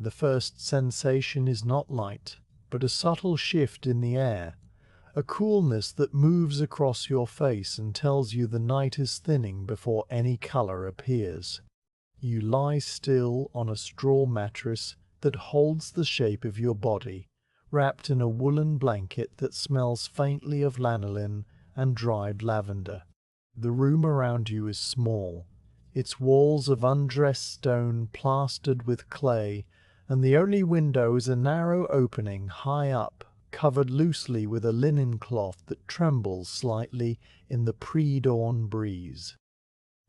The first sensation is not light, but a subtle shift in the air, a coolness that moves across your face and tells you the night is thinning before any color appears. You lie still on a straw mattress that holds the shape of your body, wrapped in a woolen blanket that smells faintly of lanolin and dried lavender. The room around you is small, its walls of undressed stone plastered with clay, and the only window is a narrow opening high up, covered loosely with a linen cloth that trembles slightly in the pre-dawn breeze.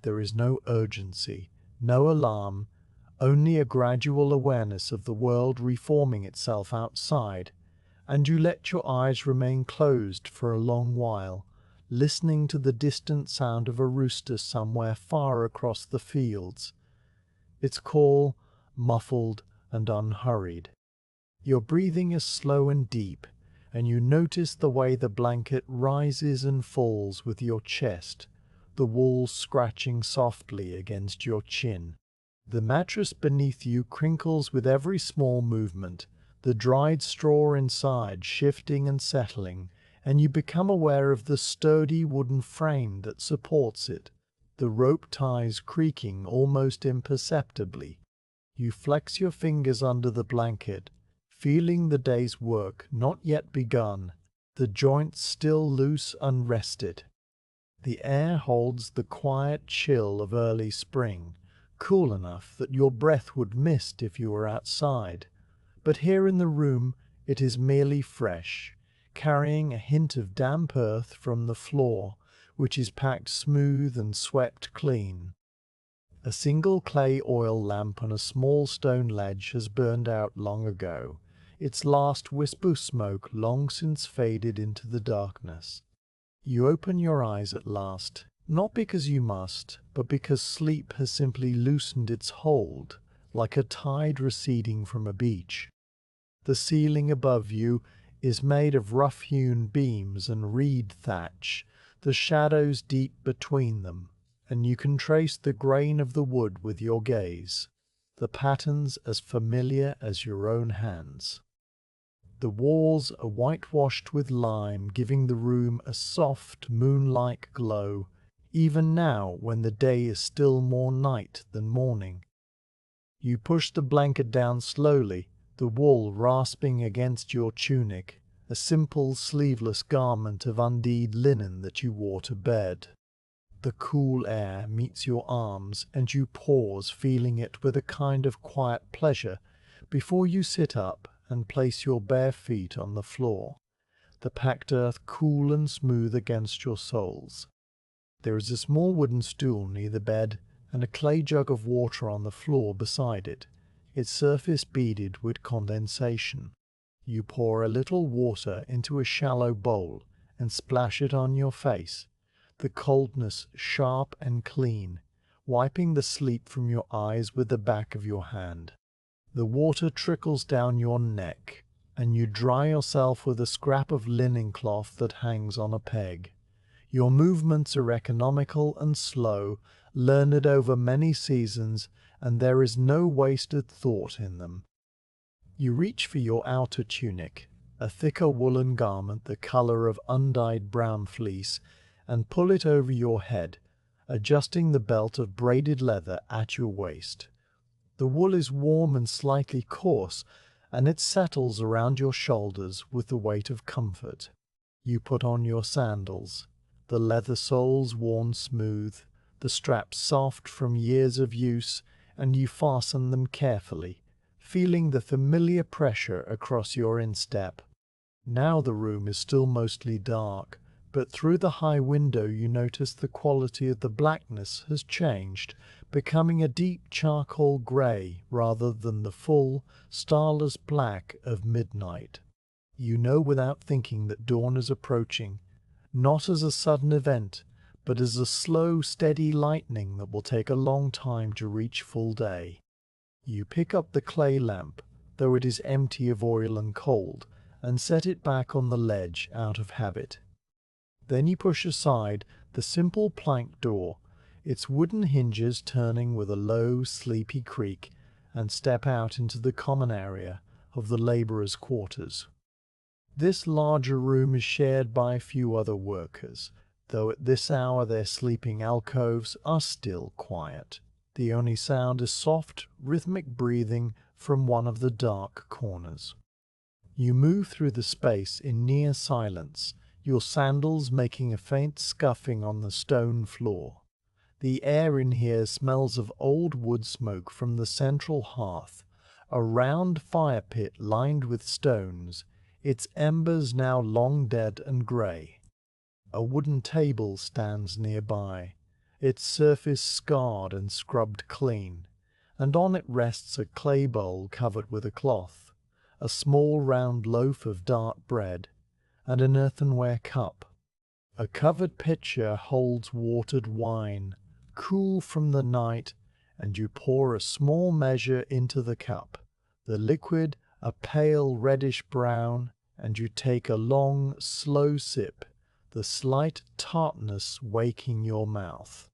There is no urgency, no alarm, only a gradual awareness of the world reforming itself outside, and you let your eyes remain closed for a long while, listening to the distant sound of a rooster somewhere far across the fields, its call muffled and unhurried. Your breathing is slow and deep, and you notice the way the blanket rises and falls with your chest, the wool scratching softly against your chin. The mattress beneath you crinkles with every small movement, the dried straw inside shifting and settling, and you become aware of the sturdy wooden frame that supports it, the rope ties creaking almost imperceptibly. You flex your fingers under the blanket, feeling the day's work not yet begun, the joints still loose, unrested. The air holds the quiet chill of early spring, cool enough that your breath would mist if you were outside, but here in the room it is merely fresh, carrying a hint of damp earth from the floor, which is packed smooth and swept clean. A single clay oil lamp on a small stone ledge has burned out long ago, its last wisp of smoke long since faded into the darkness. You open your eyes at last, not because you must, but because sleep has simply loosened its hold, like a tide receding from a beach. The ceiling above you is made of rough-hewn beams and reed thatch, the shadows deep between them, and you can trace the grain of the wood with your gaze, the patterns as familiar as your own hands. The walls are whitewashed with lime, giving the room a soft, moon-like glow, even now when the day is still more night than morning. You push the blanket down slowly, the wool rasping against your tunic, a simple sleeveless garment of undeyed linen that you wore to bed. The cool air meets your arms, and you pause, feeling it with a kind of quiet pleasure, before you sit up and place your bare feet on the floor, the packed earth cool and smooth against your soles. There is a small wooden stool near the bed, and a clay jug of water on the floor beside it, its surface beaded with condensation. You pour a little water into a shallow bowl and splash it on your face, the coldness sharp and clean, wiping the sleep from your eyes with the back of your hand. The water trickles down your neck, and you dry yourself with a scrap of linen cloth that hangs on a peg. Your movements are economical and slow, learned over many seasons, and there is no wasted thought in them. You reach for your outer tunic, a thicker woolen garment the color of undyed brown fleece, and pull it over your head, adjusting the belt of braided leather at your waist. The wool is warm and slightly coarse, and it settles around your shoulders with the weight of comfort. You put on your sandals, the leather soles worn smooth, the straps soft from years of use, and you fasten them carefully, feeling the familiar pressure across your instep. Now the room is still mostly dark, but through the high window you notice the quality of the blackness has changed, becoming a deep charcoal grey rather than the full, starless black of midnight. You know without thinking that dawn is approaching, not as a sudden event, but as a slow, steady lightning that will take a long time to reach full day. You pick up the clay lamp, though it is empty of oil and cold, and set it back on the ledge out of habit. Then you push aside the simple plank door, its wooden hinges turning with a low, sleepy creak, and step out into the common area of the labourers' quarters. This larger room is shared by a few other workers, though at this hour their sleeping alcoves are still quiet. The only sound is soft, rhythmic breathing from one of the dark corners. You move through the space in near silence, your sandals making a faint scuffing on the stone floor. The air in here smells of old wood smoke from the central hearth, a round fire pit lined with stones, its embers now long dead and grey. A wooden table stands nearby, its surface scarred and scrubbed clean, and on it rests a clay bowl covered with a cloth, a small round loaf of dark bread, and an earthenware cup. A covered pitcher holds watered wine, cool from the night, and you pour a small measure into the cup, the liquid a pale reddish brown, and you take a long, slow sip, the slight tartness waking your mouth.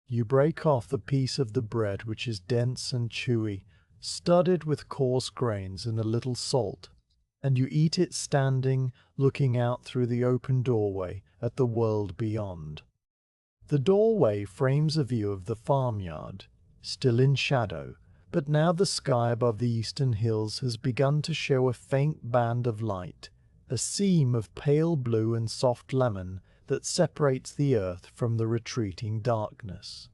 You break off a piece of the bread which is dense and chewy, studded with coarse grains and a little salt, and you eat it standing, looking out through the open doorway at the world beyond. The doorway frames a view of the farmyard, still in shadow, but now the sky above the eastern hills has begun to show a faint band of light, a seam of pale blue and soft lemon that separates the earth from the retreating darkness.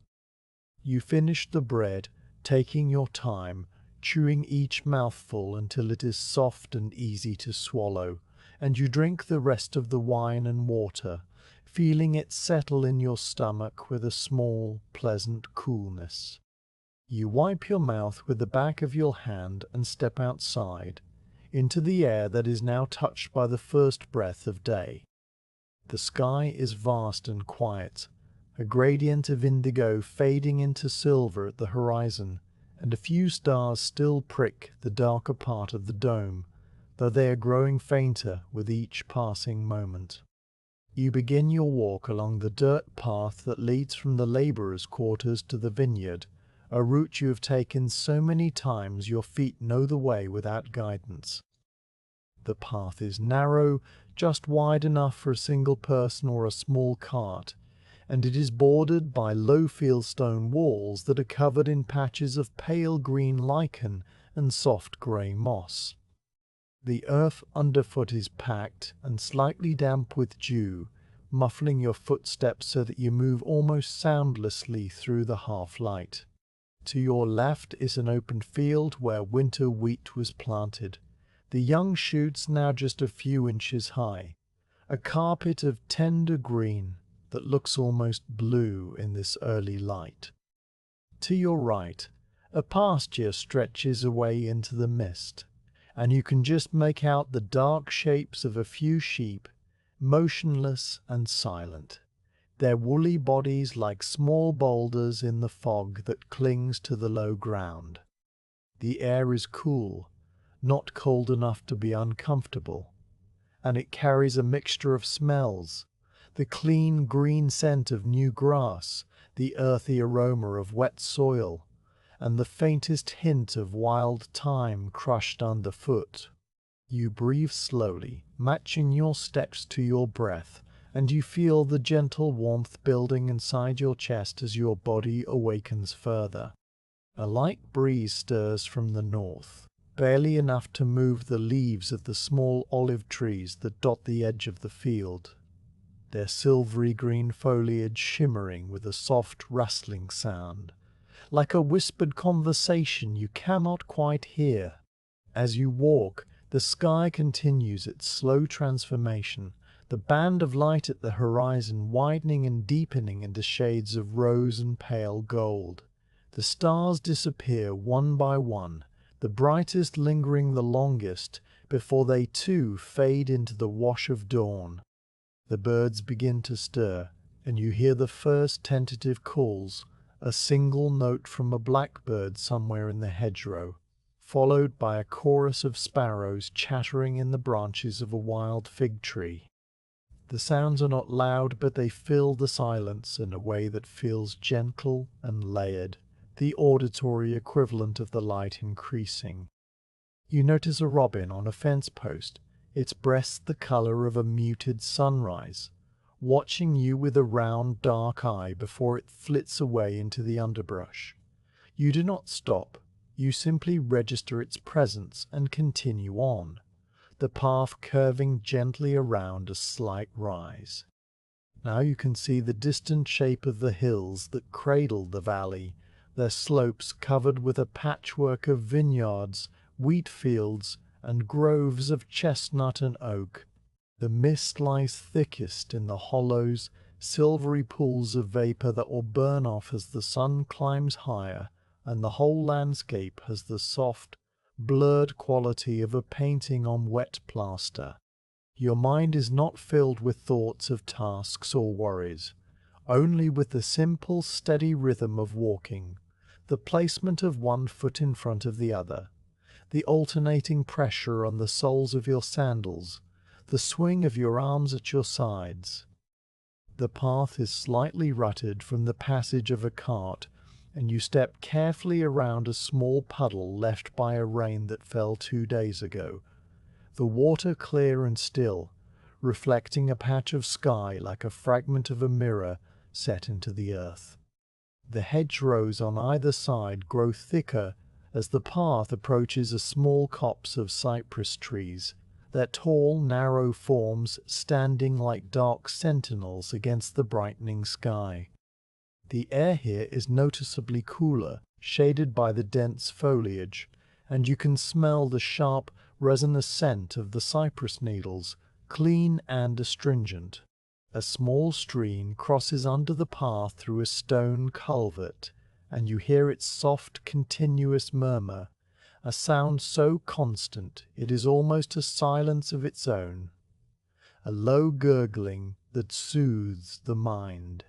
You finish the bread, taking your time, chewing each mouthful until it is soft and easy to swallow, and you drink the rest of the wine and water, feeling it settle in your stomach with a small, pleasant coolness. You wipe your mouth with the back of your hand and step outside, into the air that is now touched by the first breath of day. The sky is vast and quiet, a gradient of indigo fading into silver at the horizon, and a few stars still prick the darker part of the dome, though they are growing fainter with each passing moment. You begin your walk along the dirt path that leads from the labourers' quarters to the vineyard, a route you have taken so many times your feet know the way without guidance. The path is narrow, just wide enough for a single person or a small cart, and it is bordered by low fieldstone walls that are covered in patches of pale green lichen and soft grey moss. The earth underfoot is packed and slightly damp with dew, muffling your footsteps so that you move almost soundlessly through the half-light. To your left is an open field where winter wheat was planted, the young shoots now just a few inches high, a carpet of tender green that looks almost blue in this early light. To your right, a pasture stretches away into the mist, and you can just make out the dark shapes of a few sheep, motionless and silent, their woolly bodies like small boulders in the fog that clings to the low ground. The air is cool, not cold enough to be uncomfortable, and it carries a mixture of smells, the clean green scent of new grass, the earthy aroma of wet soil, and the faintest hint of wild thyme crushed underfoot. You breathe slowly, matching your steps to your breath, and you feel the gentle warmth building inside your chest as your body awakens further. A light breeze stirs from the north, barely enough to move the leaves of the small olive trees that dot the edge of the field, their silvery green foliage shimmering with a soft rustling sound, like a whispered conversation you cannot quite hear. As you walk, the sky continues its slow transformation, the band of light at the horizon widening and deepening into shades of rose and pale gold. The stars disappear one by one, the brightest lingering the longest, before they too fade into the wash of dawn. The birds begin to stir, and you hear the first tentative calls, a single note from a blackbird somewhere in the hedgerow, followed by a chorus of sparrows chattering in the branches of a wild fig tree. The sounds are not loud, but they fill the silence in a way that feels gentle and layered, the auditory equivalent of the light increasing. You notice a robin on a fence post, its breast the color of a muted sunrise, watching you with a round dark eye before it flits away into the underbrush. You do not stop, you simply register its presence and continue on, the path curving gently around a slight rise. Now you can see the distant shape of the hills that cradle the valley, their slopes covered with a patchwork of vineyards, wheat fields, and groves of chestnut and oak. The mist lies thickest in the hollows, silvery pools of vapor that will burn off as the sun climbs higher, and the whole landscape has the soft, blurred quality of a painting on wet plaster. Your mind is not filled with thoughts of tasks or worries, only with the simple, steady rhythm of walking, the placement of one foot in front of the other, the alternating pressure on the soles of your sandals, the swing of your arms at your sides. The path is slightly rutted from the passage of a cart, and you step carefully around a small puddle left by a rain that fell 2 days ago, the water clear and still, reflecting a patch of sky like a fragment of a mirror set into the earth. The hedgerows on either side grow thicker as the path approaches a small copse of cypress trees, their tall, narrow forms standing like dark sentinels against the brightening sky. The air here is noticeably cooler, shaded by the dense foliage, and you can smell the sharp, resinous scent of the cypress needles, clean and astringent. A small stream crosses under the path through a stone culvert, and you hear its soft, continuous murmur, a sound so constant it is almost a silence of its own, a low gurgling that soothes the mind.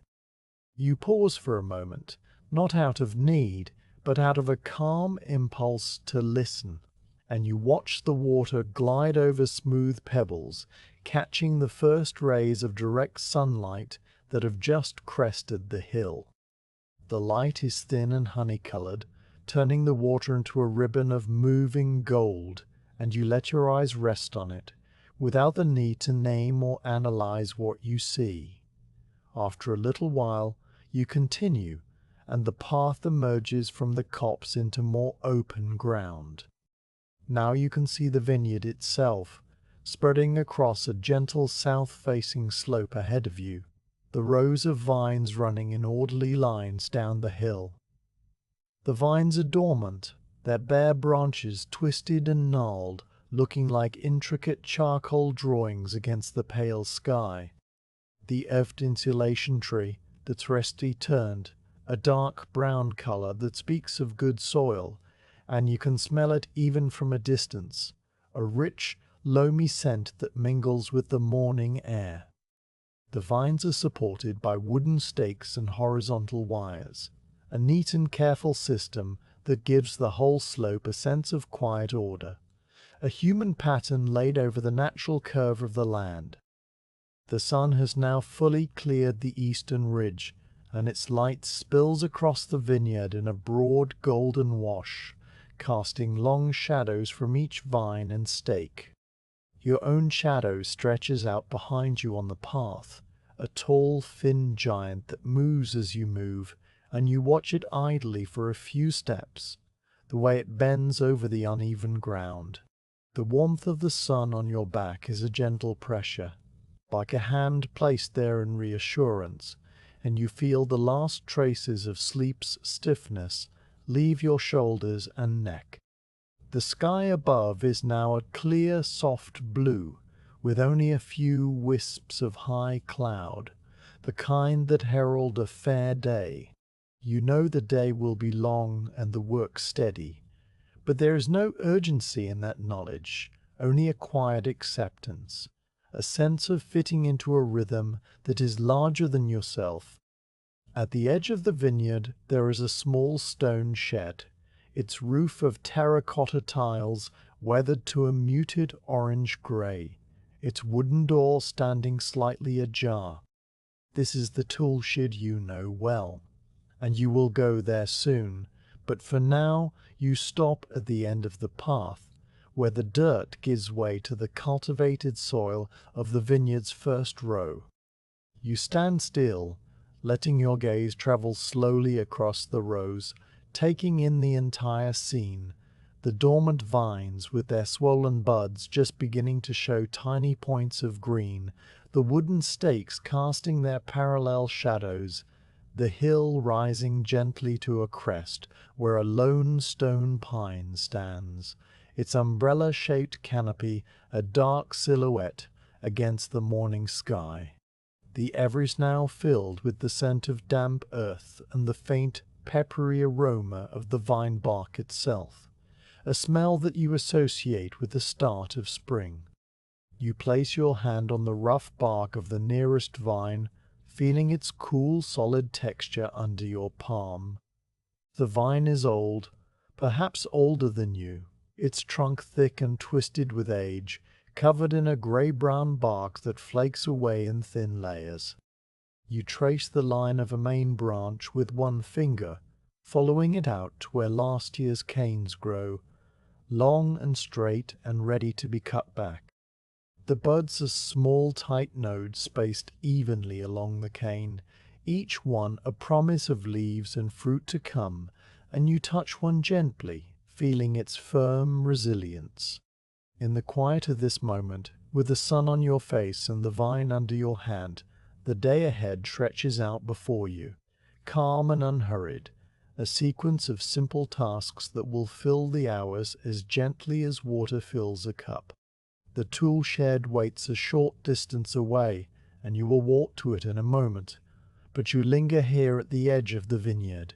You pause for a moment, not out of need, but out of a calm impulse to listen, and you watch the water glide over smooth pebbles, catching the first rays of direct sunlight that have just crested the hill. The light is thin and honey-colored, turning the water into a ribbon of moving gold, and you let your eyes rest on it, without the need to name or analyze what you see. After a little while, you continue, and the path emerges from the copse into more open ground. Now you can see the vineyard itself, spreading across a gentle south-facing slope ahead of you, the rows of vines running in orderly lines down the hill. The vines are dormant, their bare branches twisted and gnarled, looking like intricate charcoal drawings against the pale sky. The earthed insulation tree, the trestly turned, a dark brown color that speaks of good soil, and you can smell it even from a distance, a rich, loamy scent that mingles with the morning air. The vines are supported by wooden stakes and horizontal wires, a neat and careful system that gives the whole slope a sense of quiet order, a human pattern laid over the natural curve of the land. The sun has now fully cleared the eastern ridge, and its light spills across the vineyard in a broad golden wash, casting long shadows from each vine and stake. Your own shadow stretches out behind you on the path, a tall, thin giant that moves as you move, and you watch it idly for a few steps, the way it bends over the uneven ground. The warmth of the sun on your back is a gentle pressure, like a hand placed there in reassurance, and you feel the last traces of sleep's stiffness leave your shoulders and neck. The sky above is now a clear, soft blue, with only a few wisps of high cloud, the kind that herald a fair day. You know the day will be long and the work steady, but there is no urgency in that knowledge, only a quiet acceptance, a sense of fitting into a rhythm that is larger than yourself. At the edge of the vineyard there is a small stone shed, its roof of terracotta tiles weathered to a muted orange-grey, its wooden door standing slightly ajar. This is the tool shed you know well, and you will go there soon, but for now you stop at the end of the path, where the dirt gives way to the cultivated soil of the vineyard's first row. You stand still, letting your gaze travel slowly across the rows, taking in the entire scene, the dormant vines with their swollen buds just beginning to show tiny points of green, the wooden stakes casting their parallel shadows, the hill rising gently to a crest where a lone stone pine stands, its umbrella-shaped canopy a dark silhouette against the morning sky. The air is now filled with the scent of damp earth and the faint, peppery aroma of the vine bark itself, a smell that you associate with the start of spring. You place your hand on the rough bark of the nearest vine, feeling its cool, solid texture under your palm. The vine is old, perhaps older than you, its trunk thick and twisted with age, covered in a grey-brown bark that flakes away in thin layers. You trace the line of a main branch with one finger, following it out to where last year's canes grow, long and straight and ready to be cut back. The buds are small, tight nodes spaced evenly along the cane, each one a promise of leaves and fruit to come, and you touch one gently, feeling its firm resilience. In the quiet of this moment, with the sun on your face and the vine under your hand, the day ahead stretches out before you, calm and unhurried, a sequence of simple tasks that will fill the hours as gently as water fills a cup. The tool shed waits a short distance away, and you will walk to it in a moment, but you linger here at the edge of the vineyard,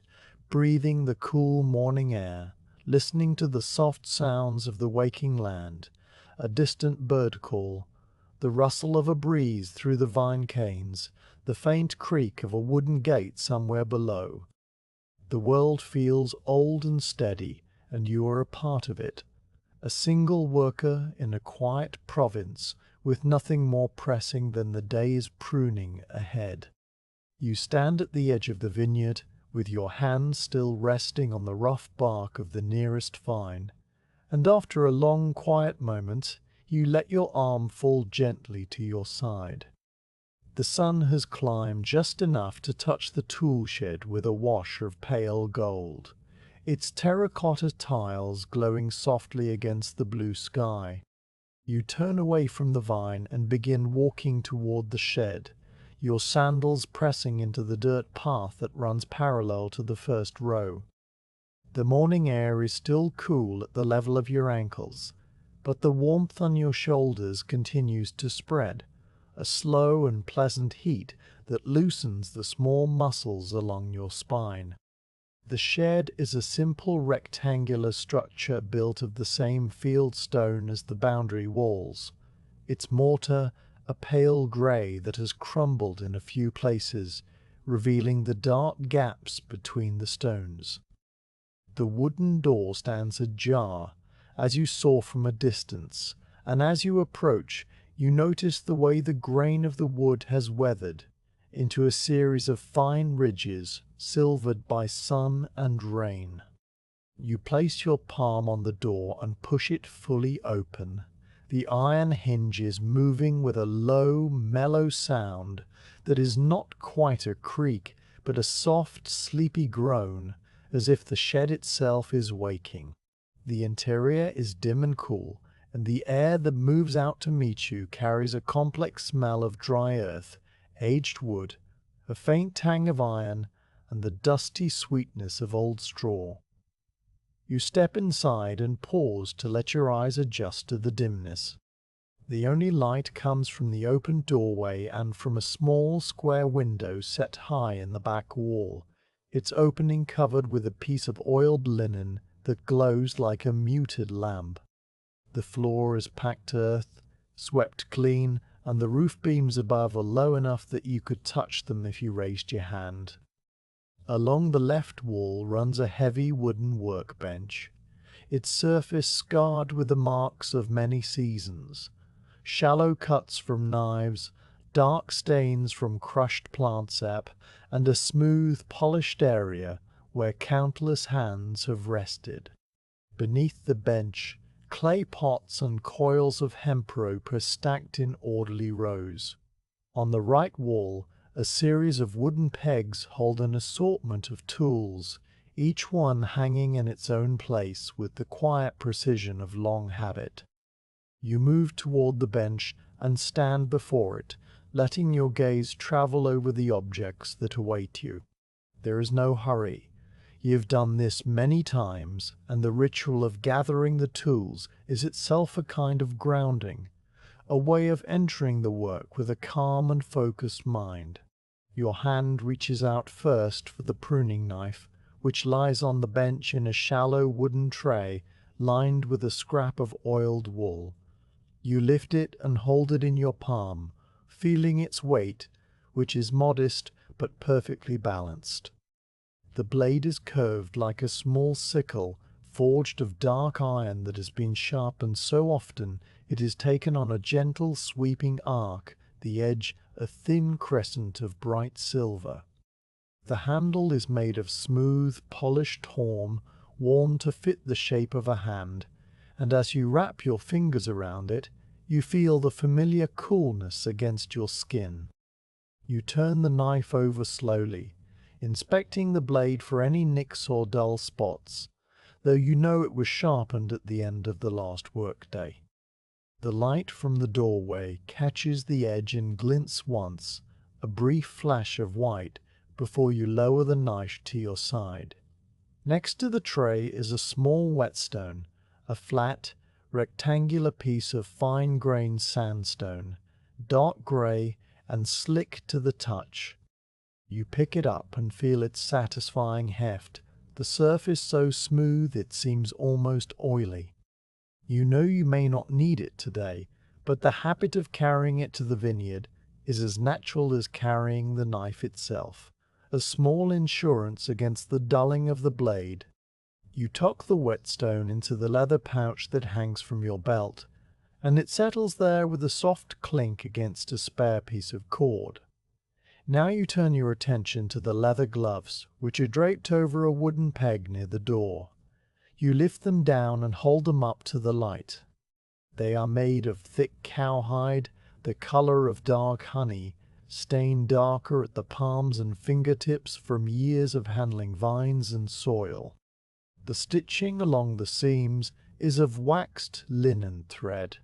breathing the cool morning air, listening to the soft sounds of the waking land, a distant bird call, the rustle of a breeze through the vine canes, the faint creak of a wooden gate somewhere below. The world feels old and steady, and you are a part of it, a single worker in a quiet province with nothing more pressing than the day's pruning ahead. You stand at the edge of the vineyard, with your hands still resting on the rough bark of the nearest vine, and after a long quiet moment you let your arm fall gently to your side. The sun has climbed just enough to touch the tool shed with a wash of pale gold, its terracotta tiles glowing softly against the blue sky. You turn away from the vine and begin walking toward the shed, your sandals pressing into the dirt path that runs parallel to the first row. The morning air is still cool at the level of your ankles, but the warmth on your shoulders continues to spread, a slow and pleasant heat that loosens the small muscles along your spine. The shed is a simple rectangular structure built of the same field stone as the boundary walls, its mortar a pale grey that has crumbled in a few places, revealing the dark gaps between the stones. The wooden door stands ajar, as you saw from a distance, and as you approach, you notice the way the grain of the wood has weathered into a series of fine ridges, silvered by sun and rain. You place your palm on the door and push it fully open, the iron hinges moving with a low, mellow sound that is not quite a creak, but a soft, sleepy groan, as if the shed itself is waking. The interior is dim and cool, and the air that moves out to meet you carries a complex smell of dry earth, aged wood, a faint tang of iron, and the dusty sweetness of old straw. You step inside and pause to let your eyes adjust to the dimness. The only light comes from the open doorway and from a small square window set high in the back wall, its opening covered with a piece of oiled linen that glows like a muted lamp. The floor is packed earth, swept clean, and the roof beams above are low enough that you could touch them if you raised your hand. Along the left wall runs a heavy wooden workbench, its surface scarred with the marks of many seasons, shallow cuts from knives, dark stains from crushed plant sap, and a smooth, polished area where countless hands have rested. Beneath the bench, clay pots and coils of hemp rope are stacked in orderly rows. On the right wall, a series of wooden pegs hold an assortment of tools, each one hanging in its own place with the quiet precision of long habit. You move toward the bench and stand before it, letting your gaze travel over the objects that await you. There is no hurry. You have done this many times, and the ritual of gathering the tools is itself a kind of grounding, a way of entering the work with a calm and focused mind. Your hand reaches out first for the pruning knife, which lies on the bench in a shallow wooden tray lined with a scrap of oiled wool. You lift it and hold it in your palm, feeling its weight, which is modest but perfectly balanced. The blade is curved like a small sickle, forged of dark iron that has been sharpened so often it is taken on a gentle sweeping arc, the edge a thin crescent of bright silver. The handle is made of smooth, polished horn, worn to fit the shape of a hand, and as you wrap your fingers around it, you feel the familiar coolness against your skin. You turn the knife over slowly, inspecting the blade for any nicks or dull spots, though you know it was sharpened at the end of the last workday. The light from the doorway catches the edge and glints once, a brief flash of white, before you lower the knife to your side. Next to the tray is a small whetstone, a flat, rectangular piece of fine-grained sandstone, dark grey and slick to the touch. You pick it up and feel its satisfying heft, the surface so smooth it seems almost oily. You know you may not need it today, but the habit of carrying it to the vineyard is as natural as carrying the knife itself, a small insurance against the dulling of the blade. You tuck the whetstone into the leather pouch that hangs from your belt, and it settles there with a soft clink against a spare piece of cord. Now you turn your attention to the leather gloves, which are draped over a wooden peg near the door. You lift them down and hold them up to the light. They are made of thick cowhide, the color of dark honey, stained darker at the palms and fingertips from years of handling vines and soil. The stitching along the seams is of waxed linen thread,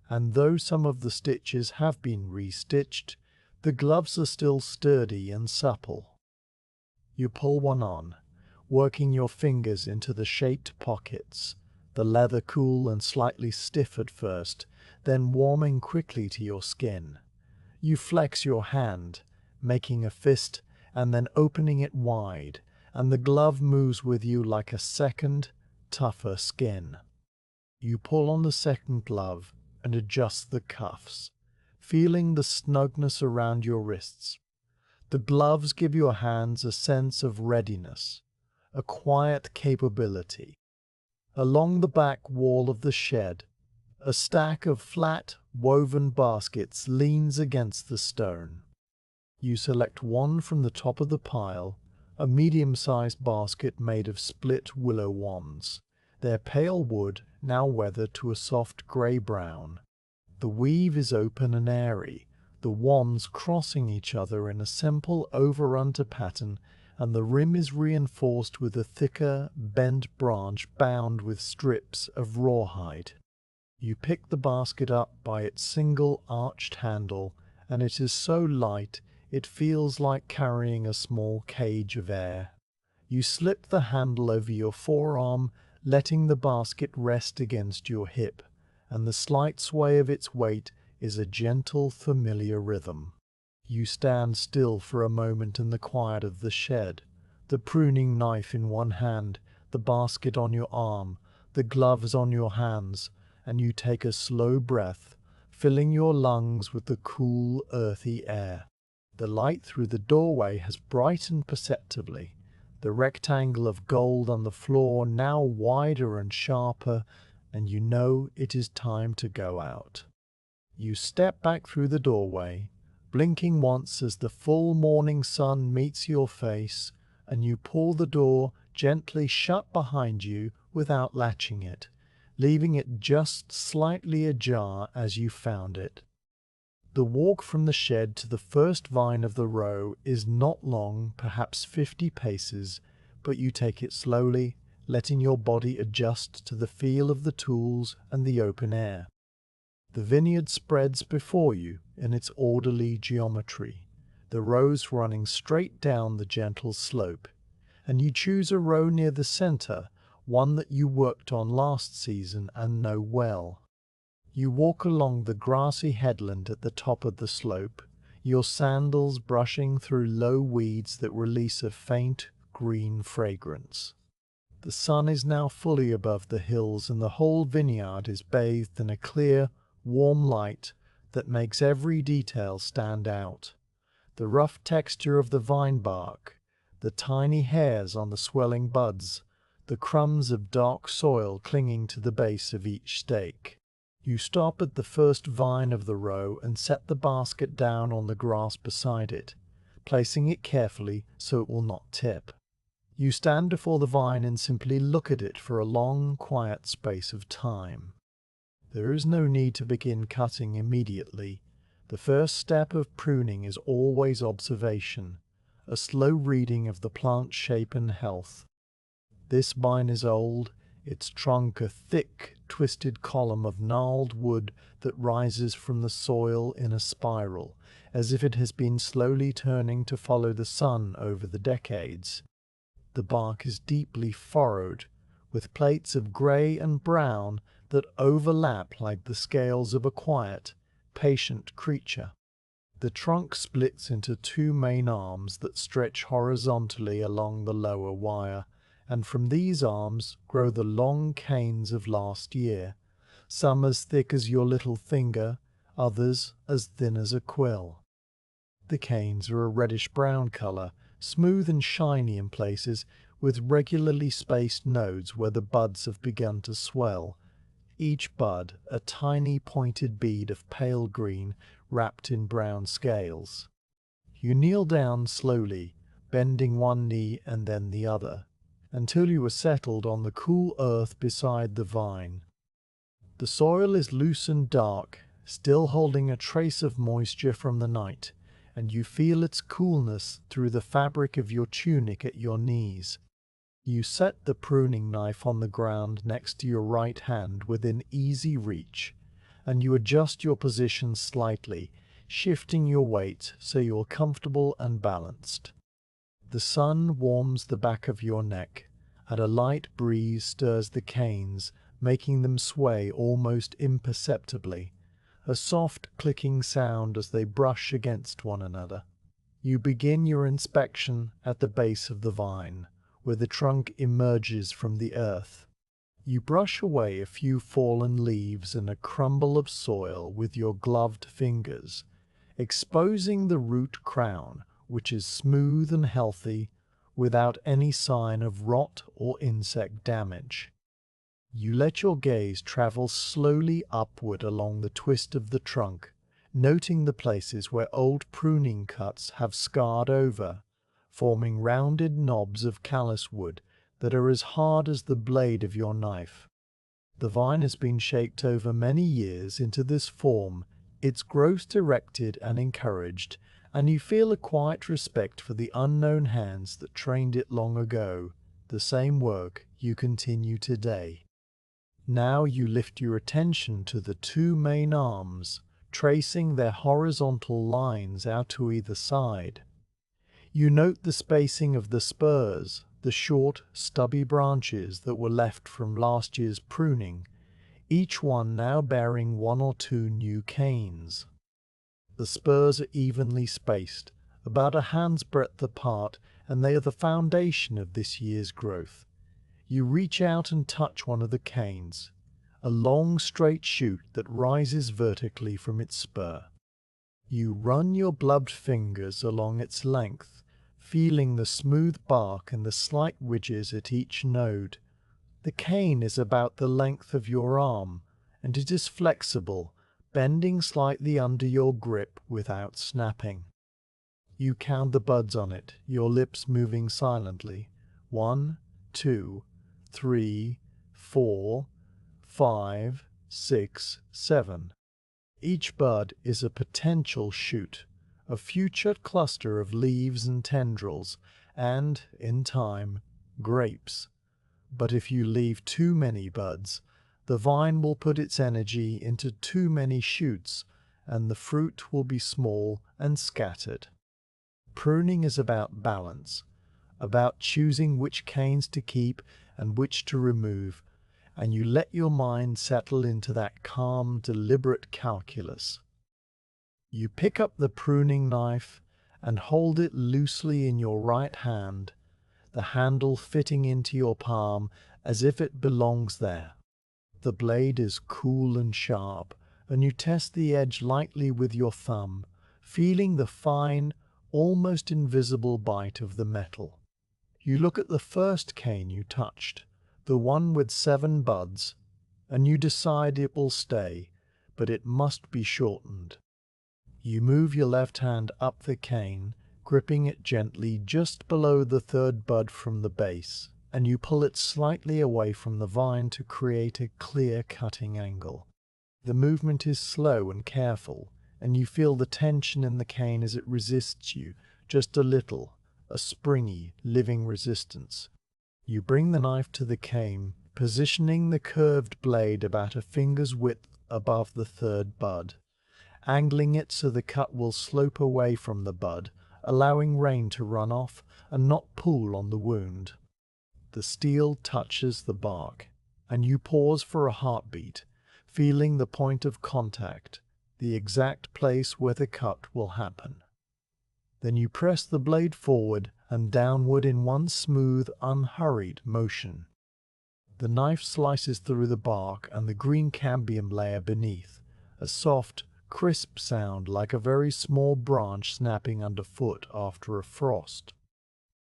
and though some of the stitches have been restitched, the gloves are still sturdy and supple. You pull one on, working your fingers into the shaped pockets, the leather cool and slightly stiff at first, then warming quickly to your skin. You flex your hand, making a fist and then opening it wide, and the glove moves with you like a second, tougher skin. You pull on the second glove and adjust the cuffs, feeling the snugness around your wrists. The gloves give your hands a sense of readiness, a quiet capability. Along the back wall of the shed, a stack of flat, woven baskets leans against the stone. You select one from the top of the pile, a medium-sized basket made of split willow wands, their pale wood now weathered to a soft grey-brown. The weave is open and airy, the wands crossing each other in a simple over-under pattern, and the rim is reinforced with a thicker, bent branch bound with strips of rawhide. You pick the basket up by its single arched handle, and it is so light it feels like carrying a small cage of air. You slip the handle over your forearm, letting the basket rest against your hip, and the slight sway of its weight is a gentle, familiar rhythm. You stand still for a moment in the quiet of the shed, the pruning knife in one hand, the basket on your arm, the gloves on your hands, and you take a slow breath, filling your lungs with the cool, earthy air. The light through the doorway has brightened perceptibly, the rectangle of gold on the floor now wider and sharper, and you know it is time to go out. You step back through the doorway, blinking once as the full morning sun meets your face, and you pull the door gently shut behind you without latching it, leaving it just slightly ajar as you found it. The walk from the shed to the first vine of the row is not long, perhaps 50 paces, but you take it slowly, letting your body adjust to the feel of the tools and the open air. The vineyard spreads before you in its orderly geometry, the rows running straight down the gentle slope, and you choose a row near the center, one that you worked on last season and know well. You walk along the grassy headland at the top of the slope, your sandals brushing through low weeds that release a faint green fragrance. The sun is now fully above the hills, and the whole vineyard is bathed in a clear, warm light that makes every detail stand out. The rough texture of the vine bark, the tiny hairs on the swelling buds, the crumbs of dark soil clinging to the base of each stake. You stop at the first vine of the row and set the basket down on the grass beside it, placing it carefully so it will not tip. You stand before the vine and simply look at it for a long, quiet space of time. There is no need to begin cutting immediately. The first step of pruning is always observation, a slow reading of the plant's shape and health. This vine is old, its trunk a thick, twisted column of gnarled wood that rises from the soil in a spiral, as if it has been slowly turning to follow the sun over the decades. The bark is deeply furrowed, with plates of grey and brown that overlap like the scales of a quiet, patient creature. The trunk splits into two main arms that stretch horizontally along the lower wire, and from these arms grow the long canes of last year, some as thick as your little finger, others as thin as a quill. The canes are a reddish-brown color, smooth and shiny in places, with regularly spaced nodes where the buds have begun to swell, each bud a tiny pointed bead of pale green wrapped in brown scales. You kneel down slowly, bending one knee and then the other, until you are settled on the cool earth beside the vine. The soil is loose and dark, still holding a trace of moisture from the night, and you feel its coolness through the fabric of your tunic at your knees. You set the pruning knife on the ground next to your right hand within easy reach, and you adjust your position slightly, shifting your weight so you're comfortable and balanced. The sun warms the back of your neck, and a light breeze stirs the canes, making them sway almost imperceptibly, a soft clicking sound as they brush against one another. You begin your inspection at the base of the vine, where the trunk emerges from the earth. You brush away a few fallen leaves and a crumble of soil with your gloved fingers, exposing the root crown, which is smooth and healthy, without any sign of rot or insect damage. You let your gaze travel slowly upward along the twist of the trunk, noting the places where old pruning cuts have scarred over, forming rounded knobs of callous wood that are as hard as the blade of your knife. The vine has been shaped over many years into this form, its growth directed and encouraged, and you feel a quiet respect for the unknown hands that trained it long ago, the same work you continue today. Now you lift your attention to the two main arms, tracing their horizontal lines out to either side. You note the spacing of the spurs, the short, stubby branches that were left from last year's pruning, each one now bearing one or two new canes. The spurs are evenly spaced, about a hand's breadth apart, and they are the foundation of this year's growth. You reach out and touch one of the canes, a long straight shoot that rises vertically from its spur. You run your gloved fingers along its length, feeling the smooth bark and the slight ridges at each node. The cane is about the length of your arm, and it is flexible, bending slightly under your grip without snapping. You count the buds on it, your lips moving silently. 1, 2, 3, 4, 5, 6, 7. Each bud is a potential shoot, a future cluster of leaves and tendrils, and, in time, grapes. But if you leave too many buds, the vine will put its energy into too many shoots, and the fruit will be small and scattered. Pruning is about balance, about choosing which canes to keep and which to remove, and you let your mind settle into that calm, deliberate calculus. You pick up the pruning knife and hold it loosely in your right hand, the handle fitting into your palm as if it belongs there. The blade is cool and sharp, and you test the edge lightly with your thumb, feeling the fine, almost invisible bite of the metal. You look at the first cane you touched, the one with 7 buds, and you decide it will stay, but it must be shortened. You move your left hand up the cane, gripping it gently just below the 3rd bud from the base, and you pull it slightly away from the vine to create a clear cutting angle. The movement is slow and careful, and you feel the tension in the cane as it resists you, just a little, a springy, living resistance. You bring the knife to the cane, positioning the curved blade about a finger's width above the 3rd bud, angling it so the cut will slope away from the bud, allowing rain to run off and not pool on the wound. The steel touches the bark, and you pause for a heartbeat, feeling the point of contact, the exact place where the cut will happen. Then you press the blade forward and downward in one smooth, unhurried motion. The knife slices through the bark and the green cambium layer beneath, a soft, crisp sound like a very small branch snapping underfoot after a frost.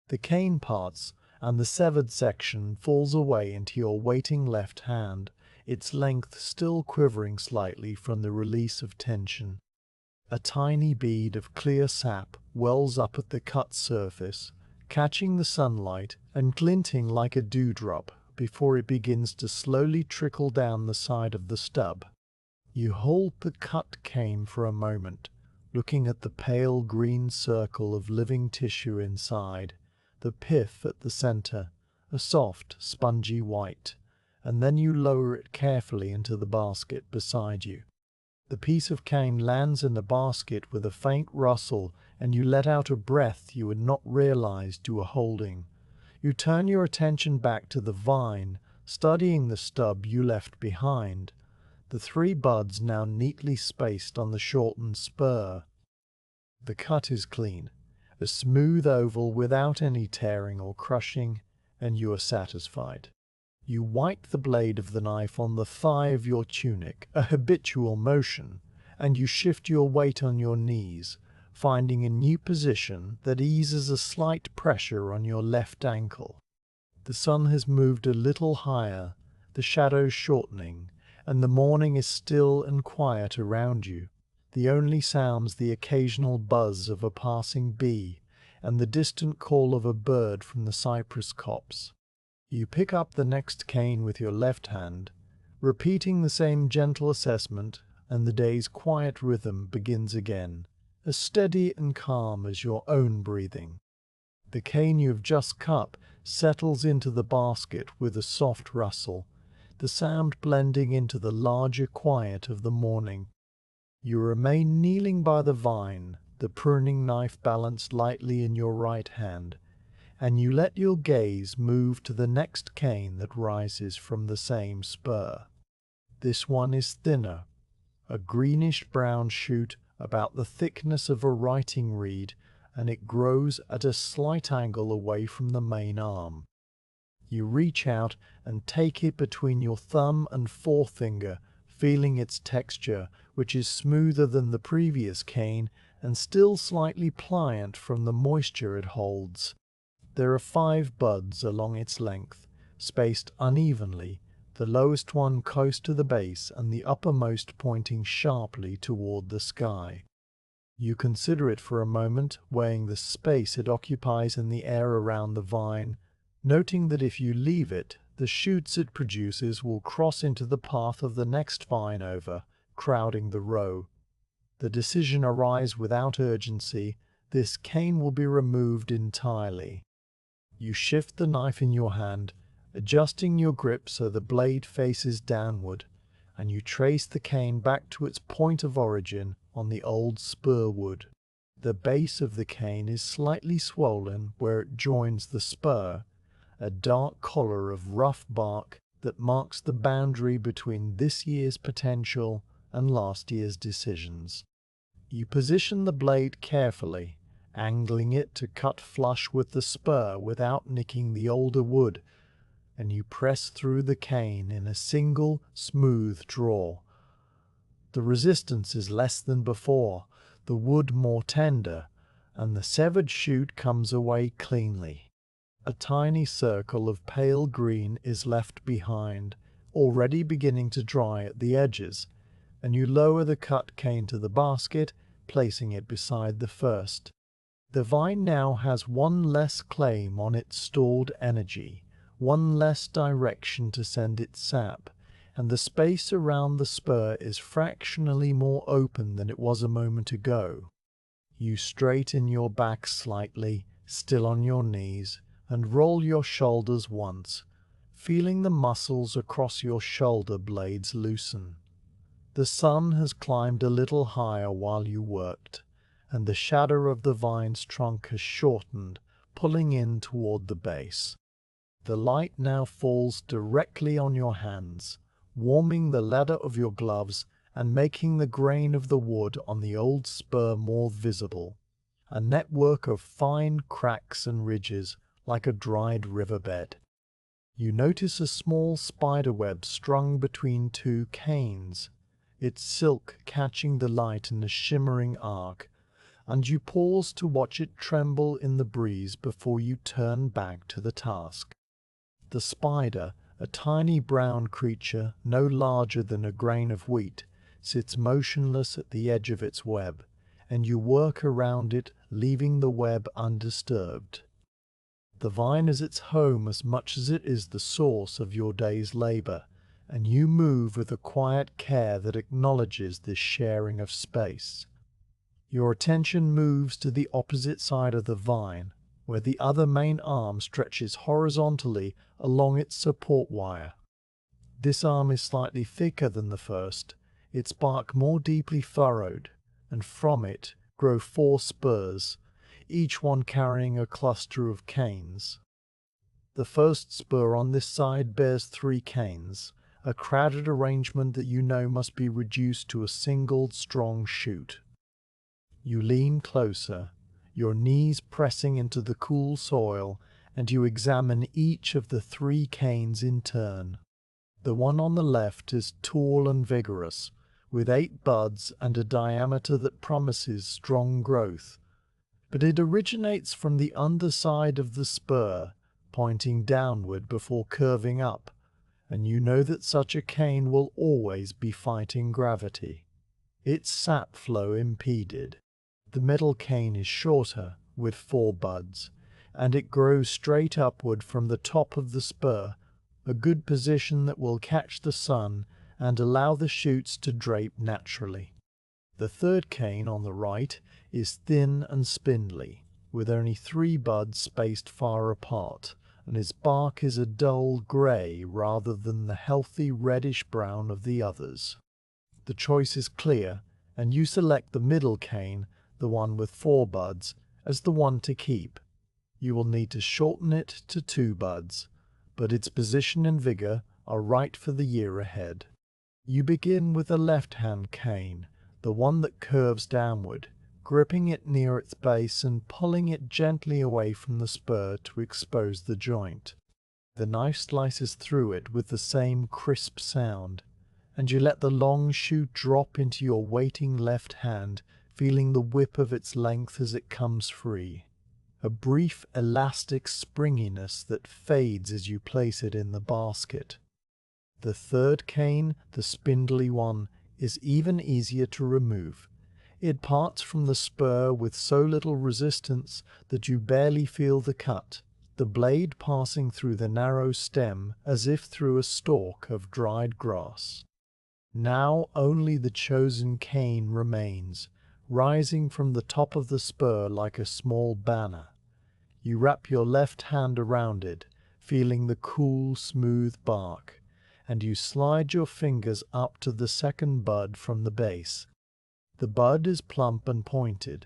The cane parts, and the severed section falls away into your waiting left hand, its length still quivering slightly from the release of tension. A tiny bead of clear sap wells up at the cut surface, catching the sunlight and glinting like a dewdrop before it begins to slowly trickle down the side of the stub. You hold the cut cane for a moment, looking at the pale green circle of living tissue inside, the pith at the center, a soft, spongy white, and then you lower it carefully into the basket beside you. The piece of cane lands in the basket with a faint rustle, and you let out a breath you had not realized you were holding. You turn your attention back to the vine, studying the stub you left behind, the 3 buds now neatly spaced on the shortened spur. The cut is clean, a smooth oval without any tearing or crushing, and you are satisfied. You wipe the blade of the knife on the thigh of your tunic, a habitual motion, and you shift your weight on your knees, finding a new position that eases a slight pressure on your left ankle. The sun has moved a little higher, the shadows shortening, and the morning is still and quiet around you. The only sounds the occasional buzz of a passing bee and the distant call of a bird from the cypress copse. You pick up the next cane with your left hand, repeating the same gentle assessment, and the day's quiet rhythm begins again, as steady and calm as your own breathing. The cane you have just cut settles into the basket with a soft rustle, the sound blending into the larger quiet of the morning. You remain kneeling by the vine, the pruning knife balanced lightly in your right hand, and you let your gaze move to the next cane that rises from the same spur. This one is thinner, a greenish-brown shoot about the thickness of a writing reed, and it grows at a slight angle away from the main arm. You reach out and take it between your thumb and forefinger, feeling its texture, which is smoother than the previous cane and still slightly pliant from the moisture it holds. There are 5 buds along its length, spaced unevenly, the lowest one close to the base and the uppermost pointing sharply toward the sky. You consider it for a moment, weighing the space it occupies in the air around the vine, noting that if you leave it, the shoots it produces will cross into the path of the next vine over, crowding the row. The decision arrives without urgency. This cane will be removed entirely. You shift the knife in your hand, adjusting your grip so the blade faces downward, and you trace the cane back to its point of origin on the old spur wood. The base of the cane is slightly swollen where it joins the spur, a dark collar of rough bark that marks the boundary between this year's potential and last year's decisions. You position the blade carefully, angling it to cut flush with the spur without nicking the older wood, and you press through the cane in a single, smooth draw. The resistance is less than before, the wood more tender, and the severed shoot comes away cleanly. A tiny circle of pale green is left behind, already beginning to dry at the edges, and you lower the cut cane to the basket, placing it beside the first. The vine now has one less claim on its stored energy, one less direction to send its sap, and the space around the spur is fractionally more open than it was a moment ago. You straighten your back slightly, still on your knees, and roll your shoulders once, feeling the muscles across your shoulder blades loosen. The sun has climbed a little higher while you worked, and the shadow of the vine's trunk has shortened, pulling in toward the base. The light now falls directly on your hands, warming the leather of your gloves and making the grain of the wood on the old spur more visible, a network of fine cracks and ridges like a dried riverbed. You notice a small spiderweb strung between two canes, its silk catching the light in a shimmering arc, and you pause to watch it tremble in the breeze before you turn back to the task. The spider, a tiny brown creature no larger than a grain of wheat, sits motionless at the edge of its web, and you work around it, leaving the web undisturbed. The vine is its home as much as it is the source of your day's labor, and you move with a quiet care that acknowledges this sharing of space. Your attention moves to the opposite side of the vine, where the other main arm stretches horizontally along its support wire. This arm is slightly thicker than the first, its bark more deeply furrowed, and from it grow 4 spurs, each one carrying a cluster of canes. The first spur on this side bears 3 canes, a crowded arrangement that you know must be reduced to a single strong shoot. You lean closer, your knees pressing into the cool soil, and you examine each of the 3 canes in turn. The one on the left is tall and vigorous, with 8 buds and a diameter that promises strong growth, but it originates from the underside of the spur, pointing downward before curving up, and you know that such a cane will always be fighting gravity. Its sap flow impeded. The middle cane is shorter, with 4 buds, and it grows straight upward from the top of the spur, a good position that will catch the sun and allow the shoots to drape naturally. The third cane on the right is thin and spindly, with only 3 buds spaced far apart, and its bark is a dull grey rather than the healthy reddish-brown of the others. The choice is clear, and you select the middle cane, the one with 4 buds, as the one to keep. You will need to shorten it to 2 buds, but its position and vigor are right for the year ahead. You begin with the left-hand cane, the one that curves downward, gripping it near its base and pulling it gently away from the spur to expose the joint. The knife slices through it with the same crisp sound, and you let the long shoot drop into your waiting left hand, feeling the whip of its length as it comes free. A brief elastic springiness that fades as you place it in the basket. The third cane, the spindly one, is even easier to remove. It parts from the spur with so little resistance that you barely feel the cut, the blade passing through the narrow stem as if through a stalk of dried grass. Now only the chosen cane remains, rising from the top of the spur like a small banner. You wrap your left hand around it, feeling the cool, smooth bark, and you slide your fingers up to the second bud from the base. The bud is plump and pointed,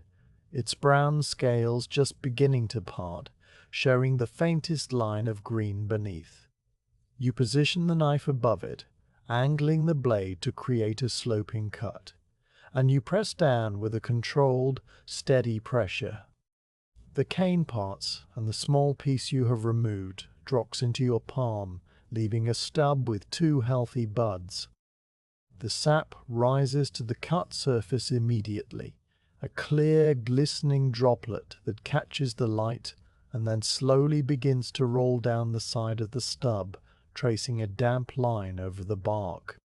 its brown scales just beginning to part, showing the faintest line of green beneath. You position the knife above it, angling the blade to create a sloping cut, and you press down with a controlled, steady pressure. The cane parts and the small piece you have removed drops into your palm, leaving a stub with 2 healthy buds. The sap rises to the cut surface immediately, a clear, glistening droplet that catches the light and then slowly begins to roll down the side of the stub, tracing a damp line over the bark.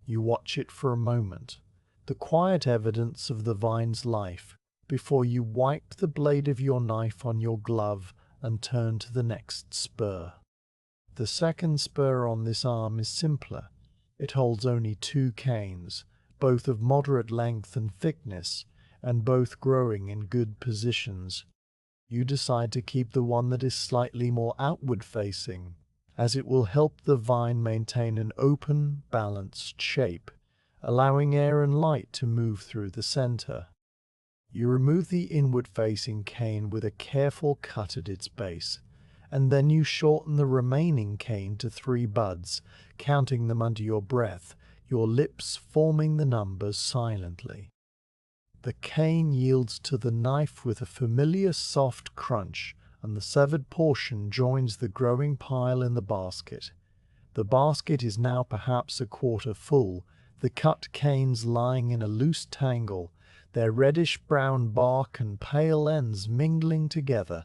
You watch it for a moment, the quiet evidence of the vine's life, before you wipe the blade of your knife on your glove and turn to the next spur. The second spur on this arm is simpler. It holds only 2 canes, both of moderate length and thickness, and both growing in good positions. You decide to keep the one that is slightly more outward-facing, as it will help the vine maintain an open, balanced shape, allowing air and light to move through the center. You remove the inward-facing cane with a careful cut at its base, and then you shorten the remaining cane to 3 buds, counting them under your breath, your lips forming the numbers silently. The cane yields to the knife with a familiar soft crunch, and the severed portion joins the growing pile in the basket. The basket is now perhaps a quarter full, the cut canes lying in a loose tangle, their reddish-brown bark and pale ends mingling together.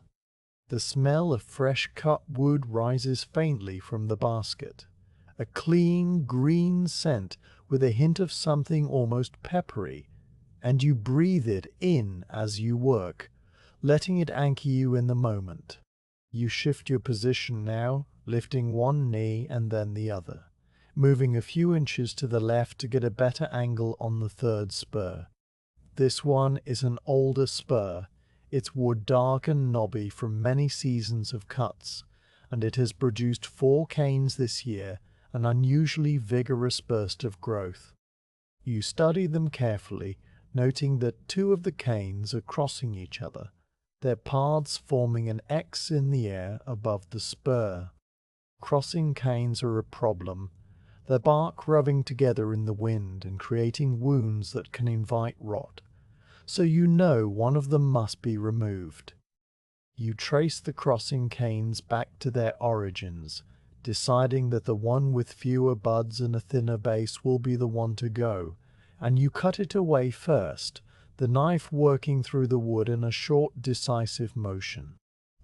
The smell of fresh cut wood rises faintly from the basket, a clean, green scent with a hint of something almost peppery, and you breathe it in as you work, letting it anchor you in the moment. You shift your position now, lifting one knee and then the other, moving a few inches to the left to get a better angle on the third spur. This one is an older spur, its wood dark and knobby from many seasons of cuts, and it has produced 4 canes this year, an unusually vigorous burst of growth. You study them carefully, noting that 2 of the canes are crossing each other, their paths forming an X in the air above the spur. Crossing canes are a problem, their bark rubbing together in the wind and creating wounds that can invite rot, so you know one of them must be removed. You trace the crossing canes back to their origins, deciding that the one with fewer buds and a thinner base will be the one to go, and you cut it away first, the knife working through the wood in a short, decisive motion.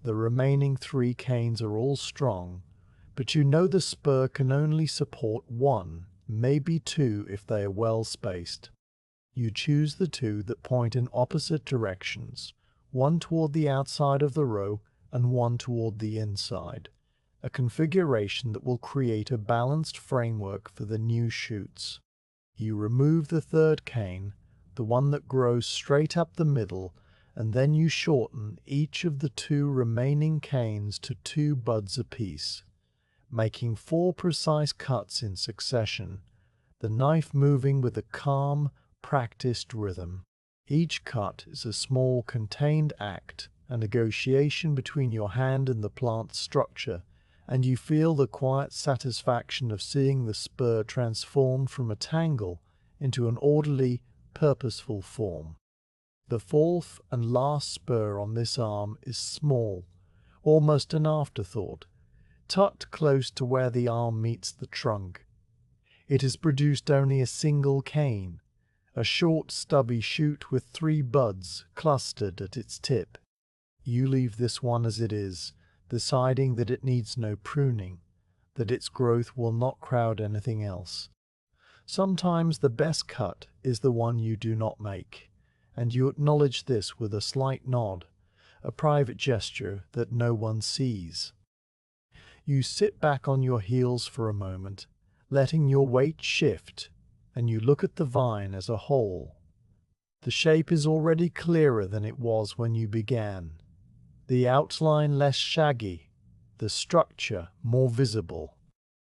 The remaining 3 canes are all strong, but you know the spur can only support 1, maybe 2 if they are well spaced. You choose the 2 that point in opposite directions, one toward the outside of the row and one toward the inside, a configuration that will create a balanced framework for the new shoots. You remove the third cane, the one that grows straight up the middle, and then you shorten each of the 2 remaining canes to 2 buds apiece, making 4 precise cuts in succession, the knife moving with a calm, practiced rhythm. Each cut is a small contained act, a negotiation between your hand and the plant's structure, and you feel the quiet satisfaction of seeing the spur transformed from a tangle into an orderly, purposeful form. The 4th and last spur on this arm is small, almost an afterthought, tucked close to where the arm meets the trunk. It has produced only a single cane, a short stubby shoot with 3 buds clustered at its tip. You leave this one as it is, deciding that it needs no pruning, that its growth will not crowd anything else. Sometimes the best cut is the one you do not make, and you acknowledge this with a slight nod, a private gesture that no one sees. You sit back on your heels for a moment, letting your weight shift, and you look at the vine as a whole. The shape is already clearer than it was when you began, the outline less shaggy, the structure more visible.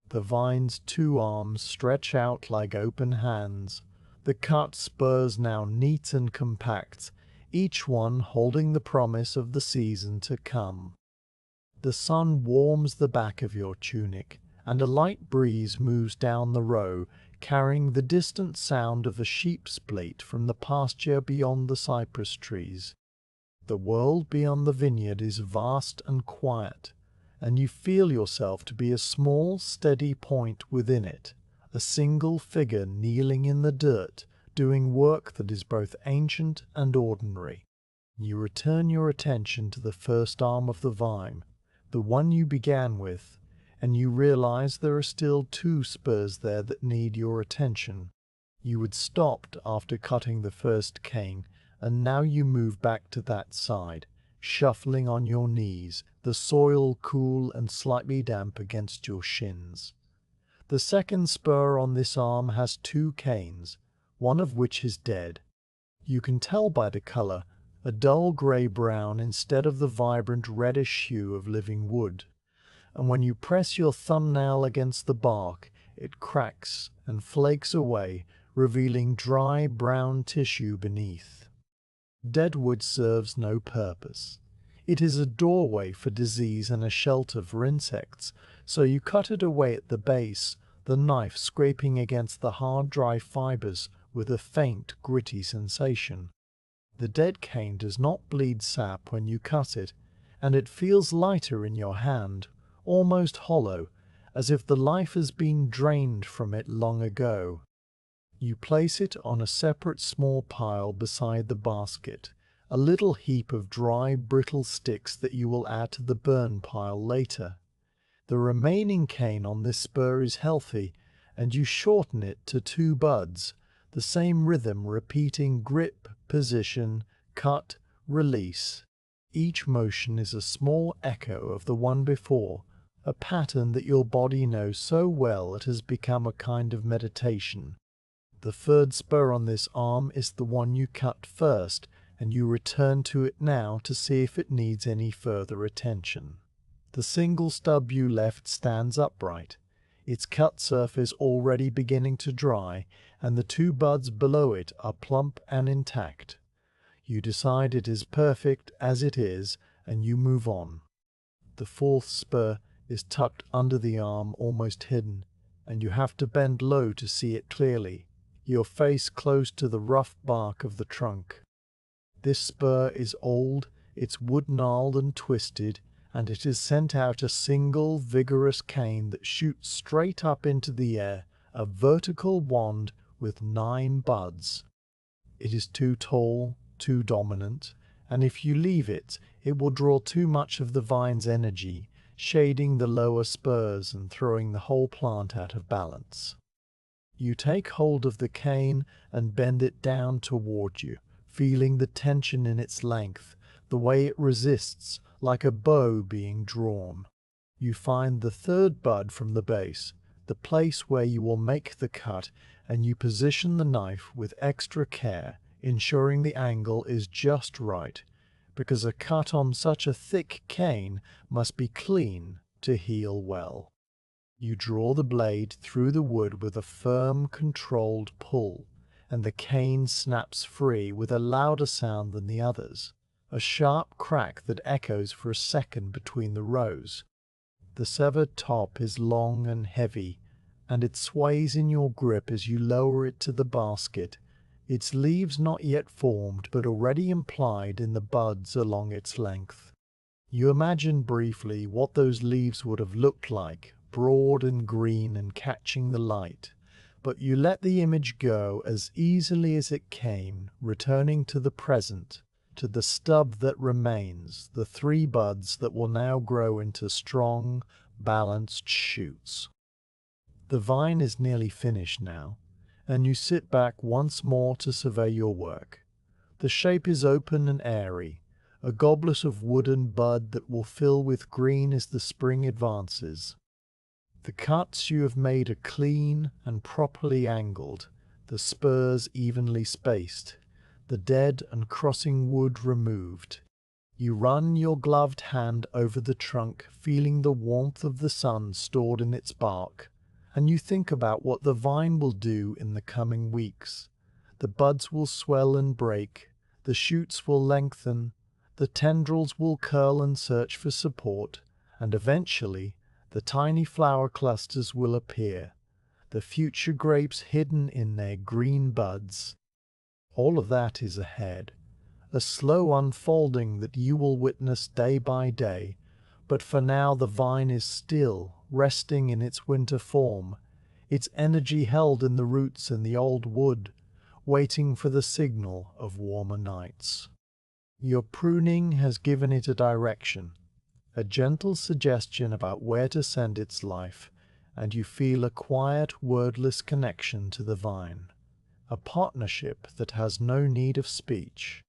The vine's two arms stretch out like open hands, the cut spurs now neat and compact, each one holding the promise of the season to come. The sun warms the back of your tunic, and a light breeze moves down the row, carrying the distant sound of a sheep's bleat from the pasture beyond the cypress trees. The world beyond the vineyard is vast and quiet, and you feel yourself to be a small, steady point within it, a single figure kneeling in the dirt, doing work that is both ancient and ordinary. You return your attention to the first arm of the vine, the one you began with, and you realize there are still two spurs there that need your attention. You had stopped after cutting the first cane, and now you move back to that side, shuffling on your knees, the soil cool and slightly damp against your shins. The second spur on this arm has two canes, one of which is dead. You can tell by the color, a dull grey-brown instead of the vibrant reddish hue of living wood, and when you press your thumbnail against the bark, it cracks and flakes away, revealing dry brown tissue beneath. Dead wood serves no purpose. It is a doorway for disease and a shelter for insects, so you cut it away at the base, the knife scraping against the hard dry fibers with a faint gritty sensation. The dead cane does not bleed sap when you cut it, and it feels lighter in your hand, almost hollow, as if the life has been drained from it long ago. You place it on a separate small pile beside the basket, a little heap of dry, brittle sticks that you will add to the burn pile later. The remaining cane on this spur is healthy, and you shorten it to 2 buds, the same rhythm repeating grip, position, cut, release. Each motion is a small echo of the one before, a pattern that your body knows so well it has become a kind of meditation. The third spur on this arm is the one you cut first, and you return to it now to see if it needs any further attention. The single stub you left stands upright, its cut surface already beginning to dry, and the 2 buds below it are plump and intact. You decide it is perfect as it is, and you move on. The fourth spur is tucked under the arm, almost hidden, and you have to bend low to see it clearly, your face close to the rough bark of the trunk. This spur is old, its wood gnarled and twisted, and it has sent out a single vigorous cane that shoots straight up into the air, a vertical wand with 9 buds. It is too tall, too dominant, and if you leave it, it will draw too much of the vine's energy, shading the lower spurs and throwing the whole plant out of balance. You take hold of the cane and bend it down toward you, feeling the tension in its length, the way it resists, like a bow being drawn. You find the 3rd bud from the base, the place where you will make the cut, and you position the knife with extra care, ensuring the angle is just right, because a cut on such a thick cane must be clean to heal well. You draw the blade through the wood with a firm, controlled pull, and the cane snaps free with a louder sound than the others, a sharp crack that echoes for a second between the rows. The severed top is long and heavy, and it sways in your grip as you lower it to the basket, its leaves not yet formed but already implied in the buds along its length. You imagine briefly what those leaves would have looked like, broad and green and catching the light, but you let the image go as easily as it came, returning to the present, to the stub that remains, the 3 buds that will now grow into strong, balanced shoots. The vine is nearly finished now, and you sit back once more to survey your work. The shape is open and airy, a goblet of wooden bud that will fill with green as the spring advances. The cuts you have made are clean and properly angled, the spurs evenly spaced, the dead and crossing wood removed. You run your gloved hand over the trunk, feeling the warmth of the sun stored in its bark, and you think about what the vine will do in the coming weeks. The buds will swell and break, the shoots will lengthen, the tendrils will curl and search for support, and eventually the tiny flower clusters will appear, the future grapes hidden in their green buds. All of that is ahead, a slow unfolding that you will witness day by day, but for now the vine is still, resting in its winter form, its energy held in the roots in the old wood, waiting for the signal of warmer nights. Your pruning has given it a direction, a gentle suggestion about where to send its life, and you feel a quiet, wordless connection to the vine, a partnership that has no need of speech.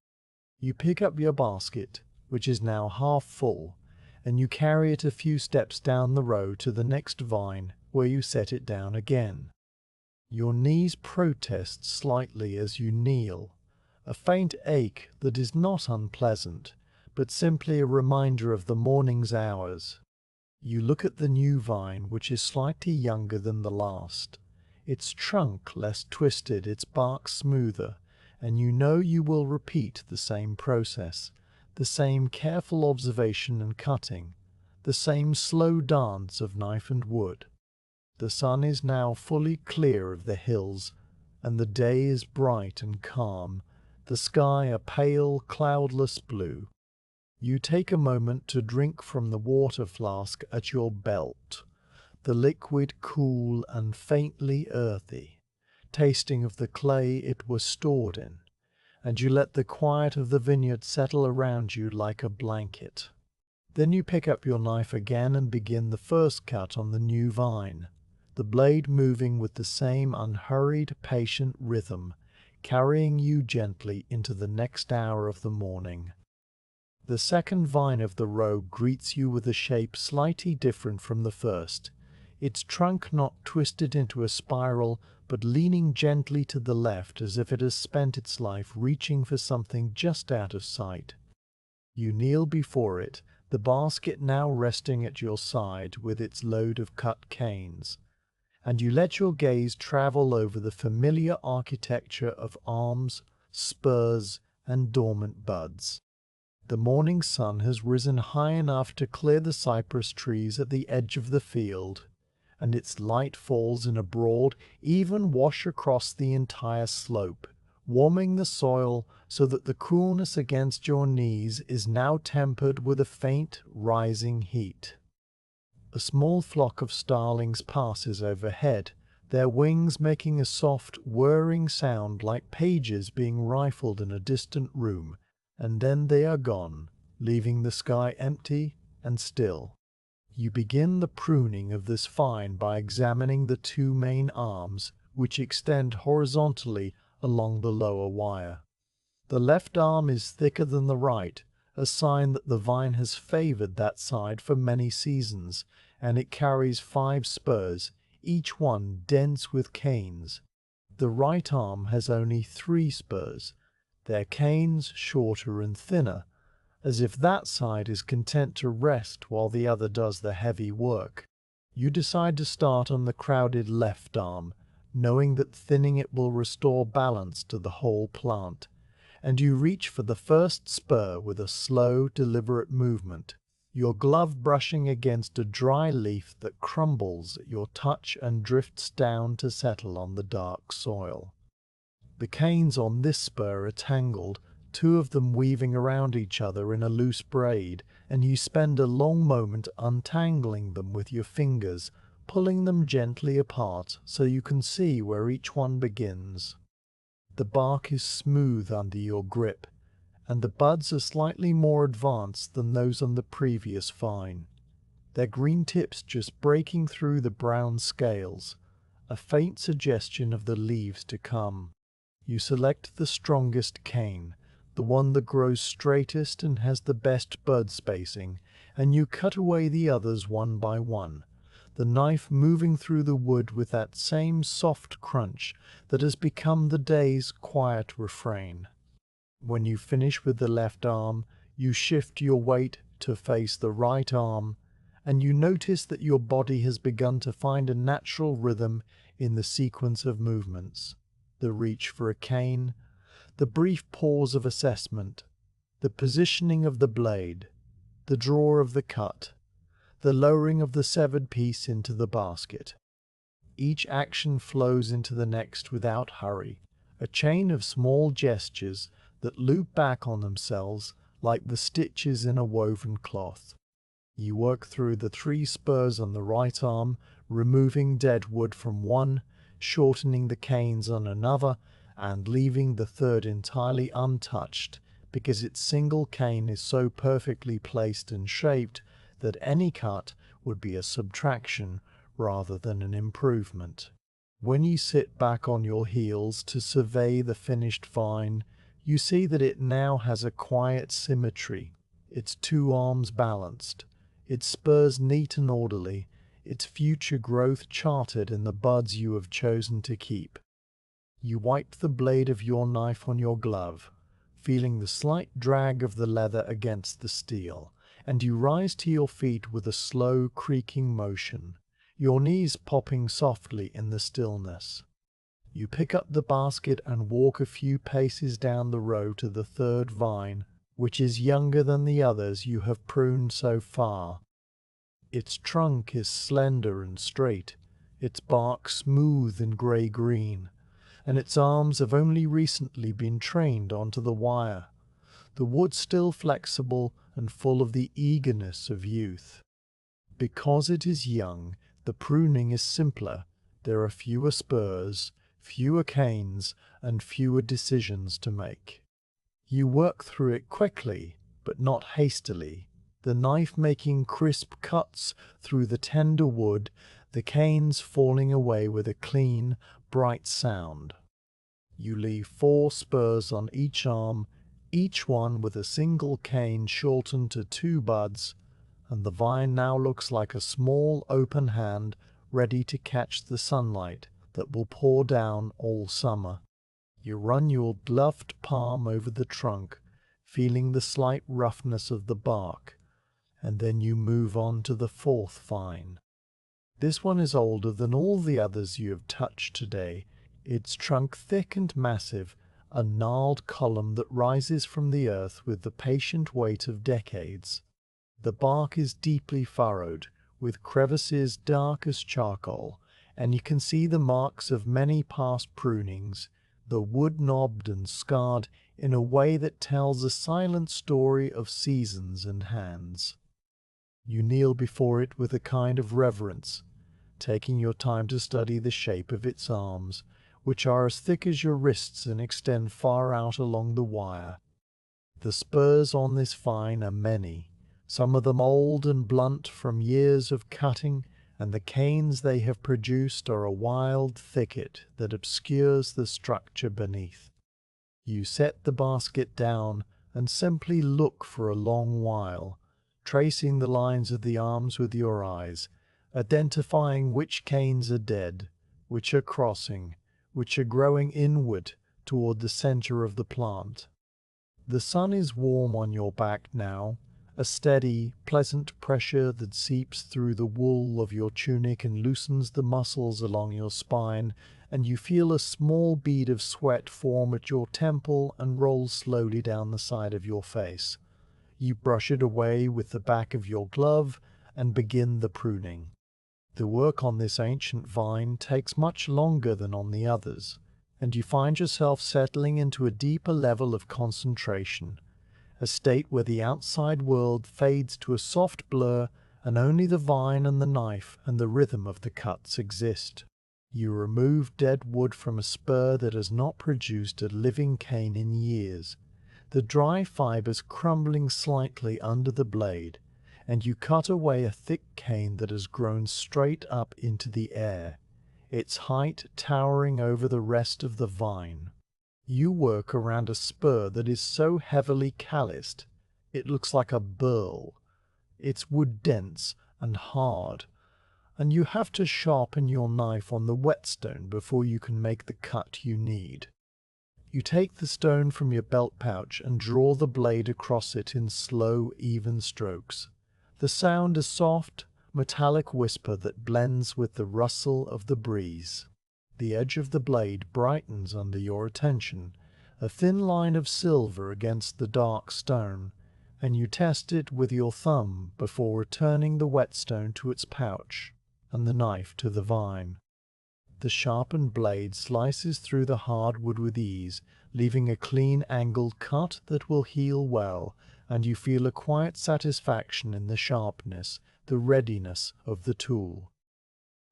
You pick up your basket, which is now half full, and you carry it a few steps down the row to the next vine, where you set it down again. Your knees protest slightly as you kneel, a faint ache that is not unpleasant, but simply a reminder of the morning's hours. You look at the new vine, which is slightly younger than the last, its trunk less twisted, its bark smoother, and you know you will repeat the same process, the same careful observation and cutting, the same slow dance of knife and wood. The sun is now fully clear of the hills, and the day is bright and calm, the sky a pale, cloudless blue. You take a moment to drink from the water flask at your belt, the liquid cool and faintly earthy, tasting of the clay it was stored in, and you let the quiet of the vineyard settle around you like a blanket. Then you pick up your knife again and begin the first cut on the new vine, the blade moving with the same unhurried, patient rhythm, carrying you gently into the next hour of the morning. The second vine of the row greets you with a shape slightly different from the first, its trunk not twisted into a spiral, but leaning gently to the left as if it has spent its life reaching for something just out of sight. You kneel before it, the basket now resting at your side with its load of cut canes, and you let your gaze travel over the familiar architecture of arms, spurs, and dormant buds. The morning sun has risen high enough to clear the cypress trees at the edge of the field, and its light falls in a broad, even wash across the entire slope, warming the soil so that the coolness against your knees is now tempered with a faint, rising heat. A small flock of starlings passes overhead, their wings making a soft, whirring sound like pages being rifled in a distant room, and then they are gone, leaving the sky empty and still. You begin the pruning of this vine by examining the two main arms, which extend horizontally along the lower wire. The left arm is thicker than the right, a sign that the vine has favored that side for many seasons, and it carries 5 spurs, each one dense with canes. The right arm has only 3 spurs, their canes shorter and thinner, as if that side is content to rest while the other does the heavy work. You decide to start on the crowded left arm, knowing that thinning it will restore balance to the whole plant, and you reach for the first spur with a slow, deliberate movement, your glove brushing against a dry leaf that crumbles at your touch and drifts down to settle on the dark soil. The canes on this spur are tangled, 2 of them weaving around each other in a loose braid, and you spend a long moment untangling them with your fingers, pulling them gently apart so you can see where each one begins. The bark is smooth under your grip, and the buds are slightly more advanced than those on the previous vine, their green tips just breaking through the brown scales, a faint suggestion of the leaves to come. You select the strongest cane, the one that grows straightest and has the best bud spacing, and you cut away the others one by one, the knife moving through the wood with that same soft crunch that has become the day's quiet refrain. When you finish with the left arm, you shift your weight to face the right arm, and you notice that your body has begun to find a natural rhythm in the sequence of movements, the reach for a cane, the brief pause of assessment, the positioning of the blade, the draw of the cut, the lowering of the severed piece into the basket. Each action flows into the next without hurry, a chain of small gestures that loop back on themselves like the stitches in a woven cloth. You work through the 3 spurs on the right arm, removing dead wood from one, shortening the canes on another, and leaving the third entirely untouched, because its single cane is so perfectly placed and shaped that any cut would be a subtraction rather than an improvement. When you sit back on your heels to survey the finished vine, you see that it now has a quiet symmetry, its 2 arms balanced, its spurs neat and orderly, its future growth charted in the buds you have chosen to keep. You wipe the blade of your knife on your glove, feeling the slight drag of the leather against the steel, and you rise to your feet with a slow, creaking motion, your knees popping softly in the stillness. You pick up the basket and walk a few paces down the row to the third vine, which is younger than the others you have pruned so far. Its trunk is slender and straight, its bark smooth and grey-green, and its arms have only recently been trained onto the wire, the wood still flexible and full of the eagerness of youth. Because it is young, the pruning is simpler. There are fewer spurs, fewer canes, and fewer decisions to make. You work through it quickly, but not hastily, the knife making crisp cuts through the tender wood, the canes falling away with a clean, bright sound. You leave 4 spurs on each arm, each one with a single cane shortened to 2 buds, and the vine now looks like a small open hand ready to catch the sunlight that will pour down all summer. You run your gloved palm over the trunk, feeling the slight roughness of the bark, and then you move on to the 4th vine. This one is older than all the others you have touched today, its trunk thick and massive, a gnarled column that rises from the earth with the patient weight of decades. The bark is deeply furrowed, with crevices dark as charcoal, and you can see the marks of many past prunings, the wood knobbed and scarred in a way that tells a silent story of seasons and hands. You kneel before it with a kind of reverence, taking your time to study the shape of its arms, which are as thick as your wrists and extend far out along the wire. The spurs on this vine are many, some of them old and blunt from years of cutting, and the canes they have produced are a wild thicket that obscures the structure beneath. You set the basket down and simply look for a long while, tracing the lines of the arms with your eyes, identifying which canes are dead, which are crossing, which are growing inward toward the center of the plant. The sun is warm on your back now, a steady, pleasant pressure that seeps through the wool of your tunic and loosens the muscles along your spine, and you feel a small bead of sweat form at your temple and roll slowly down the side of your face. You brush it away with the back of your glove and begin the pruning. The work on this ancient vine takes much longer than on the others, and you find yourself settling into a deeper level of concentration, a state where the outside world fades to a soft blur and only the vine and the knife and the rhythm of the cuts exist. You remove dead wood from a spur that has not produced a living cane in years, the dry fibers crumbling slightly under the blade, and you cut away a thick cane that has grown straight up into the air, its height towering over the rest of the vine. You work around a spur that is so heavily calloused, it looks like a burl. It's wood dense and hard, and you have to sharpen your knife on the whetstone before you can make the cut you need. You take the stone from your belt pouch and draw the blade across it in slow, even strokes. The sound is soft, metallic whisper that blends with the rustle of the breeze. The edge of the blade brightens under your attention, a thin line of silver against the dark stone, and you test it with your thumb before returning the whetstone to its pouch and the knife to the vine. The sharpened blade slices through the hardwood with ease, leaving a clean angled cut that will heal well, and you feel a quiet satisfaction in the sharpness, the readiness of the tool.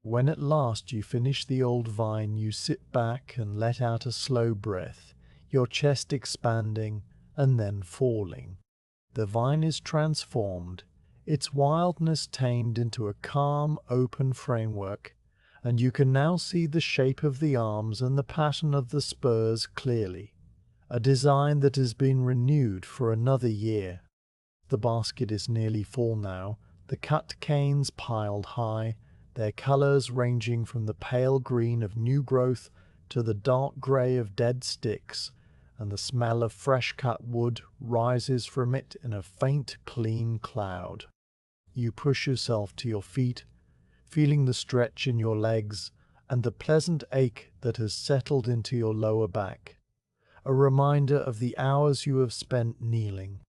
When at last you finish the old vine, you sit back and let out a slow breath, your chest expanding and then falling. The vine is transformed, its wildness tamed into a calm, open framework, and you can now see the shape of the arms and the pattern of the spurs clearly, a design that has been renewed for another year. The basket is nearly full now, the cut canes piled high, their colors ranging from the pale green of new growth to the dark gray of dead sticks, and the smell of fresh cut wood rises from it in a faint, clean cloud. You push yourself to your feet, feeling the stretch in your legs and the pleasant ache that has settled into your lower back, a reminder of the hours you have spent kneeling.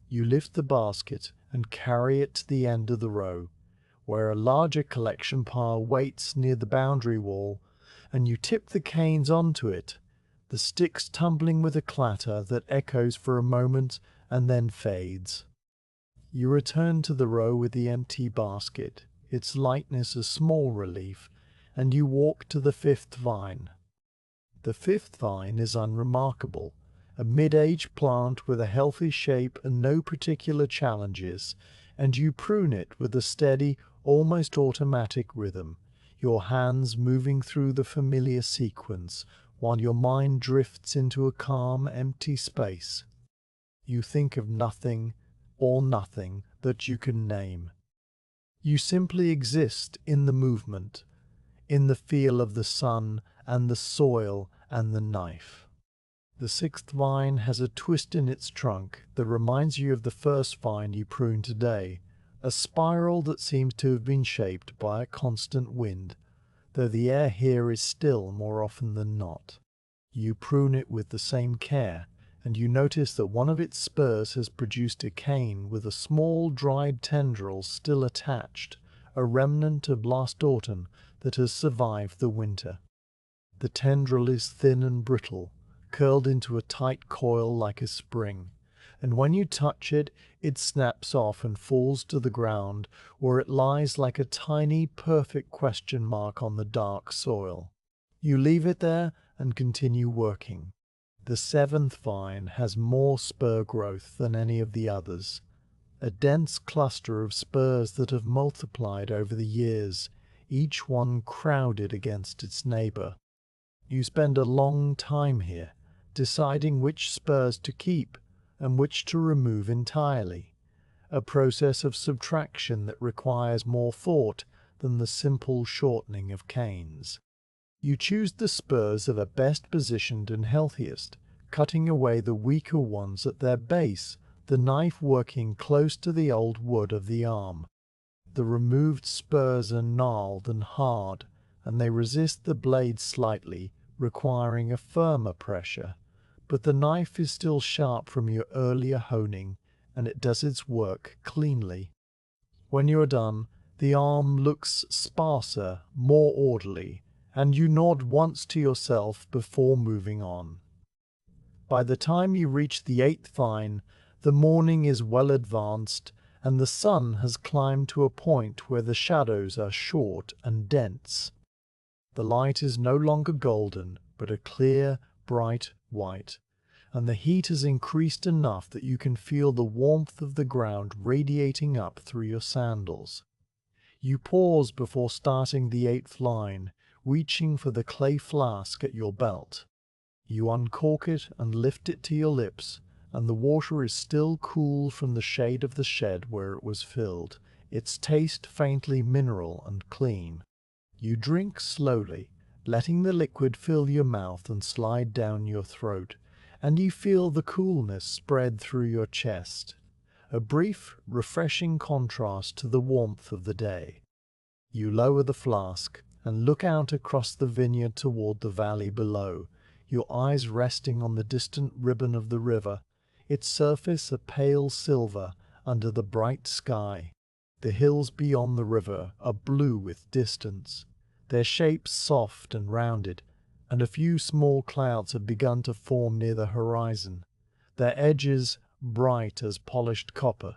You lift the basket and carry it to the end of the row, where a larger collection pile waits near the boundary wall, and you tip the canes onto it, the sticks tumbling with a clatter that echoes for a moment and then fades. You return to the row with the empty basket, its lightness a small relief, and you walk to the fifth vine. The fifth vine is unremarkable, a mid-aged plant with a healthy shape and no particular challenges, and you prune it with a steady, almost automatic rhythm, your hands moving through the familiar sequence, while your mind drifts into a calm, empty space. You think of nothing or nothing that you can name. You simply exist in the movement, in the feel of the sun and the soil and the knife. The sixth vine has a twist in its trunk that reminds you of the first vine you pruned today, a spiral that seems to have been shaped by a constant wind, though the air here is still more often than not. You prune it with the same care, and you notice that one of its spurs has produced a cane with a small dried tendril still attached, a remnant of last autumn that has survived the winter. The tendril is thin and brittle, curled into a tight coil like a spring, and when you touch it, it snaps off and falls to the ground, where it lies like a tiny, perfect question mark on the dark soil. You leave it there and continue working. The seventh vine has more spur growth than any of the others, a dense cluster of spurs that have multiplied over the years, each one crowded against its neighbor. You spend a long time here, deciding which spurs to keep and which to remove entirely, a process of subtraction that requires more thought than the simple shortening of canes. You choose the spurs that are best positioned and healthiest, cutting away the weaker ones at their base, the knife working close to the old wood of the arm. The removed spurs are gnarled and hard, and they resist the blade slightly, requiring a firmer pressure, but the knife is still sharp from your earlier honing, and it does its work cleanly. When you are done, the arm looks sparser, more orderly, and you nod once to yourself before moving on. By the time you reach the eighth vine, the morning is well advanced, and the sun has climbed to a point where the shadows are short and dense. The light is no longer golden, but a clear, bright white, and the heat has increased enough that you can feel the warmth of the ground radiating up through your sandals. You pause before starting the eighth line, reaching for the clay flask at your belt. You uncork it and lift it to your lips, and the water is still cool from the shade of the shed where it was filled, its taste faintly mineral and clean. You drink slowly, letting the liquid fill your mouth and slide down your throat, and you feel the coolness spread through your chest, a brief, refreshing contrast to the warmth of the day. You lower the flask and look out across the vineyard toward the valley below, your eyes resting on the distant ribbon of the river, its surface a pale silver under the bright sky. The hills beyond the river are blue with distance, their shapes soft and rounded, and a few small clouds have begun to form near the horizon, their edges bright as polished copper.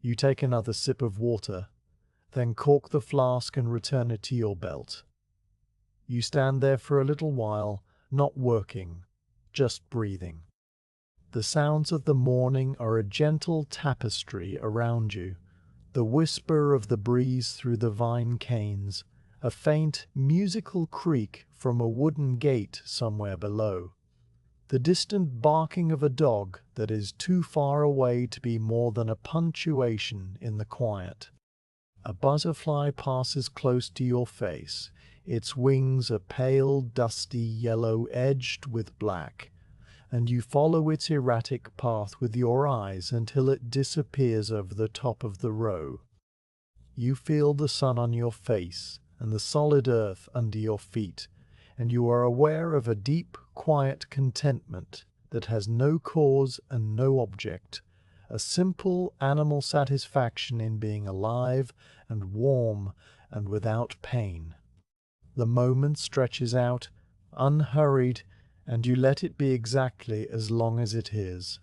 You take another sip of water, then cork the flask and return it to your belt. You stand there for a little while, not working, just breathing. The sounds of the morning are a gentle tapestry around you, the whisper of the breeze through the vine canes, a faint musical creak from a wooden gate somewhere below, the distant barking of a dog that is too far away to be more than a punctuation in the quiet. A butterfly passes close to your face, its wings a pale dusty yellow edged with black, and you follow its erratic path with your eyes until it disappears over the top of the row. You feel the sun on your face and the solid earth under your feet, and you are aware of a deep, quiet contentment that has no cause and no object, a simple animal satisfaction in being alive and warm and without pain. The moment stretches out, unhurried, and you let it be exactly as long as it is.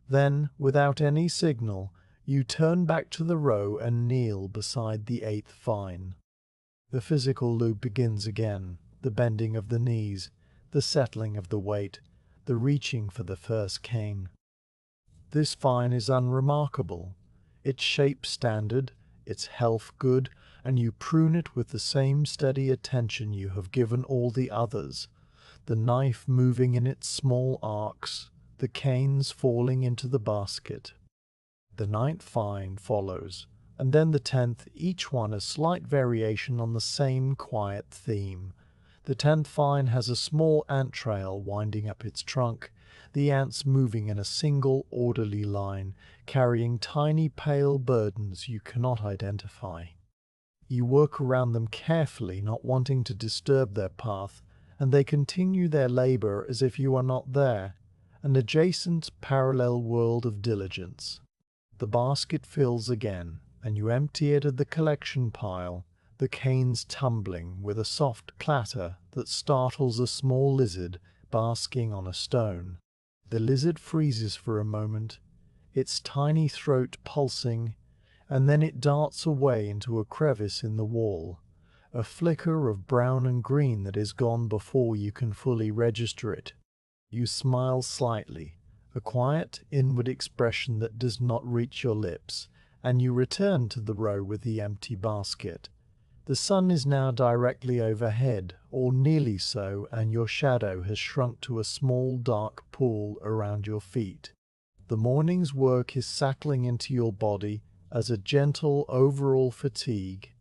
Then, without any signal, you turn back to the row and kneel beside the 8th vine. The physical loop begins again, the bending of the knees, the settling of the weight, the reaching for the first cane. This vine is unremarkable, its shape standard, its health good, and you prune it with the same steady attention you have given all the others, the knife moving in its small arcs, the canes falling into the basket. The 9th vine follows, and then the 10th, each one a slight variation on the same quiet theme. The 10th vine has a small ant trail winding up its trunk, the ants moving in a single orderly line, carrying tiny pale burdens you cannot identify. You work around them carefully, not wanting to disturb their path, and they continue their labor as if you are not there, an adjacent parallel world of diligence. The basket fills again, and you empty it at the collection pile, the canes tumbling with a soft clatter that startles a small lizard basking on a stone. The lizard freezes for a moment, its tiny throat pulsing, and then it darts away into a crevice in the wall, a flicker of brown and green that is gone before you can fully register it. You smile slightly, a quiet inward expression that does not reach your lips, and you return to the row with the empty basket. The sun is now directly overhead, or nearly so, and your shadow has shrunk to a small dark pool around your feet. The morning's work is settling into your body as a gentle overall fatigue,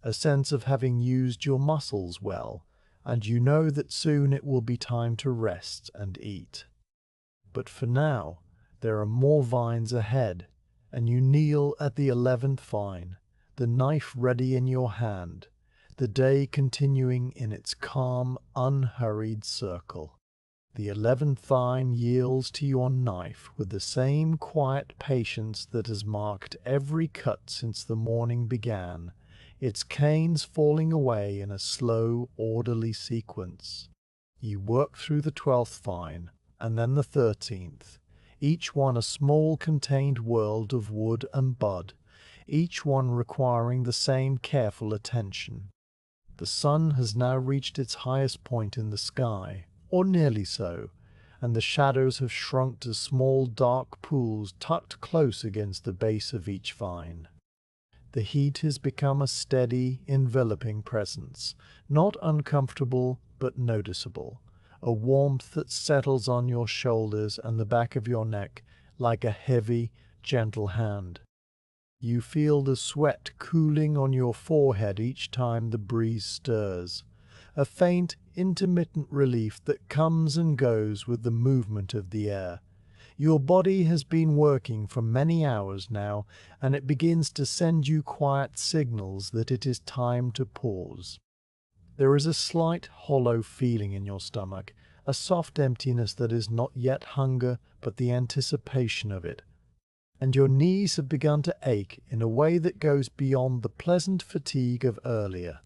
a sense of having used your muscles well, and you know that soon it will be time to rest and eat. But for now, there are more vines ahead, and you kneel at the 11th vine, the knife ready in your hand, the day continuing in its calm, unhurried circle. The 11th vine yields to your knife with the same quiet patience that has marked every cut since the morning began, its canes falling away in a slow, orderly sequence. You work through the 12th vine, and then the 13th, each one a small contained world of wood and bud, each one requiring the same careful attention. The sun has now reached its highest point in the sky, or nearly so, and the shadows have shrunk to small dark pools tucked close against the base of each vine. The heat has become a steady, enveloping presence, not uncomfortable but noticeable, a warmth that settles on your shoulders and the back of your neck like a heavy, gentle hand. You feel the sweat cooling on your forehead each time the breeze stirs, a faint, intermittent relief that comes and goes with the movement of the air. Your body has been working for many hours now, and it begins to send you quiet signals that it is time to pause. There is a slight hollow feeling in your stomach, a soft emptiness that is not yet hunger but the anticipation of it. And your knees have begun to ache in a way that goes beyond the pleasant fatigue of earlier.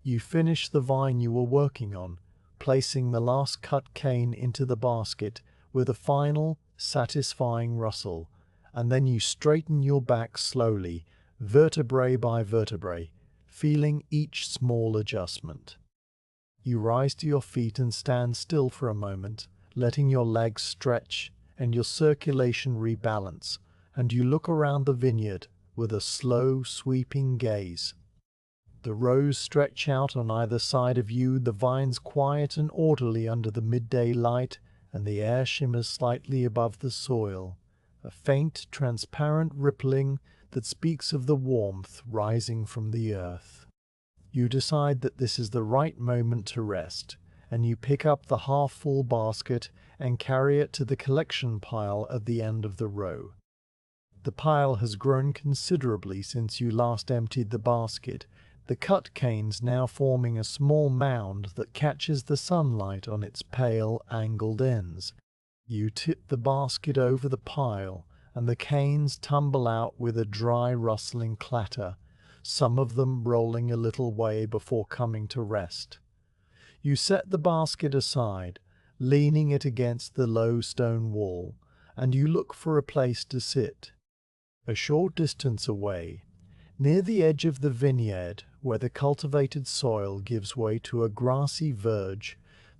You finish the vine you were working on, placing the last cut cane into the basket with a final, satisfying rustle, and then you straighten your back slowly, vertebrae by vertebrae, feeling each small adjustment. You rise to your feet and stand still for a moment, letting your legs stretch and your circulation rebalance, and you look around the vineyard with a slow, sweeping gaze. The rows stretch out on either side of you, the vines quiet and orderly under the midday light, and the air shimmers slightly above the soil, a faint, transparent rippling that speaks of the warmth rising from the earth. You decide that this is the right moment to rest, and you pick up the half-full basket and carry it to the collection pile at the end of the row. The pile has grown considerably since you last emptied the basket, the cut canes now forming a small mound that catches the sunlight on its pale, angled ends. You tip the basket over the pile, and the canes tumble out with a dry, rustling clatter, some of them rolling a little way before coming to rest. You set the basket aside, leaning it against the low stone wall, and you look for a place to sit. A short distance away, near the edge of the vineyard, where the cultivated soil gives way to a grassy verge,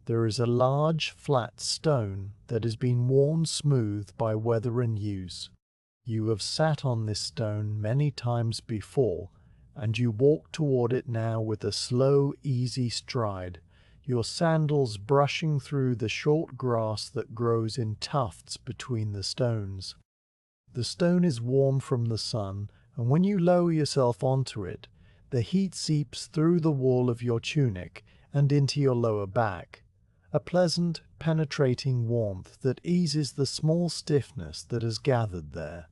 there is a large, flat stone that has been worn smooth by weather and use. You have sat on this stone many times before, and you walk toward it now with a slow, easy stride, your sandals brushing through the short grass that grows in tufts between the stones. The stone is warm from the sun, and when you lower yourself onto it, the heat seeps through the wall of your tunic and into your lower back, a pleasant, penetrating warmth that eases the small stiffness that has gathered there.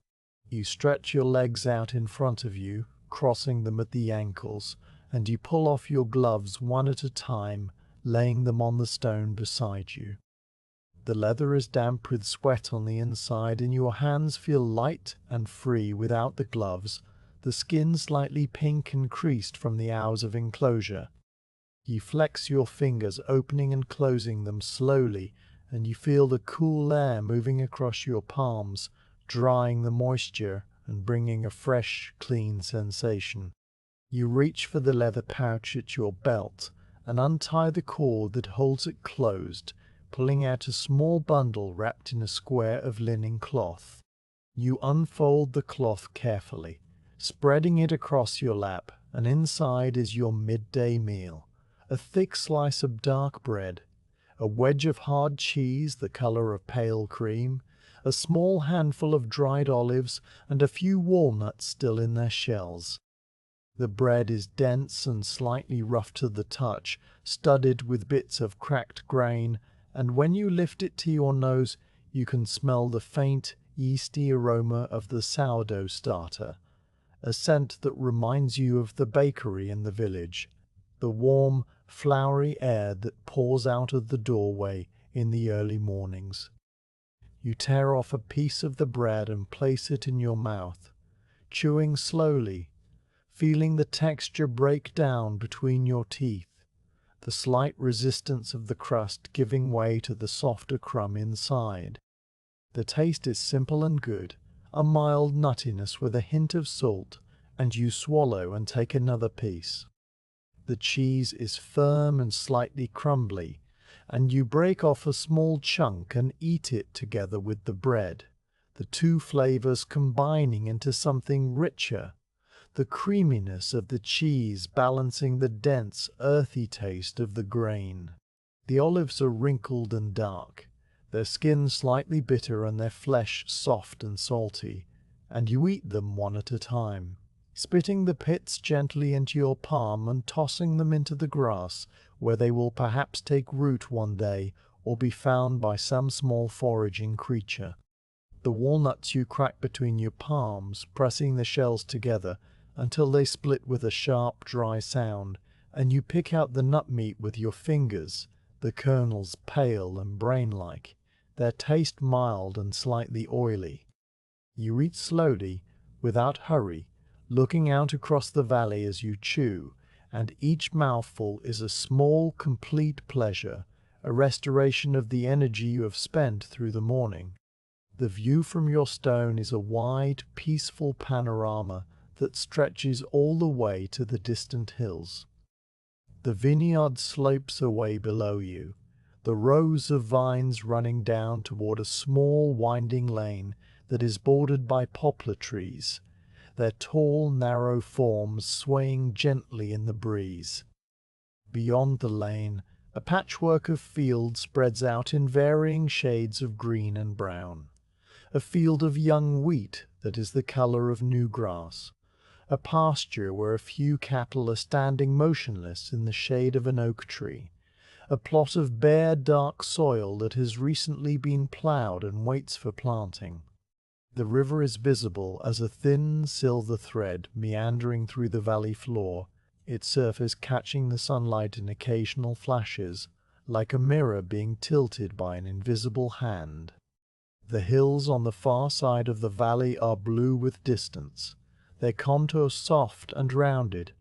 You stretch your legs out in front of you, crossing them at the ankles, and you pull off your gloves one at a time, laying them on the stone beside you. The leather is damp with sweat on the inside, and your hands feel light and free without the gloves, the skin slightly pink and creased from the hours of enclosure. You flex your fingers, opening and closing them slowly, and you feel the cool air moving across your palms, drying the moisture and bringing a fresh, clean sensation. You reach for the leather pouch at your belt and untie the cord that holds it closed, pulling out a small bundle wrapped in a square of linen cloth. You unfold the cloth carefully, spreading it across your lap, and inside is your midday meal, a thick slice of dark bread, a wedge of hard cheese the color of pale cream, a small handful of dried olives, and a few walnuts still in their shells. The bread is dense and slightly rough to the touch, studded with bits of cracked grain, and when you lift it to your nose, you can smell the faint, yeasty aroma of the sourdough starter, a scent that reminds you of the bakery in the village, the warm, flowery air that pours out of the doorway in the early mornings. You tear off a piece of the bread and place it in your mouth, chewing slowly, feeling the texture break down between your teeth, the slight resistance of the crust giving way to the softer crumb inside. The taste is simple and good, a mild nuttiness with a hint of salt, and you swallow and take another piece. The cheese is firm and slightly crumbly, and you break off a small chunk and eat it together with the bread, the two flavors combining into something richer, the creaminess of the cheese balancing the dense, earthy taste of the grain. The olives are wrinkled and dark, their skin slightly bitter and their flesh soft and salty, and you eat them one at a time, spitting the pits gently into your palm and tossing them into the grass, where they will perhaps take root one day or be found by some small foraging creature. The walnuts you crack between your palms, pressing the shells together until they split with a sharp, dry sound, and you pick out the nut meat with your fingers, the kernels pale and brain-like, their taste mild and slightly oily. You eat slowly, without hurry, looking out across the valley as you chew, and each mouthful is a small, complete pleasure, a restoration of the energy you have spent through the morning. The view from your stone is a wide, peaceful panorama that stretches all the way to the distant hills. The vineyard slopes away below you, the rows of vines running down toward a small winding lane that is bordered by poplar trees, their tall, narrow forms swaying gently in the breeze. Beyond the lane, a patchwork of fields spreads out in varying shades of green and brown. A field of young wheat that is the color of new grass, a pasture where a few cattle are standing motionless in the shade of an oak tree, a plot of bare, dark soil that has recently been plowed and waits for planting. The river is visible as a thin silver thread meandering through the valley floor, its surface catching the sunlight in occasional flashes, like a mirror being tilted by an invisible hand. The hills on the far side of the valley are blue with distance, their contours soft and rounded,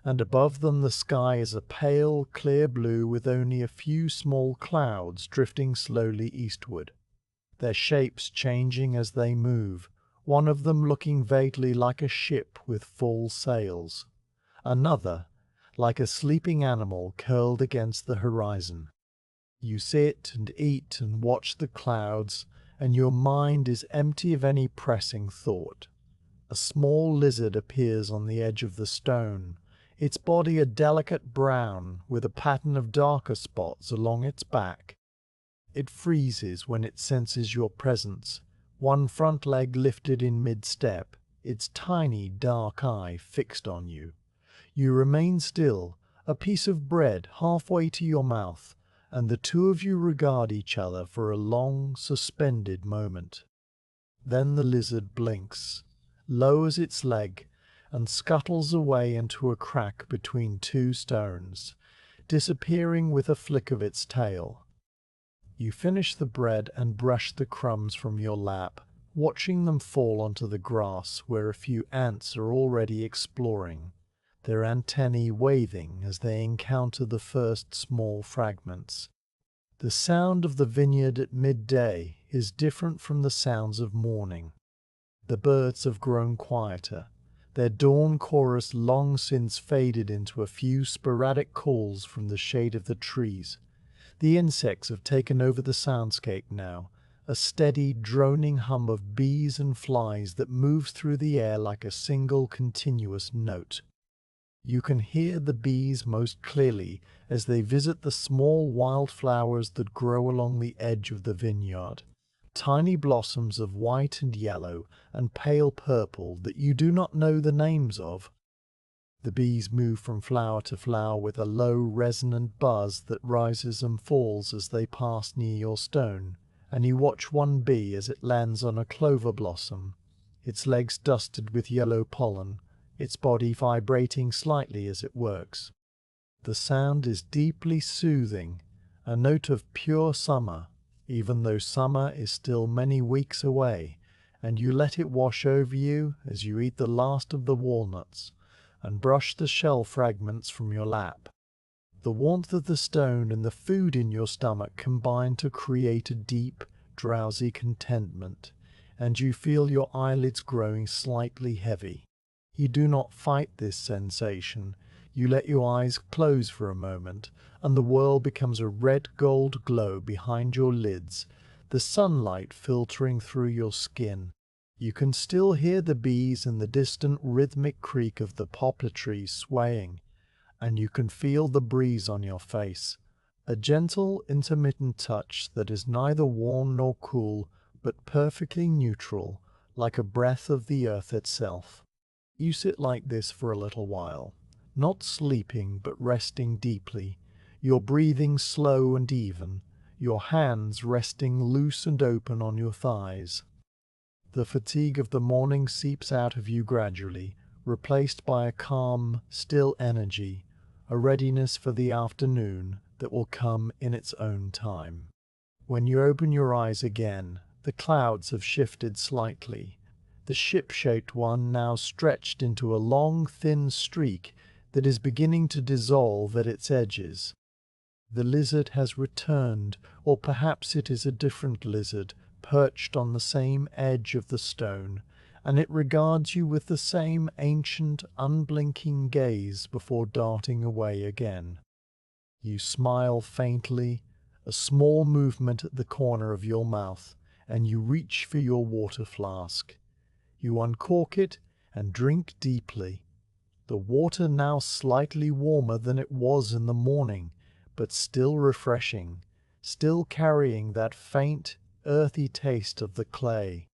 and above them the sky is a pale, clear blue with only a few small clouds drifting slowly eastward, their shapes changing as they move, one of them looking vaguely like a ship with full sails, another like a sleeping animal curled against the horizon. You sit and eat and watch the clouds, and your mind is empty of any pressing thought. A small lizard appears on the edge of the stone, its body a delicate brown with a pattern of darker spots along its back. It freezes when it senses your presence, one front leg lifted in mid-step, its tiny dark eye fixed on you. You remain still, a piece of bread halfway to your mouth, and the two of you regard each other for a long, suspended moment. Then the lizard blinks, lowers its leg, and scuttles away into a crack between two stones, disappearing with a flick of its tail. You finish the bread and brush the crumbs from your lap, watching them fall onto the grass where a few ants are already exploring, their antennae waving as they encounter the first small fragments. The sound of the vineyard at midday is different from the sounds of morning. The birds have grown quieter, their dawn chorus long since faded into a few sporadic calls from the shade of the trees. The insects have taken over the soundscape now, a steady, droning hum of bees and flies that moves through the air like a single continuous note. You can hear the bees most clearly as they visit the small wildflowers that grow along the edge of the vineyard, tiny blossoms of white and yellow and pale purple that you do not know the names of. The bees move from flower to flower with a low, resonant buzz that rises and falls as they pass near your stone, and you watch one bee as it lands on a clover blossom, its legs dusted with yellow pollen, its body vibrating slightly as it works. The sound is deeply soothing, a note of pure summer, even though summer is still many weeks away, and you let it wash over you as you eat the last of the walnuts and brush the shell fragments from your lap. The warmth of the stone and the food in your stomach combine to create a deep, drowsy contentment, and you feel your eyelids growing slightly heavy. You do not fight this sensation. You let your eyes close for a moment, and the world becomes a red-gold glow behind your lids, the sunlight filtering through your skin. You can still hear the bees and the distant rhythmic creak of the poplar trees swaying, and you can feel the breeze on your face, A gentle, intermittent touch that is neither warm nor cool, but perfectly neutral, like a breath of the earth itself. You sit like this for a little while, not sleeping but resting deeply, your breathing slow and even, your hands resting loose and open on your thighs. The fatigue of the morning seeps out of you gradually, replaced by a calm, still energy, a readiness for the afternoon that will come in its own time. When you open your eyes again, the clouds have shifted slightly, the ship-shaped one now stretched into a long, thin streak that is beginning to dissolve at its edges. The lizard has returned, or perhaps it is a different lizard, perched on the same edge of the stone, and it regards you with the same ancient, unblinking gaze before darting away again. You smile faintly, a small movement at the corner of your mouth, and you reach for your water flask. You uncork it and drink deeply. The water now slightly warmer than it was in the morning, but still refreshing, still carrying that faint, earthy taste of the clay.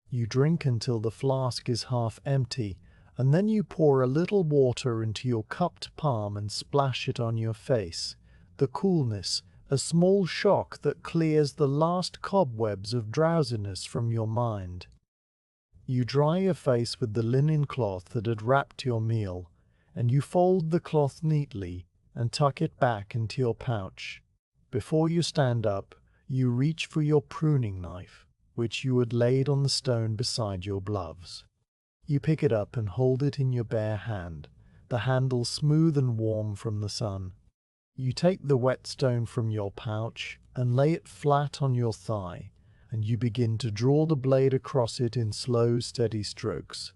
You drink until the flask is half empty, and then you pour a little water into your cupped palm and splash it on your face. The coolness, a small shock that clears the last cobwebs of drowsiness from your mind. You dry your face with the linen cloth that had wrapped your meal, and you fold the cloth neatly and tuck it back into your pouch. Before you stand up, you reach for your pruning knife, which you had laid on the stone beside your gloves. You pick it up and hold it in your bare hand, the handle smooth and warm from the sun. You take the whetstone from your pouch and lay it flat on your thigh, and you begin to draw the blade across it in slow, steady strokes,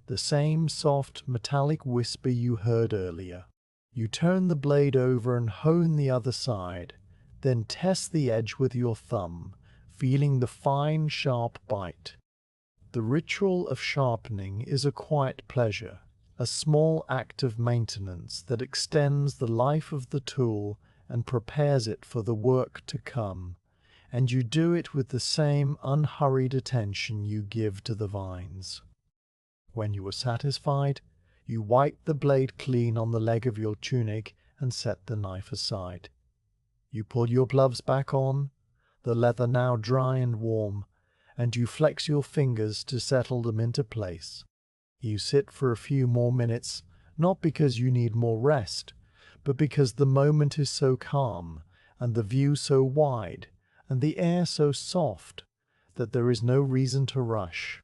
the same soft, metallic whisper you heard earlier. You turn the blade over and hone the other side, then test the edge with your thumb, feeling the fine, sharp bite. The ritual of sharpening is a quiet pleasure, a small act of maintenance that extends the life of the tool and prepares it for the work to come, and you do it with the same unhurried attention you give to the vines. When you are satisfied, you wipe the blade clean on the leg of your tunic and set the knife aside. You pull your gloves back on, the leather now dry and warm, and you flex your fingers to settle them into place. You sit for a few more minutes, not because you need more rest, but because the moment is so calm, and the view so wide, and the air so soft, that there is no reason to rush.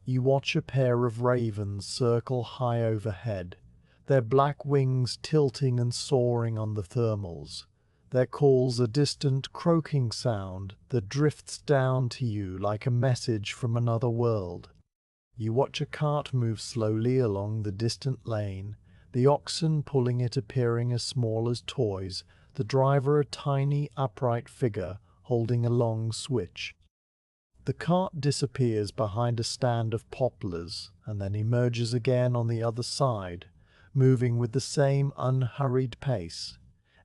You watch a pair of ravens circle high overhead, their black wings tilting and soaring on the thermals, their calls a distant croaking sound that drifts down to you like a message from another world. You watch a cart move slowly along the distant lane, the oxen pulling it appearing as small as toys, the driver a tiny upright figure holding a long switch. The cart disappears behind a stand of poplars and then emerges again on the other side, moving with the same unhurried pace,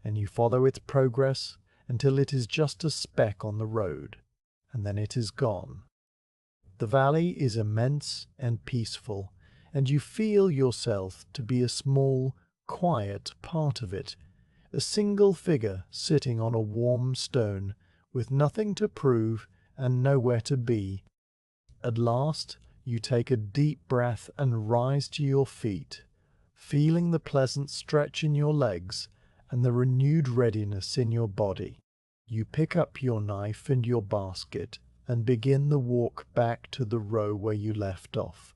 and you follow its progress until it is just a speck on the road, and then it is gone. The valley is immense and peaceful, and you feel yourself to be a small, quiet part of it, a single figure sitting on a warm stone, with nothing to prove and nowhere to be. At last you take a deep breath and rise to your feet, feeling the pleasant stretch in your legs and the renewed readiness in your body. You pick up your knife and your basket and begin the walk back to the row where you left off,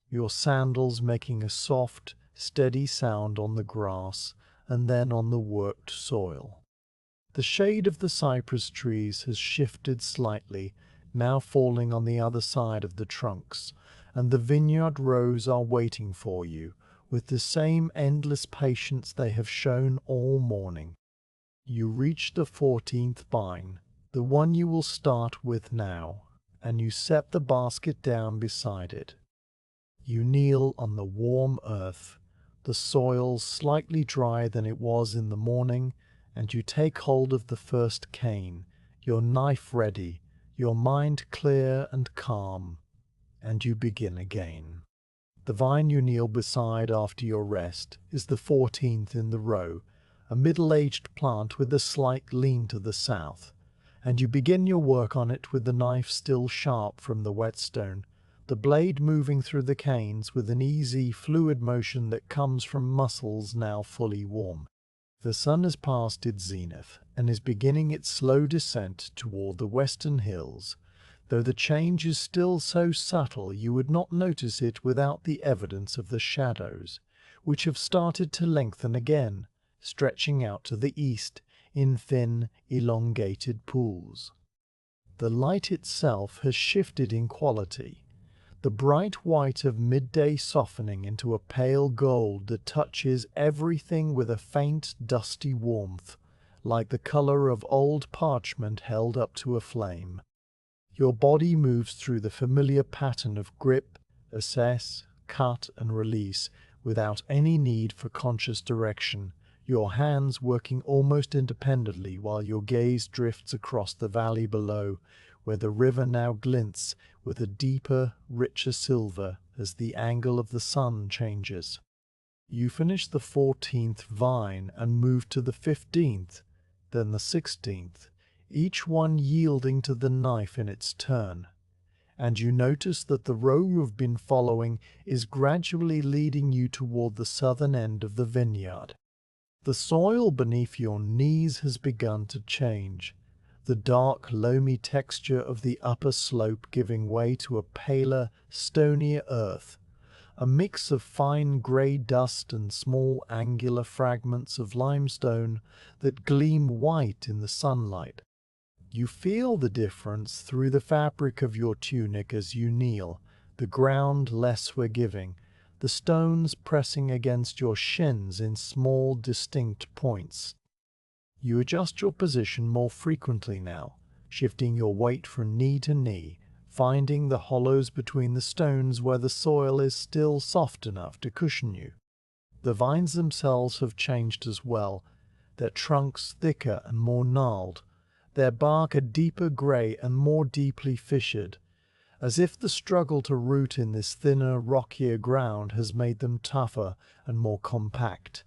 your sandals making a soft, steady sound on the grass and then on the worked soil. The shade of the cypress trees has shifted slightly, now falling on the other side of the trunks, and the vineyard rows are waiting for you, with the same endless patience they have shown all morning. You reach the 14th vine, the one you will start with now, and you set the basket down beside it. You kneel on the warm earth, the soil slightly drier than it was in the morning, and you take hold of the first cane, your knife ready, your mind clear and calm, and you begin again. The vine you kneel beside after your rest is the 14th in the row, a middle-aged plant with a slight lean to the south, and you begin your work on it with the knife still sharp from the whetstone, the blade moving through the canes with an easy, fluid motion that comes from muscles now fully warm. The sun has passed its zenith and is beginning its slow descent toward the western hills, though the change is still so subtle you would not notice it without the evidence of the shadows, which have started to lengthen again, stretching out to the east in thin, elongated pools. The light itself has shifted in quality, the bright white of midday softening into a pale gold that touches everything with a faint, dusty warmth, like the color of old parchment held up to a flame. Your body moves through the familiar pattern of grip, assess, cut, and release without any need for conscious direction, your hands working almost independently while your gaze drifts across the valley below, where the river now glints with a deeper, richer silver as the angle of the sun changes. You finish the 14th vine and move to the 15th, then the 16th, each one yielding to the knife in its turn, and you notice that the row you've been following is gradually leading you toward the southern end of the vineyard. The soil beneath your knees has begun to change, the dark, loamy texture of the upper slope giving way to a paler, stonier earth, a mix of fine grey dust and small angular fragments of limestone that gleam white in the sunlight. You feel the difference through the fabric of your tunic as you kneel, the ground less forgiving, the stones pressing against your shins in small, distinct points. You adjust your position more frequently now, shifting your weight from knee to knee, finding the hollows between the stones where the soil is still soft enough to cushion you. The vines themselves have changed as well, their trunks thicker and more gnarled, their bark a deeper grey and more deeply fissured, as if the struggle to root in this thinner, rockier ground has made them tougher and more compact.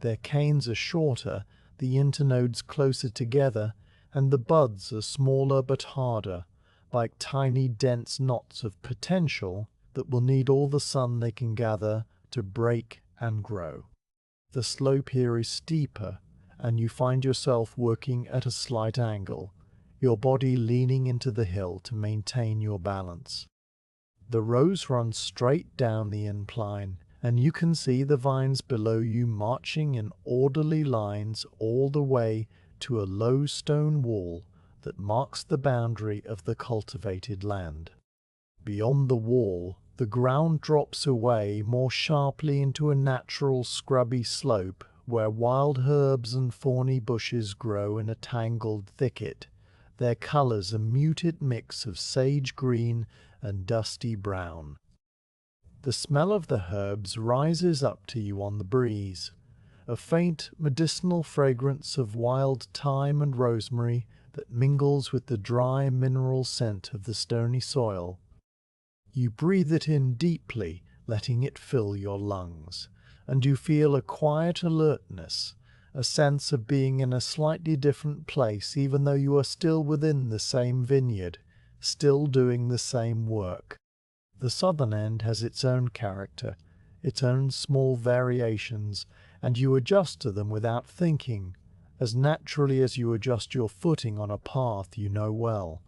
Their canes are shorter, the internodes closer together, and the buds are smaller but harder, like tiny dense knots of potential that will need all the sun they can gather to break and grow. The slope here is steeper, and you find yourself working at a slight angle, your body leaning into the hill to maintain your balance. The rows run straight down the incline, and you can see the vines below you marching in orderly lines all the way to a low stone wall that marks the boundary of the cultivated land. Beyond the wall, the ground drops away more sharply into a natural scrubby slope where wild herbs and thorny bushes grow in a tangled thicket, their colors a muted mix of sage green and dusty brown. The smell of the herbs rises up to you on the breeze, a faint medicinal fragrance of wild thyme and rosemary that mingles with the dry mineral scent of the stony soil. You breathe it in deeply, letting it fill your lungs, and you feel a quiet alertness, a sense of being in a slightly different place even though you are still within the same vineyard, still doing the same work. The southern end has its own character, its own small variations, and you adjust to them without thinking, as naturally as you adjust your footing on a path you know well.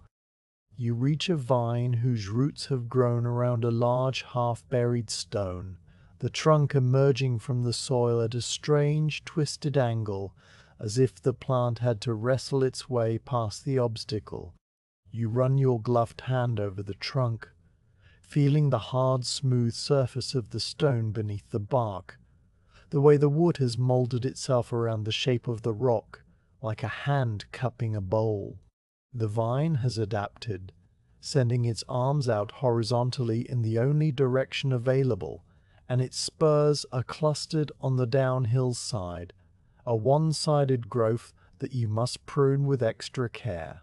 You reach a vine whose roots have grown around a large half-buried stone, the trunk emerging from the soil at a strange, twisted angle, as if the plant had to wrestle its way past the obstacle. You run your gloved hand over the trunk, feeling the hard, smooth surface of the stone beneath the bark, the way the wood has molded itself around the shape of the rock, like a hand cupping a bowl. The vine has adapted, sending its arms out horizontally in the only direction available, and its spurs are clustered on the downhill side, a one-sided growth that you must prune with extra care.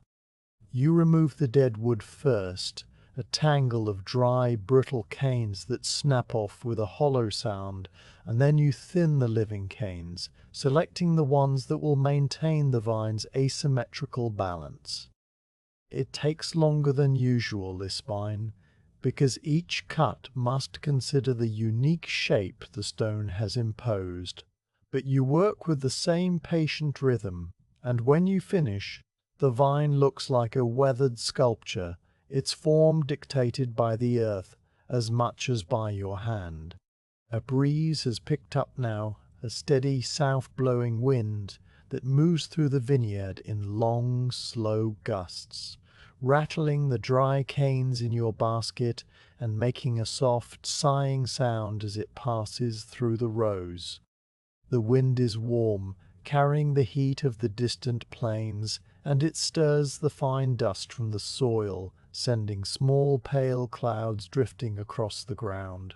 You remove the dead wood first, a tangle of dry, brittle canes that snap off with a hollow sound, and then you thin the living canes, selecting the ones that will maintain the vine's asymmetrical balance. It takes longer than usual, this spine, because each cut must consider the unique shape the stone has imposed. But you work with the same patient rhythm, and when you finish, the vine looks like a weathered sculpture, its form dictated by the earth as much as by your hand. A breeze has picked up now, a steady south-blowing wind that moves through the vineyard in long, slow gusts, rattling the dry canes in your basket and making a soft, sighing sound as it passes through the rows. The wind is warm, carrying the heat of the distant plains, and it stirs the fine dust from the soil, sending small pale clouds drifting across the ground.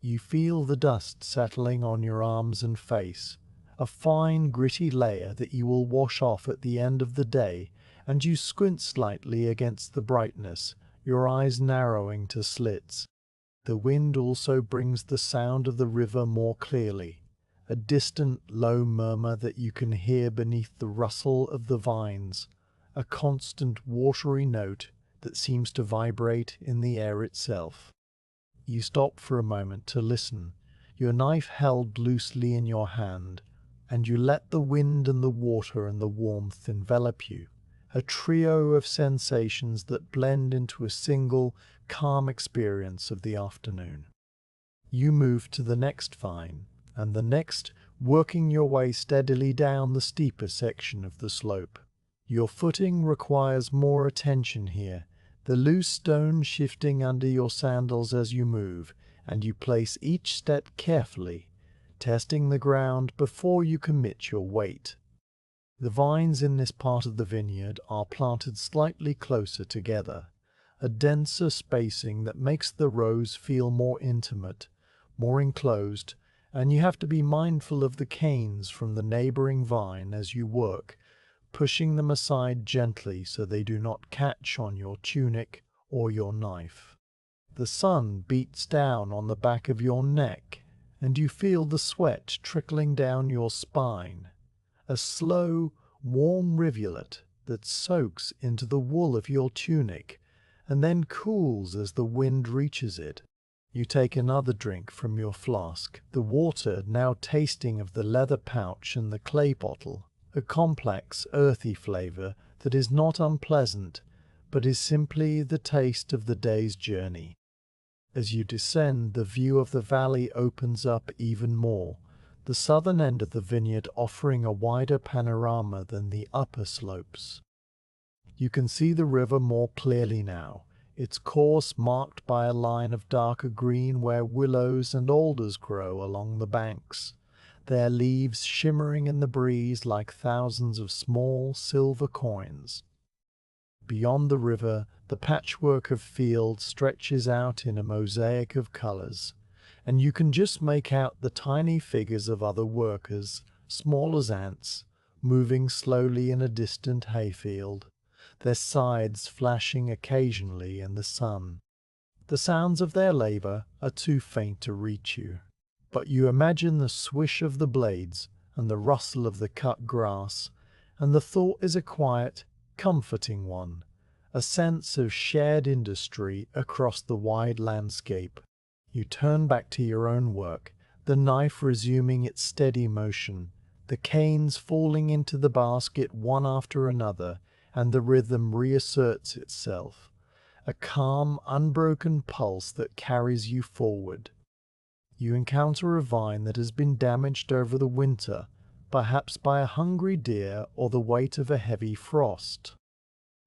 You feel the dust settling on your arms and face, a fine gritty layer that you will wash off at the end of the day, and you squint slightly against the brightness, your eyes narrowing to slits. The wind also brings the sound of the river more clearly, a distant low murmur that you can hear beneath the rustle of the vines, a constant watery note that seems to vibrate in the air itself. You stop for a moment to listen, your knife held loosely in your hand, and you let the wind and the water and the warmth envelop you, a trio of sensations that blend into a single, calm experience of the afternoon. You move to the next vine, and the next, working your way steadily down the steeper section of the slope. Your footing requires more attention here, the loose stone shifting under your sandals as you move, and you place each step carefully, testing the ground before you commit your weight. The vines in this part of the vineyard are planted slightly closer together, a denser spacing that makes the rows feel more intimate, more enclosed, and you have to be mindful of the canes from the neighboring vine as you work, pushing them aside gently so they do not catch on your tunic or your knife. The sun beats down on the back of your neck, and you feel the sweat trickling down your spine, a slow, warm rivulet that soaks into the wool of your tunic and then cools as the wind reaches it. You take another drink from your flask, the water now tasting of the leather pouch and the clay bottle, a complex, earthy flavor that is not unpleasant, but is simply the taste of the day's journey. As you descend, the view of the valley opens up even more, the southern end of the vineyard offering a wider panorama than the upper slopes. You can see the river more clearly now, its course marked by a line of darker green where willows and alders grow along the banks, their leaves shimmering in the breeze like thousands of small silver coins. Beyond the river, the patchwork of fields stretches out in a mosaic of colors, and you can just make out the tiny figures of other workers, small as ants, moving slowly in a distant hayfield, their sides flashing occasionally in the sun. The sounds of their labor are too faint to reach you, but you imagine the swish of the blades and the rustle of the cut grass, and the thought is a quiet, comforting one, a sense of shared industry across the wide landscape. You turn back to your own work, the knife resuming its steady motion, the canes falling into the basket one after another, and the rhythm reasserts itself, a calm, unbroken pulse that carries you forward. You encounter a vine that has been damaged over the winter, perhaps by a hungry deer or the weight of a heavy frost.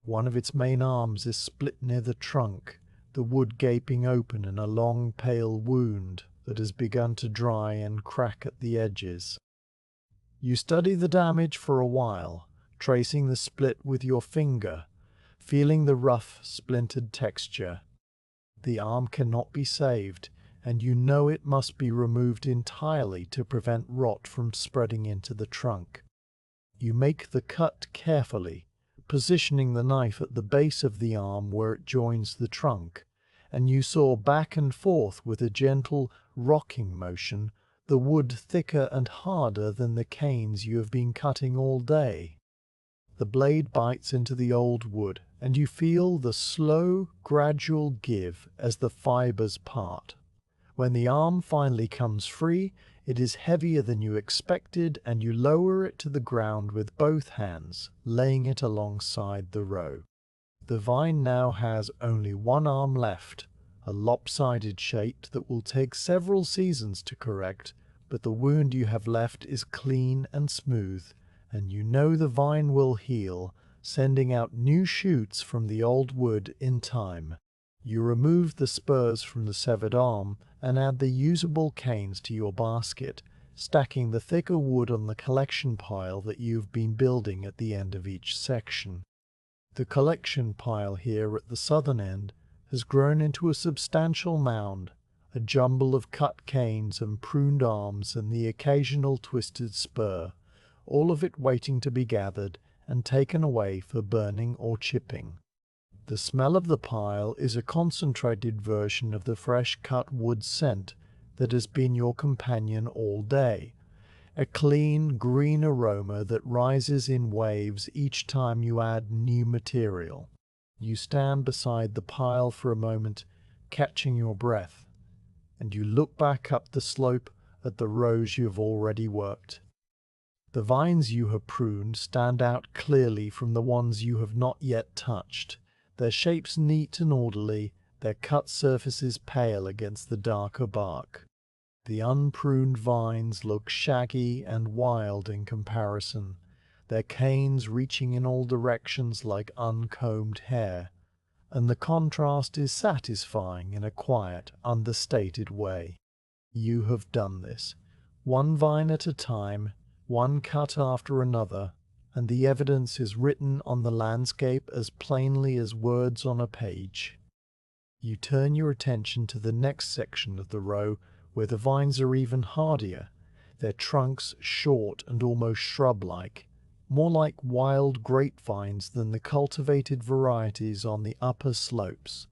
One of its main arms is split near the trunk, the wood gaping open in a long pale wound that has begun to dry and crack at the edges. You study the damage for a while, tracing the split with your finger, feeling the rough, splintered texture. The arm cannot be saved, and you know it must be removed entirely to prevent rot from spreading into the trunk. You make the cut carefully, positioning the knife at the base of the arm where it joins the trunk, and you saw back and forth with a gentle rocking motion, the wood thicker and harder than the canes you have been cutting all day. The blade bites into the old wood, and you feel the slow, gradual give as the fibers part. When the arm finally comes free, it is heavier than you expected, and you lower it to the ground with both hands, laying it alongside the row. The vine now has only one arm left, a lopsided shape that will take several seasons to correct, but the wound you have left is clean and smooth, and you know the vine will heal, sending out new shoots from the old wood in time. You remove the spurs from the severed arm and add the usable canes to your basket, stacking the thicker wood on the collection pile that you've been building at the end of each section. The collection pile here at the southern end has grown into a substantial mound, a jumble of cut canes and pruned arms and the occasional twisted spur, all of it waiting to be gathered and taken away for burning or chipping. The smell of the pile is a concentrated version of the fresh-cut wood scent that has been your companion all day, a clean, green aroma that rises in waves each time you add new material. You stand beside the pile for a moment, catching your breath, and you look back up the slope at the rows you have already worked. The vines you have pruned stand out clearly from the ones you have not yet touched, their shapes neat and orderly, their cut surfaces pale against the darker bark. The unpruned vines look shaggy and wild in comparison, their canes reaching in all directions like uncombed hair, and the contrast is satisfying in a quiet, understated way. You have done this, one vine at a time, one cut after another, and the evidence is written on the landscape as plainly as words on a page. You turn your attention to the next section of the row, where the vines are even hardier, their trunks short and almost shrub-like, more like wild grapevines than the cultivated varieties on the upper slopes.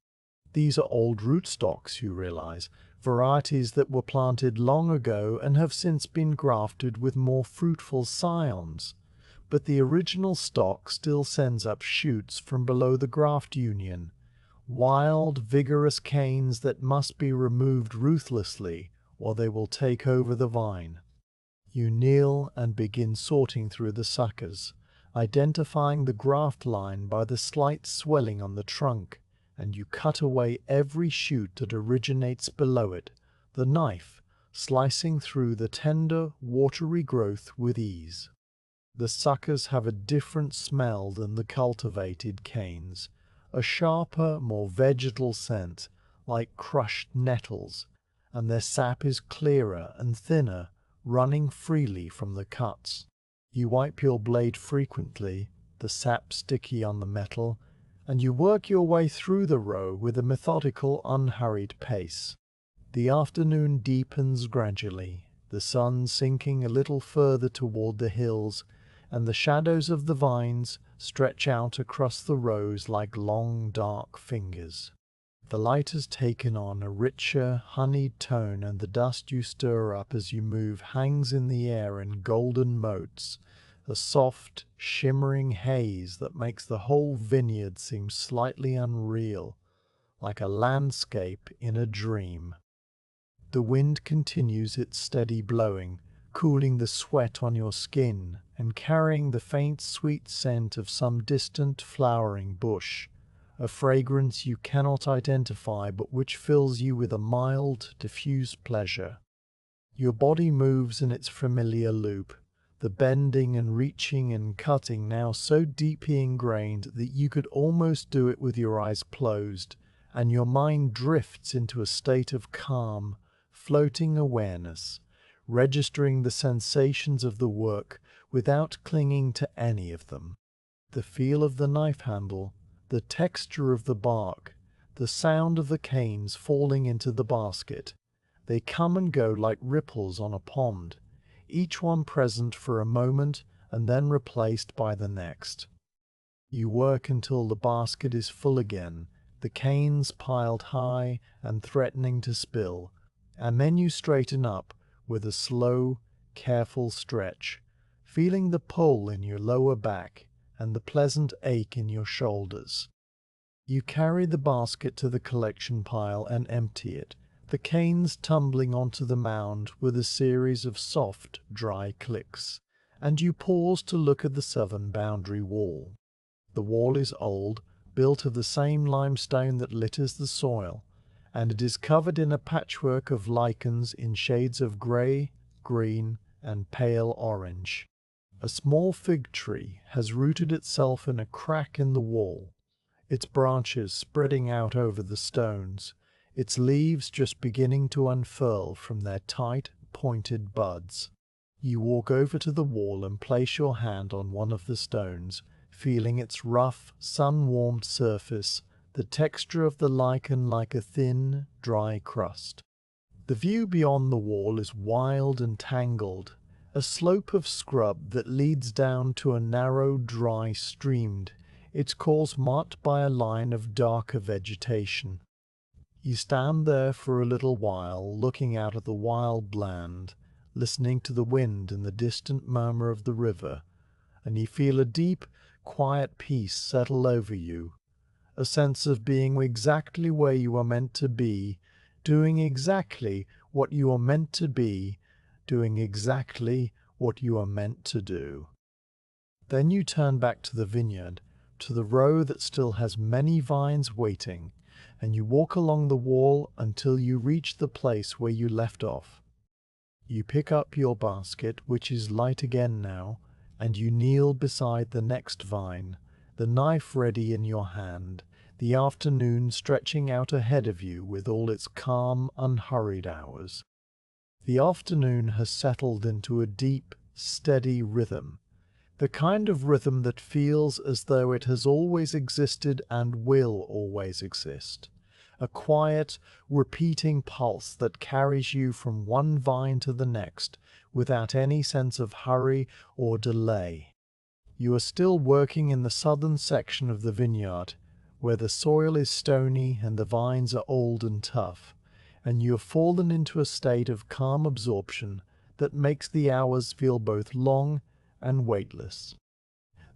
These are old rootstocks, you realize, varieties that were planted long ago and have since been grafted with more fruitful scions. But the original stock still sends up shoots from below the graft union, wild, vigorous canes that must be removed ruthlessly, or they will take over the vine. You kneel and begin sorting through the suckers, identifying the graft line by the slight swelling on the trunk, and you cut away every shoot that originates below it, the knife slicing through the tender, watery growth with ease. The suckers have a different smell than the cultivated canes, a sharper, more vegetal scent, like crushed nettles, and their sap is clearer and thinner, running freely from the cuts. You wipe your blade frequently, the sap sticky on the metal, and you work your way through the row with a methodical, unhurried pace. The afternoon deepens gradually, the sun sinking a little further toward the hills, and the shadows of the vines stretch out across the rows like long, dark fingers. The light has taken on a richer, honeyed tone, and the dust you stir up as you move hangs in the air in golden motes, a soft, shimmering haze that makes the whole vineyard seem slightly unreal, like a landscape in a dream. The wind continues its steady blowing, cooling the sweat on your skin and carrying the faint sweet scent of some distant flowering bush, a fragrance you cannot identify but which fills you with a mild, diffuse pleasure. Your body moves in its familiar loop, the bending and reaching and cutting now so deeply ingrained that you could almost do it with your eyes closed, and your mind drifts into a state of calm, floating awareness, registering the sensations of the work without clinging to any of them. The feel of the knife handle, the texture of the bark, the sound of the canes falling into the basket, They come and go like ripples on a pond, each one present for a moment and then replaced by the next. You work until the basket is full again, the canes piled high and threatening to spill, and then you straighten up with a slow, careful stretch, feeling the pull in your lower back and the pleasant ache in your shoulders. You carry the basket to the collection pile and empty it, the canes tumbling onto the mound with a series of soft, dry clicks, and you pause to look at the southern boundary wall. The wall is old, built of the same limestone that litters the soil, and it is covered in a patchwork of lichens in shades of grey, green, and pale orange. A small fig tree has rooted itself in a crack in the wall, its branches spreading out over the stones, its leaves just beginning to unfurl from their tight, pointed buds. You walk over to the wall and place your hand on one of the stones, feeling its rough, sun-warmed surface, the texture of the lichen like a thin, dry crust. The view beyond the wall is wild and tangled, a slope of scrub that leads down to a narrow, dry stream, its course marked by a line of darker vegetation. You stand there for a little while, looking out at the wild land, listening to the wind and the distant murmur of the river, and you feel a deep, quiet peace settle over you, a sense of being exactly where you are meant to be, doing exactly what you are meant to be, doing exactly what you are meant to do. Then you turn back to the vineyard, to the row that still has many vines waiting, and you walk along the wall until you reach the place where you left off. You pick up your basket, which is light again now, and you kneel beside the next vine, the knife ready in your hand, the afternoon stretching out ahead of you with all its calm, unhurried hours. The afternoon has settled into a deep, steady rhythm, the kind of rhythm that feels as though it has always existed and will always exist, a quiet, repeating pulse that carries you from one vine to the next without any sense of hurry or delay. You are still working in the southern section of the vineyard, where the soil is stony and the vines are old and tough, and you have fallen into a state of calm absorption that makes the hours feel both long and weightless.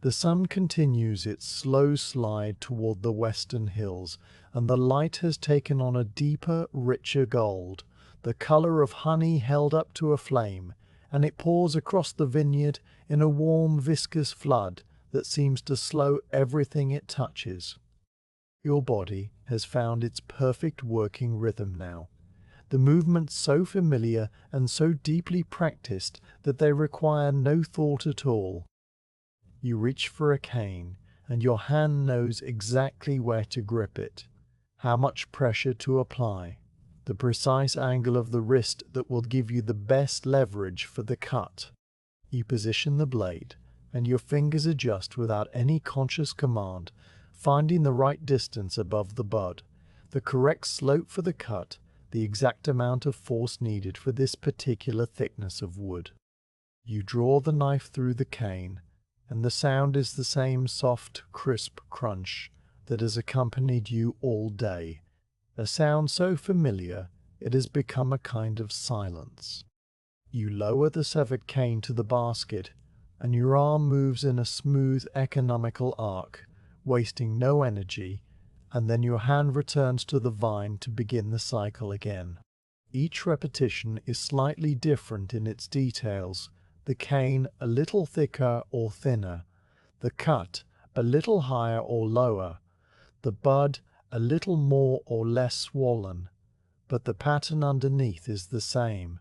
The sun continues its slow slide toward the western hills, and the light has taken on a deeper, richer gold, the color of honey held up to a flame, and it pours across the vineyard in a warm, viscous flood that seems to slow everything it touches. Your body has found its perfect working rhythm now, the movements so familiar and so deeply practiced that they require no thought at all. You reach for a cane, and your hand knows exactly where to grip it, how much pressure to apply, the precise angle of the wrist that will give you the best leverage for the cut. You position the blade, and your fingers adjust without any conscious command, finding the right distance above the bud, the correct slope for the cut, the exact amount of force needed for this particular thickness of wood. You draw the knife through the cane, and the sound is the same soft, crisp crunch that has accompanied you all day, a sound so familiar it has become a kind of silence. You lower the severed cane to the basket, and your arm moves in a smooth, economical arc, wasting no energy, and then your hand returns to the vine to begin the cycle again. Each repetition is slightly different in its details, the cane a little thicker or thinner, the cut a little higher or lower, the bud a little more or less swollen, but the pattern underneath is the same,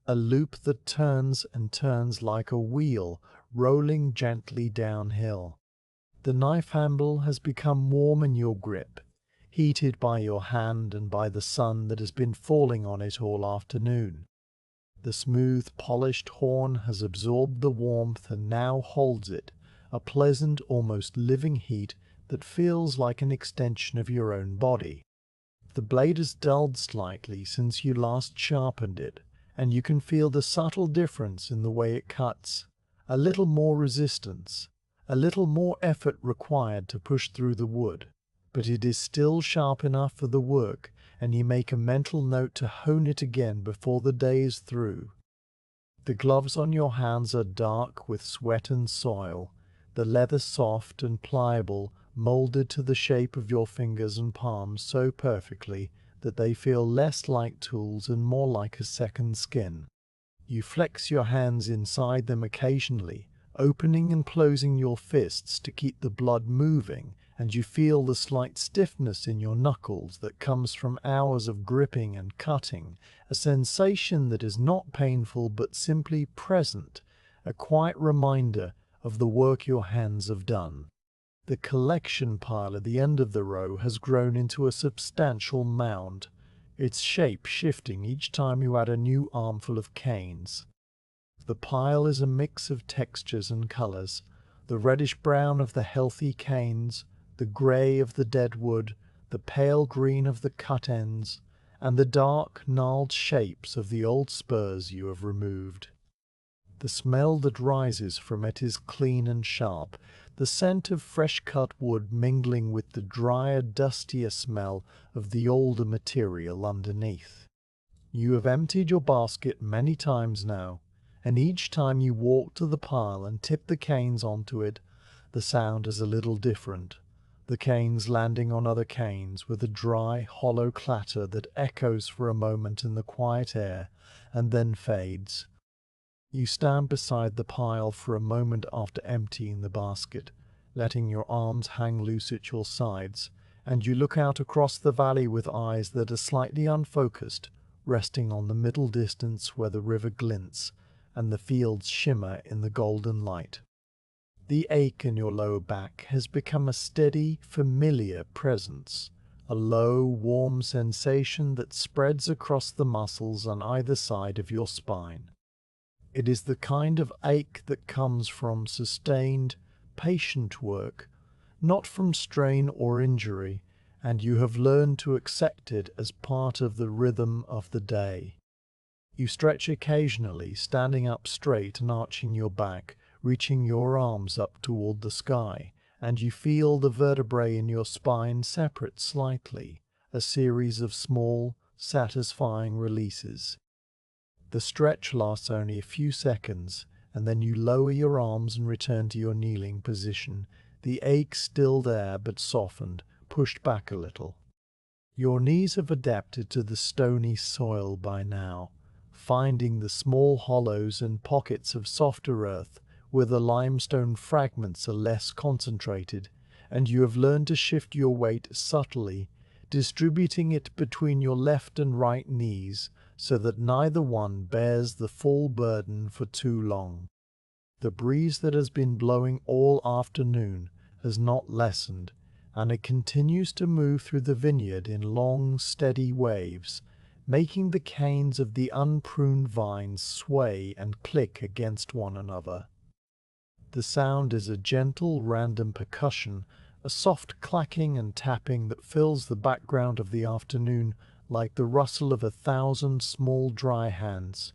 a loop that turns and turns like a wheel rolling gently downhill. The knife handle has become warm in your grip, heated by your hand and by the sun that has been falling on it all afternoon. The smooth, polished horn has absorbed the warmth and now holds it, a pleasant, almost living heat that feels like an extension of your own body. The blade has dulled slightly since you last sharpened it, and you can feel the subtle difference in the way it cuts. A little more resistance, a little more effort required to push through the wood, but it is still sharp enough for the work, and you make a mental note to hone it again before the day is through. The gloves on your hands are dark with sweat and soil, the leather soft and pliable, molded to the shape of your fingers and palms so perfectly that they feel less like tools and more like a second skin. You flex your hands inside them occasionally, opening and closing your fists to keep the blood moving, and you feel the slight stiffness in your knuckles that comes from hours of gripping and cutting, a sensation that is not painful but simply present, a quiet reminder of the work your hands have done. The collection pile at the end of the row has grown into a substantial mound, its shape shifting each time you add a new armful of canes. The pile is a mix of textures and colors, the reddish-brown of the healthy canes, the gray of the dead wood, the pale green of the cut ends, and the dark, gnarled shapes of the old spurs you have removed. The smell that rises from it is clean and sharp, the scent of fresh-cut wood mingling with the drier, dustier smell of the older material underneath. You have emptied your basket many times now, and each time you walk to the pile and tip the canes onto it, the sound is a little different, the canes landing on other canes with a dry, hollow clatter that echoes for a moment in the quiet air and then fades. You stand beside the pile for a moment after emptying the basket, letting your arms hang loose at your sides, and you look out across the valley with eyes that are slightly unfocused, resting on the middle distance where the river glints and the fields shimmer in the golden light. The ache in your lower back has become a steady, familiar presence, a low, warm sensation that spreads across the muscles on either side of your spine. It is the kind of ache that comes from sustained, patient work, not from strain or injury, and you have learned to accept it as part of the rhythm of the day. You stretch occasionally, standing up straight and arching your back, reaching your arms up toward the sky, and you feel the vertebrae in your spine separate slightly, a series of small, satisfying releases. The stretch lasts only a few seconds, and then you lower your arms and return to your kneeling position, the ache still there but softened, pushed back a little. Your knees have adapted to the stony soil by now, finding the small hollows and pockets of softer earth where the limestone fragments are less concentrated, and you have learned to shift your weight subtly, distributing it between your left and right knees so that neither one bears the full burden for too long. The breeze that has been blowing all afternoon has not lessened, and it continues to move through the vineyard in long, steady waves, making the canes of the unpruned vines sway and click against one another. The sound is a gentle, random percussion, a soft clacking and tapping that fills the background of the afternoon like the rustle of 1,000 small dry hands.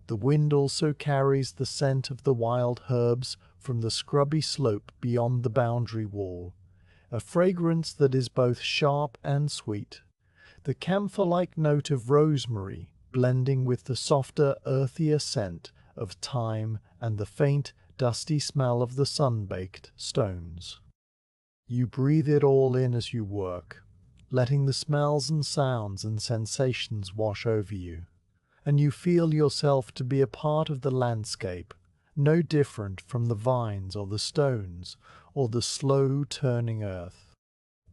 The wind also carries the scent of the wild herbs from the scrubby slope beyond the boundary wall, a fragrance that is both sharp and sweet, the camphor-like note of rosemary blending with the softer, earthier scent of thyme and the faint, dusty smell of the sun-baked stones. You breathe it all in as you work, letting the smells and sounds and sensations wash over you, and you feel yourself to be a part of the landscape, no different from the vines or the stones or the slow-turning earth.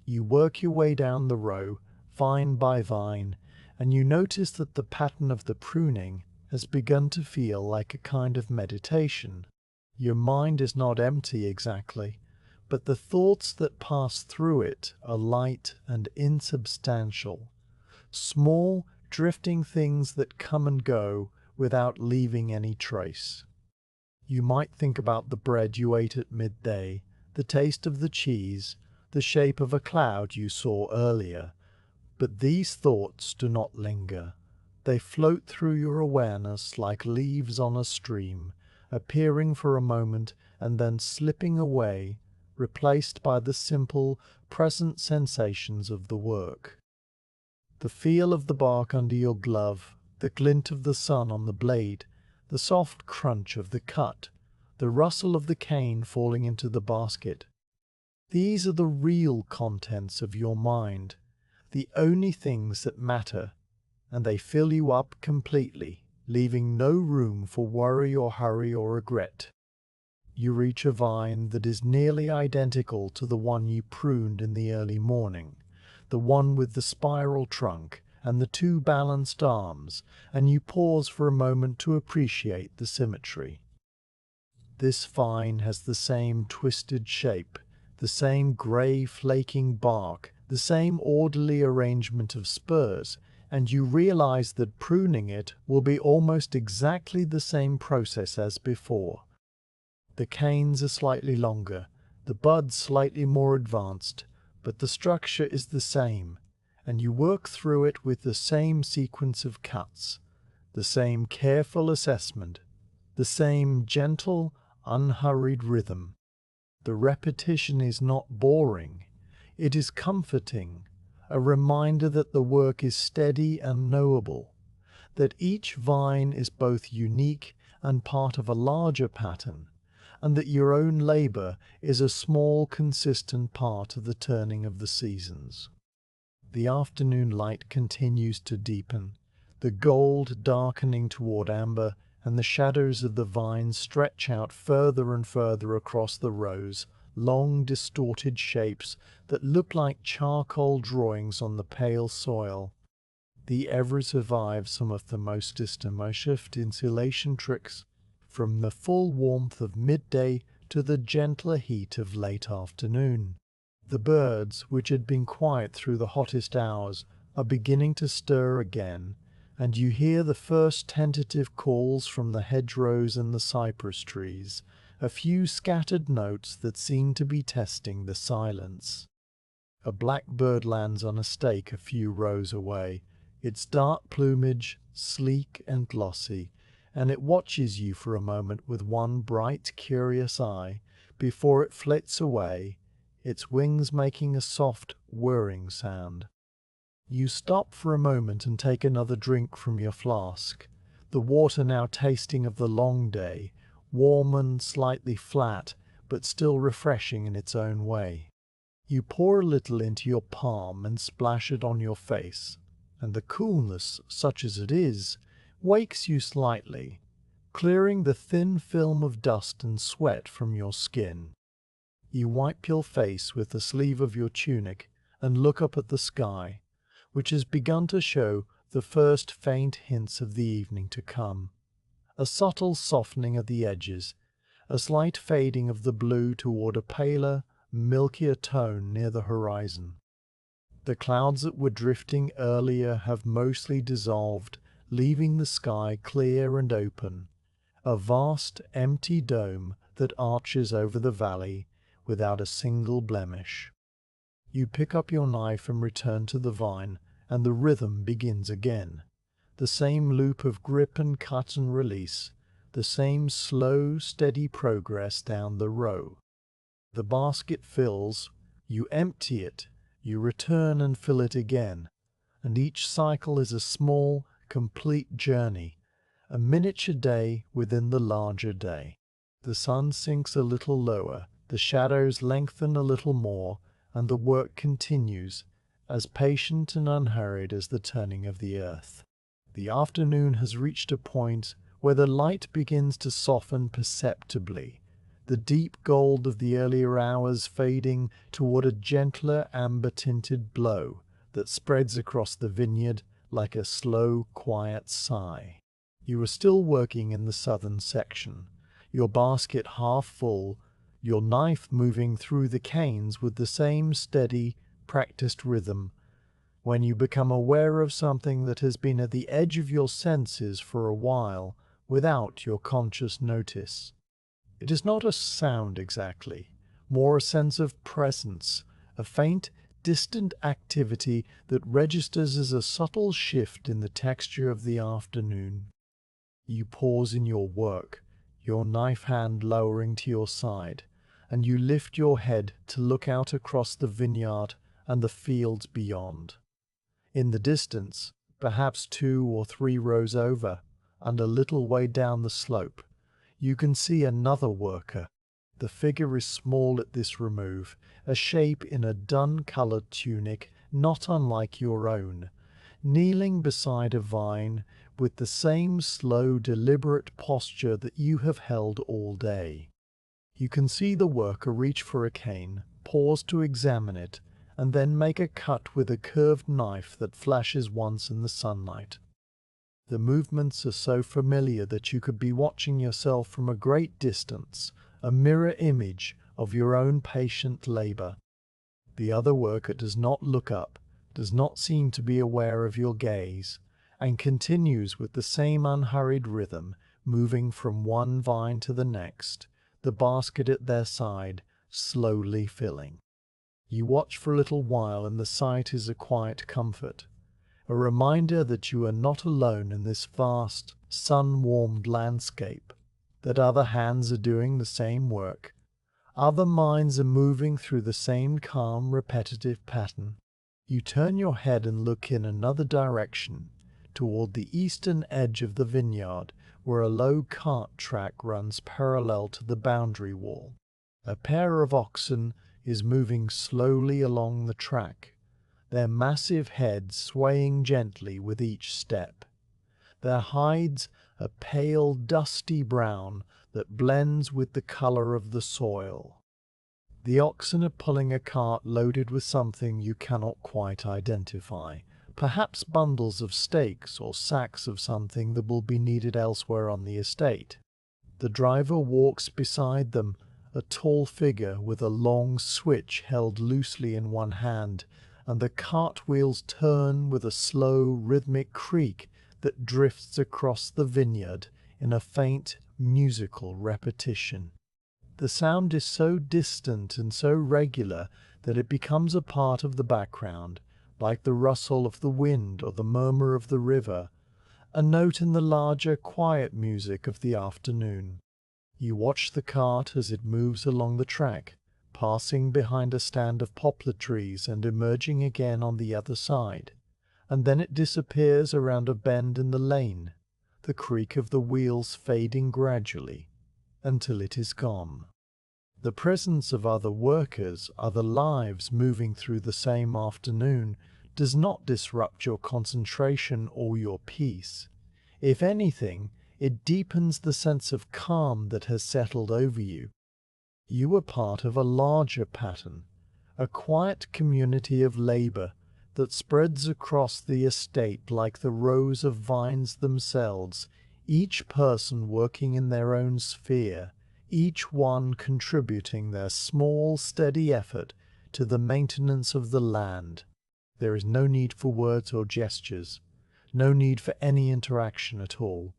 You work your way down the row, vine by vine, and you notice that the pattern of the pruning has begun to feel like a kind of meditation. Your mind is not empty exactly, but the thoughts that pass through it are light and insubstantial, small, drifting things that come and go without leaving any trace. You might think about the bread you ate at midday, the taste of the cheese, the shape of a cloud you saw earlier, But these thoughts do not linger. They float through your awareness like leaves on a stream, appearing for a moment and then slipping away, replaced by the simple, present sensations of the work. The feel of the bark under your glove, the glint of the sun on the blade, the soft crunch of the cut, the rustle of the cane falling into the basket. These are the real contents of your mind, the only things that matter, and they fill you up completely, leaving no room for worry or hurry or regret. You reach a vine that is nearly identical to the one you pruned in the early morning, the one with the spiral trunk and the two balanced arms, and you pause for a moment to appreciate the symmetry. This vine has the same twisted shape, the same grey flaking bark, the same orderly arrangement of spurs, and you realize that pruning it will be almost exactly the same process as before. The canes are slightly longer, the buds slightly more advanced, but the structure is the same, and you work through it with the same sequence of cuts, the same careful assessment, the same gentle, unhurried rhythm. The repetition is not boring, it is comforting, a reminder that the work is steady and knowable, that each vine is both unique and part of a larger pattern, and that your own labor is a small, consistent part of the turning of the seasons. The afternoon light continues to deepen, the gold darkening toward amber, and the shadows of the vines stretch out further and further across the rows, long distorted shapes that look like charcoal drawings on the pale soil. The ever survive some of the most immersive insulation tricks, from the full warmth of midday to the gentler heat of late afternoon. The birds, which had been quiet through the hottest hours, are beginning to stir again, and you hear the first tentative calls from the hedgerows and the cypress trees, a few scattered notes that seem to be testing the silence. A blackbird lands on a stake a few rows away, its dark plumage sleek and glossy, and it watches you for a moment with one bright, curious eye before it flits away, its wings making a soft, whirring sound. You stop for a moment and take another drink from your flask, the water now tasting of the long day, warm and slightly flat, but still refreshing in its own way. You pour a little into your palm and splash it on your face, and the coolness, such as it is, wakes you slightly, clearing the thin film of dust and sweat from your skin. You wipe your face with the sleeve of your tunic and look up at the sky, which has begun to show the first faint hints of the evening to come. A subtle softening at the edges, a slight fading of the blue toward a paler, milkier tone near the horizon. The clouds that were drifting earlier have mostly dissolved, leaving the sky clear and open, a vast, empty dome that arches over the valley without a single blemish. You pick up your knife and return to the vine, and the rhythm begins again. The same loop of grip and cut and release, the same slow, steady progress down the row. The basket fills, you empty it, you return and fill it again, and each cycle is a small, complete journey, a miniature day within the larger day. The sun sinks a little lower, the shadows lengthen a little more, and the work continues, as patient and unhurried as the turning of the earth. The afternoon has reached a point where the light begins to soften perceptibly, the deep gold of the earlier hours fading toward a gentler amber-tinted glow that spreads across the vineyard like a slow, quiet sigh. You are still working in the southern section, your basket half full, your knife moving through the canes with the same steady, practiced rhythm, when you become aware of something that has been at the edge of your senses for a while without your conscious notice. It is not a sound exactly, more a sense of presence, a faint, distant activity that registers as a subtle shift in the texture of the afternoon. You pause in your work, your knife hand lowering to your side, and you lift your head to look out across the vineyard and the fields beyond. In the distance, perhaps 2 or 3 rows over, and a little way down the slope, you can see another worker. The figure is small at this remove, a shape in a dun-colored tunic not unlike your own, kneeling beside a vine with the same slow, deliberate posture that you have held all day. You can see the worker reach for a cane, pause to examine it, and then make a cut with a curved knife that flashes once in the sunlight. The movements are so familiar that you could be watching yourself from a great distance, a mirror image of your own patient labor. The other worker does not look up, does not seem to be aware of your gaze, and continues with the same unhurried rhythm, moving from one vine to the next, the basket at their side slowly filling. You watch for a little while, and the sight is a quiet comfort, a reminder that you are not alone in this vast, sun-warmed landscape, that other hands are doing the same work, other minds are moving through the same calm, repetitive pattern. You turn your head and look in another direction, toward the eastern edge of the vineyard, where a low cart track runs parallel to the boundary wall. A pair of oxen is moving slowly along the track, their massive heads swaying gently with each step. Their hides a pale, dusty brown that blends with the color of the soil. The oxen are pulling a cart loaded with something you cannot quite identify, perhaps bundles of stakes or sacks of something that will be needed elsewhere on the estate. The driver walks beside them, a tall figure with a long switch held loosely in one hand, and the cart wheels turn with a slow, rhythmic creak that drifts across the vineyard in a faint, musical repetition. The sound is so distant and so regular that it becomes a part of the background, like the rustle of the wind or the murmur of the river, a note in the larger, quiet music of the afternoon. You watch the cart as it moves along the track, passing behind a stand of poplar trees and emerging again on the other side, and then it disappears around a bend in the lane, the creak of the wheels fading gradually until it is gone. The presence of other workers, other lives moving through the same afternoon, does not disrupt your concentration or your peace. If anything, it deepens the sense of calm that has settled over you. You are part of a larger pattern, a quiet community of labor that spreads across the estate like the rows of vines themselves, each person working in their own sphere, each one contributing their small, steady effort to the maintenance of the land. There is no need for words or gestures, no need for any interaction at all.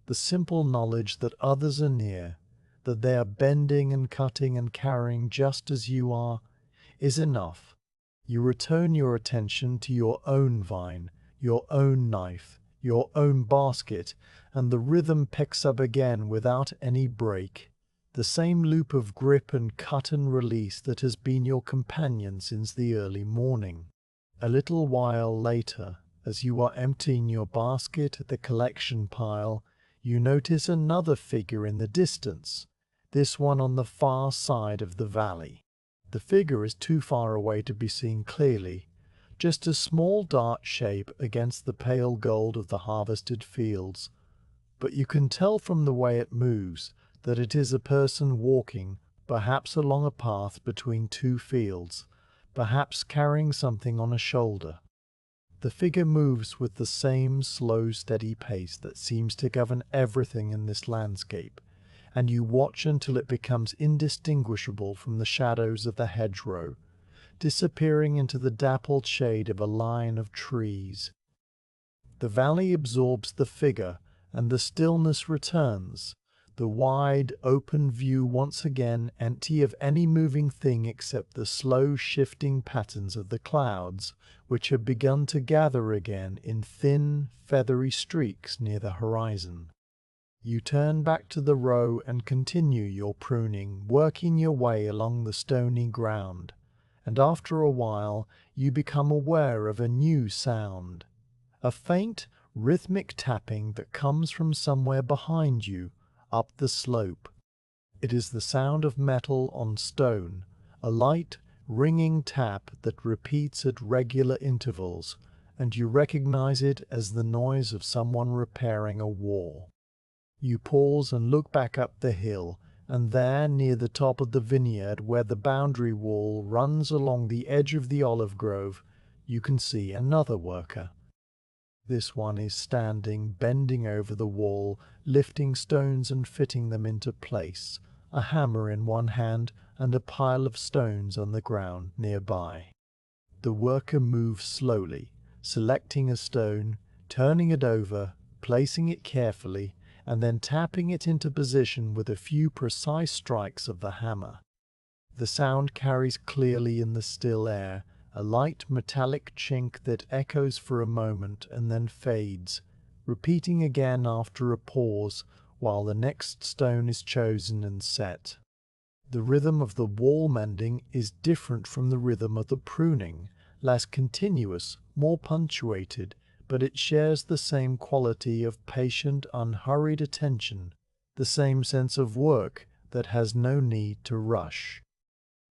The simple knowledge that others are near, that they are bending and cutting and carrying just as you are, is enough. You return your attention to your own vine, your own knife, your own basket, and the rhythm picks up again without any break, the same loop of grip and cut and release that has been your companion since the early morning. A little while later, as you are emptying your basket at the collection pile, you notice another figure in the distance, this one on the far side of the valley. The figure is too far away to be seen clearly, just a small dark shape against the pale gold of the harvested fields, but you can tell from the way it moves that it is a person walking, perhaps along a path between 2 fields, perhaps carrying something on a shoulder. The figure moves with the same slow, steady pace that seems to govern everything in this landscape, and you watch until it becomes indistinguishable from the shadows of the hedgerow, disappearing into the dappled shade of a line of trees. The valley absorbs the figure, and the stillness returns, the wide, open view once again empty of any moving thing except the slow shifting patterns of the clouds, which have begun to gather again in thin, feathery streaks near the horizon. You turn back to the row and continue your pruning, working your way along the stony ground, and after a while you become aware of a new sound, a faint, rhythmic tapping that comes from somewhere behind you, up the slope. It is the sound of metal on stone, a light, ringing tap that repeats at regular intervals, and you recognize it as the noise of someone repairing a wall. You pause and look back up the hill, and there, near the top of the vineyard where the boundary wall runs along the edge of the olive grove, you can see another worker. This one is standing, bending over the wall, lifting stones and fitting them into place, a hammer in one hand and a pile of stones on the ground nearby. The worker moves slowly, selecting a stone, turning it over, placing it carefully, and then tapping it into position with a few precise strikes of the hammer. The sound carries clearly in the still air, a light metallic chink that echoes for a moment and then fades, repeating again after a pause while the next stone is chosen and set. The rhythm of the wall mending is different from the rhythm of the pruning, less continuous, more punctuated, but it shares the same quality of patient, unhurried attention, the same sense of work that has no need to rush.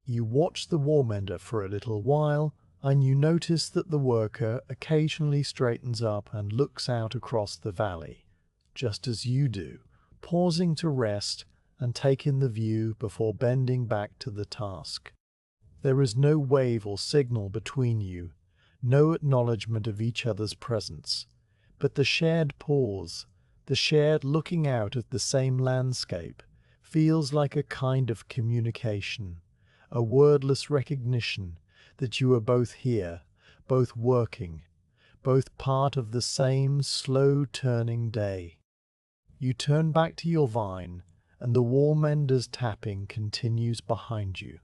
You watch the wall mender for a little while, and you notice that the worker occasionally straightens up and looks out across the valley, just as you do, pausing to rest and take in the view before bending back to the task. There is no wave or signal between you, no acknowledgement of each other's presence, but the shared pause, the shared looking out at the same landscape, feels like a kind of communication, a wordless recognition that you are both here, both working, both part of the same slow-turning day. You turn back to your vine, and the wall mender's tapping continues behind you,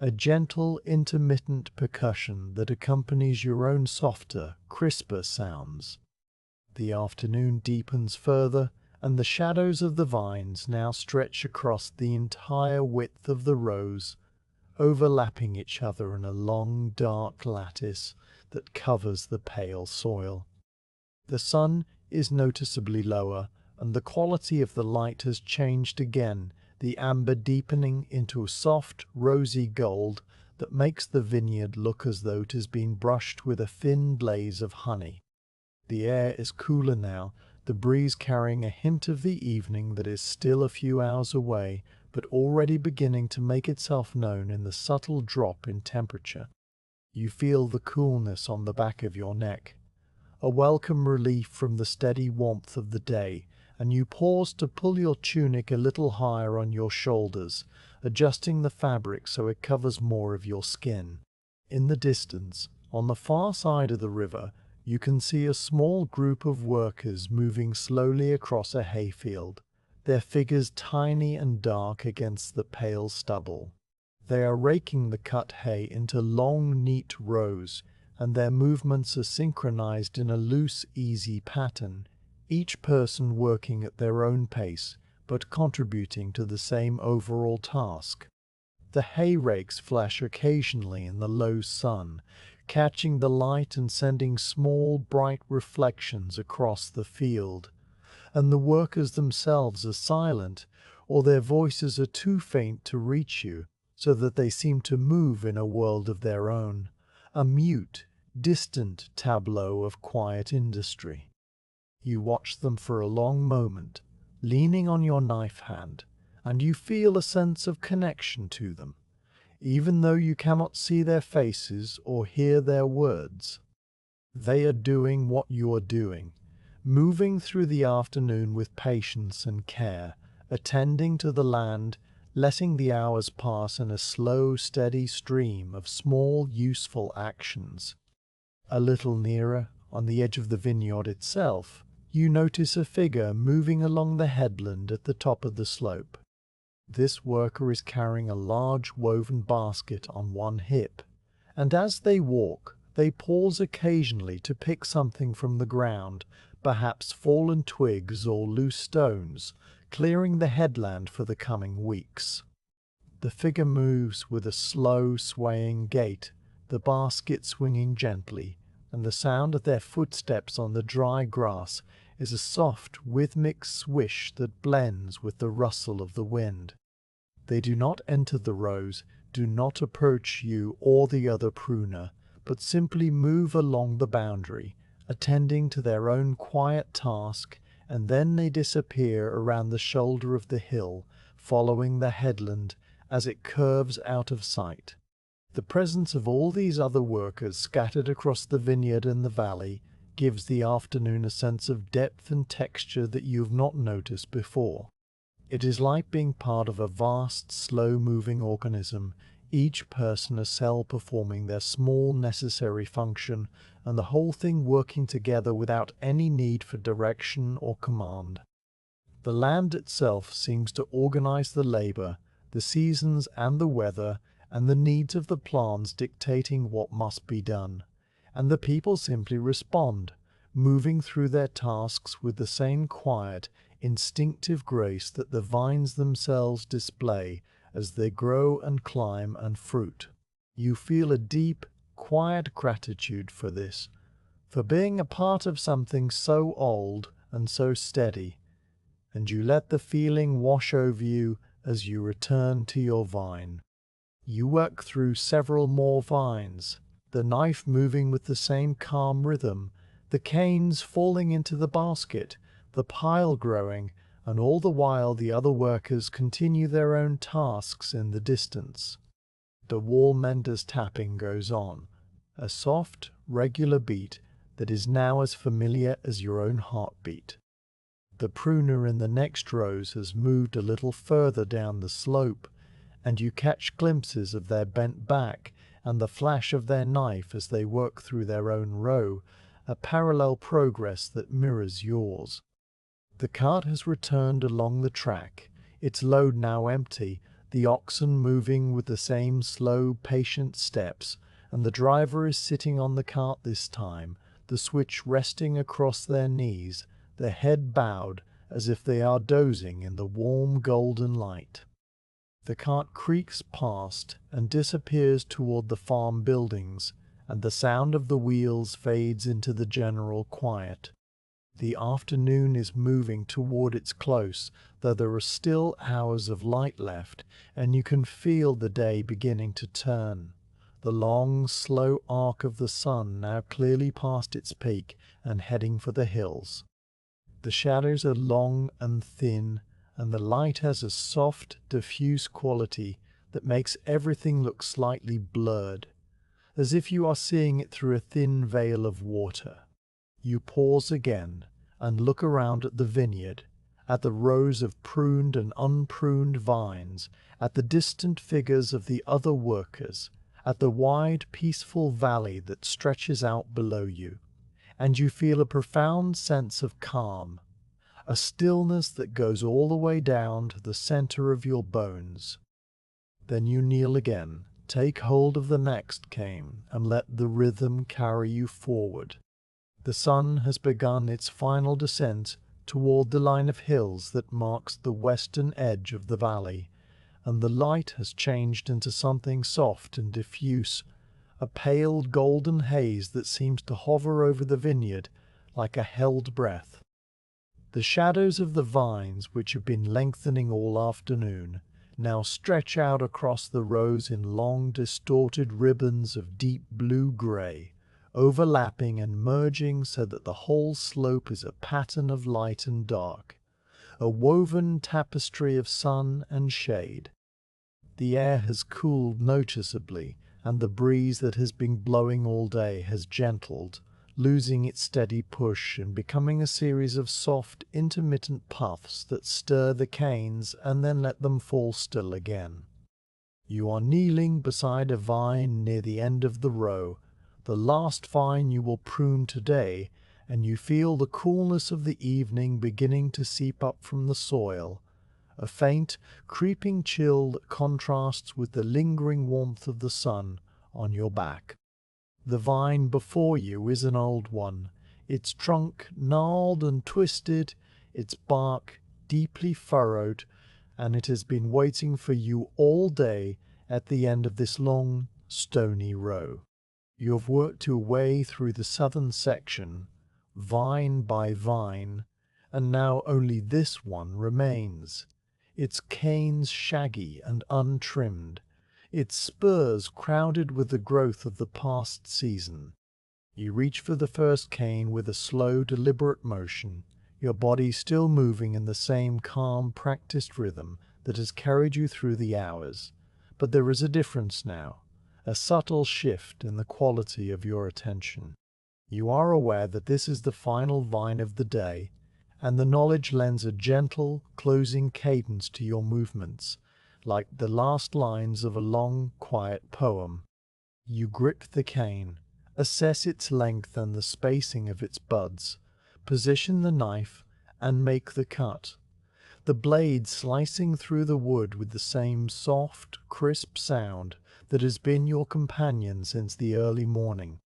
a gentle, intermittent percussion that accompanies your own softer, crisper sounds. The afternoon deepens further, and the shadows of the vines now stretch across the entire width of the rows, overlapping each other in a long, dark lattice that covers the pale soil. The sun is noticeably lower, and the quality of the light has changed again, the amber deepening into a soft, rosy gold that makes the vineyard look as though it has been brushed with a thin blaze of honey. The air is cooler now, the breeze carrying a hint of the evening that is still a few hours away, but already beginning to make itself known in the subtle drop in temperature. You feel the coolness on the back of your neck, a welcome relief from the steady warmth of the day, and you pause to pull your tunic a little higher on your shoulders, adjusting the fabric so it covers more of your skin. In the distance, on the far side of the river, you can see a small group of workers moving slowly across a hayfield, their figures tiny and dark against the pale stubble. They are raking the cut hay into long, neat rows, and their movements are synchronized in a loose, easy pattern, each person working at their own pace, but contributing to the same overall task. The hay rakes flash occasionally in the low sun, catching the light and sending small, bright reflections across the field, and the workers themselves are silent, or their voices are too faint to reach you, so that they seem to move in a world of their own, a mute, distant tableau of quiet industry. You watch them for a long moment, leaning on your knife hand, and you feel a sense of connection to them, even though you cannot see their faces or hear their words. They are doing what you are doing, moving through the afternoon with patience and care, attending to the land, letting the hours pass in a slow, steady stream of small, useful actions. A little nearer, on the edge of the vineyard itself, you notice a figure moving along the headland at the top of the slope. This worker is carrying a large woven basket on one hip, and as they walk, they pause occasionally to pick something from the ground, perhaps fallen twigs or loose stones, clearing the headland for the coming weeks. The figure moves with a slow, swaying gait, the basket swinging gently, and the sound of their footsteps on the dry grass is a soft, rhythmic swish that blends with the rustle of the wind. They do not enter the rows, do not approach you or the other pruner, but simply move along the boundary, attending to their own quiet task, and then they disappear around the shoulder of the hill, following the headland as it curves out of sight. The presence of all these other workers scattered across the vineyard and the valley gives the afternoon a sense of depth and texture that you have not noticed before. It is like being part of a vast, slow-moving organism, each person a cell performing their small necessary function, and the whole thing working together without any need for direction or command. The land itself seems to organize the labor, the seasons and the weather, and the needs of the plants dictating what must be done, and the people simply respond, moving through their tasks with the same quiet, instinctive grace that the vines themselves display as they grow and climb and fruit. You feel a deep, quiet gratitude for this, for being a part of something so old and so steady, and you let the feeling wash over you as you return to your vine. You work through several more vines, the knife moving with the same calm rhythm, the canes falling into the basket, the pile growing, and all the while the other workers continue their own tasks in the distance. The wall mender's tapping goes on, a soft, regular beat that is now as familiar as your own heartbeat. The pruner in the next rows has moved a little further down the slope, and you catch glimpses of their bent back and the flash of their knife as they work through their own row, a parallel progress that mirrors yours. The cart has returned along the track, its load now empty, the oxen moving with the same slow, patient steps, and the driver is sitting on the cart this time, the switch resting across their knees, their head bowed as if they are dozing in the warm golden light. The cart creaks past and disappears toward the farm buildings, and the sound of the wheels fades into the general quiet. The afternoon is moving toward its close, though there are still hours of light left, and you can feel the day beginning to turn. The long, slow arc of the sun now clearly past its peak and heading for the hills. The shadows are long and thin, and the light has a soft, diffuse quality that makes everything look slightly blurred, as if you are seeing it through a thin veil of water. You pause again and look around at the vineyard, at the rows of pruned and unpruned vines, at the distant figures of the other workers, at the wide, peaceful valley that stretches out below you, and you feel a profound sense of calm, a stillness that goes all the way down to the center of your bones. Then you kneel again, take hold of the next cane, and let the rhythm carry you forward. The sun has begun its final descent toward the line of hills that marks the western edge of the valley, and the light has changed into something soft and diffuse, a pale golden haze that seems to hover over the vineyard like a held breath. The shadows of the vines, which have been lengthening all afternoon, now stretch out across the rows in long distorted ribbons of deep blue-gray, overlapping and merging so that the whole slope is a pattern of light and dark, a woven tapestry of sun and shade. The air has cooled noticeably, and the breeze that has been blowing all day has gentled, losing its steady push and becoming a series of soft, intermittent puffs that stir the canes and then let them fall still again. You are kneeling beside a vine near the end of the row, the last vine you will prune today, and you feel the coolness of the evening beginning to seep up from the soil, a faint, creeping chill that contrasts with the lingering warmth of the sun on your back. The vine before you is an old one, its trunk gnarled and twisted, its bark deeply furrowed, and it has been waiting for you all day at the end of this long, stony row. You have worked your way through the southern section, vine by vine, and now only this one remains, its canes shaggy and untrimmed, its spurs crowded with the growth of the past season. You reach for the first cane with a slow, deliberate motion, your body still moving in the same calm, practiced rhythm that has carried you through the hours. But there is a difference now, a subtle shift in the quality of your attention. You are aware that this is the final vine of the day, and the knowledge lends a gentle, closing cadence to your movements, like the last lines of a long, quiet poem. You grip the cane, assess its length and the spacing of its buds, position the knife, and make the cut, the blade slicing through the wood with the same soft, crisp sound that has been your companion since the early morning.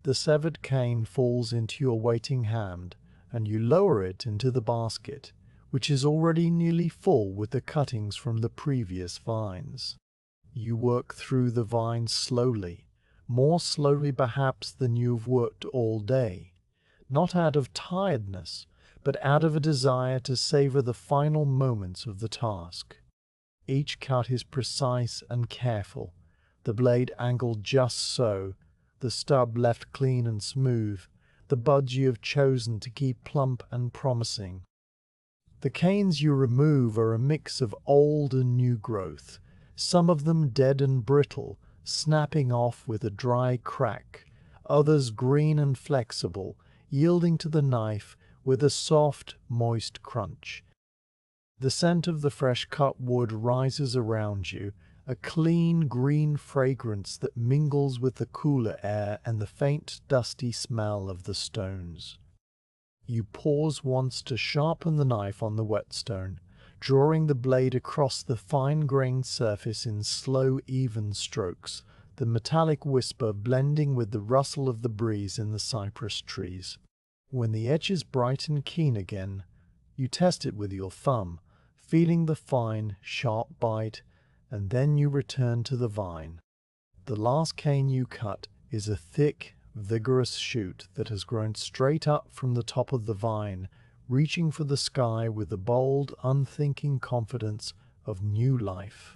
The severed cane falls into your waiting hand, and you lower it into the basket, which is already nearly full with the cuttings from the previous vines. You work through the vines slowly, more slowly perhaps than you've worked all day, not out of tiredness, but out of a desire to savor the final moments of the task. Each cut is precise and careful, the blade angled just so, the stub left clean and smooth, the buds you have chosen to keep plump and promising. The canes you remove are a mix of old and new growth, some of them dead and brittle, snapping off with a dry crack, others green and flexible, yielding to the knife with a soft, moist crunch. The scent of the fresh cut wood rises around you, a clean green fragrance that mingles with the cooler air and the faint dusty smell of the stones. You pause once to sharpen the knife on the whetstone, drawing the blade across the fine-grained surface in slow, even strokes, the metallic whisper blending with the rustle of the breeze in the cypress trees. When the edge is bright and keen again, you test it with your thumb, feeling the fine, sharp bite, and then you return to the vine. The last cane you cut is a thick, vigorous shoot that has grown straight up from the top of the vine, reaching for the sky with the bold, unthinking confidence of new life.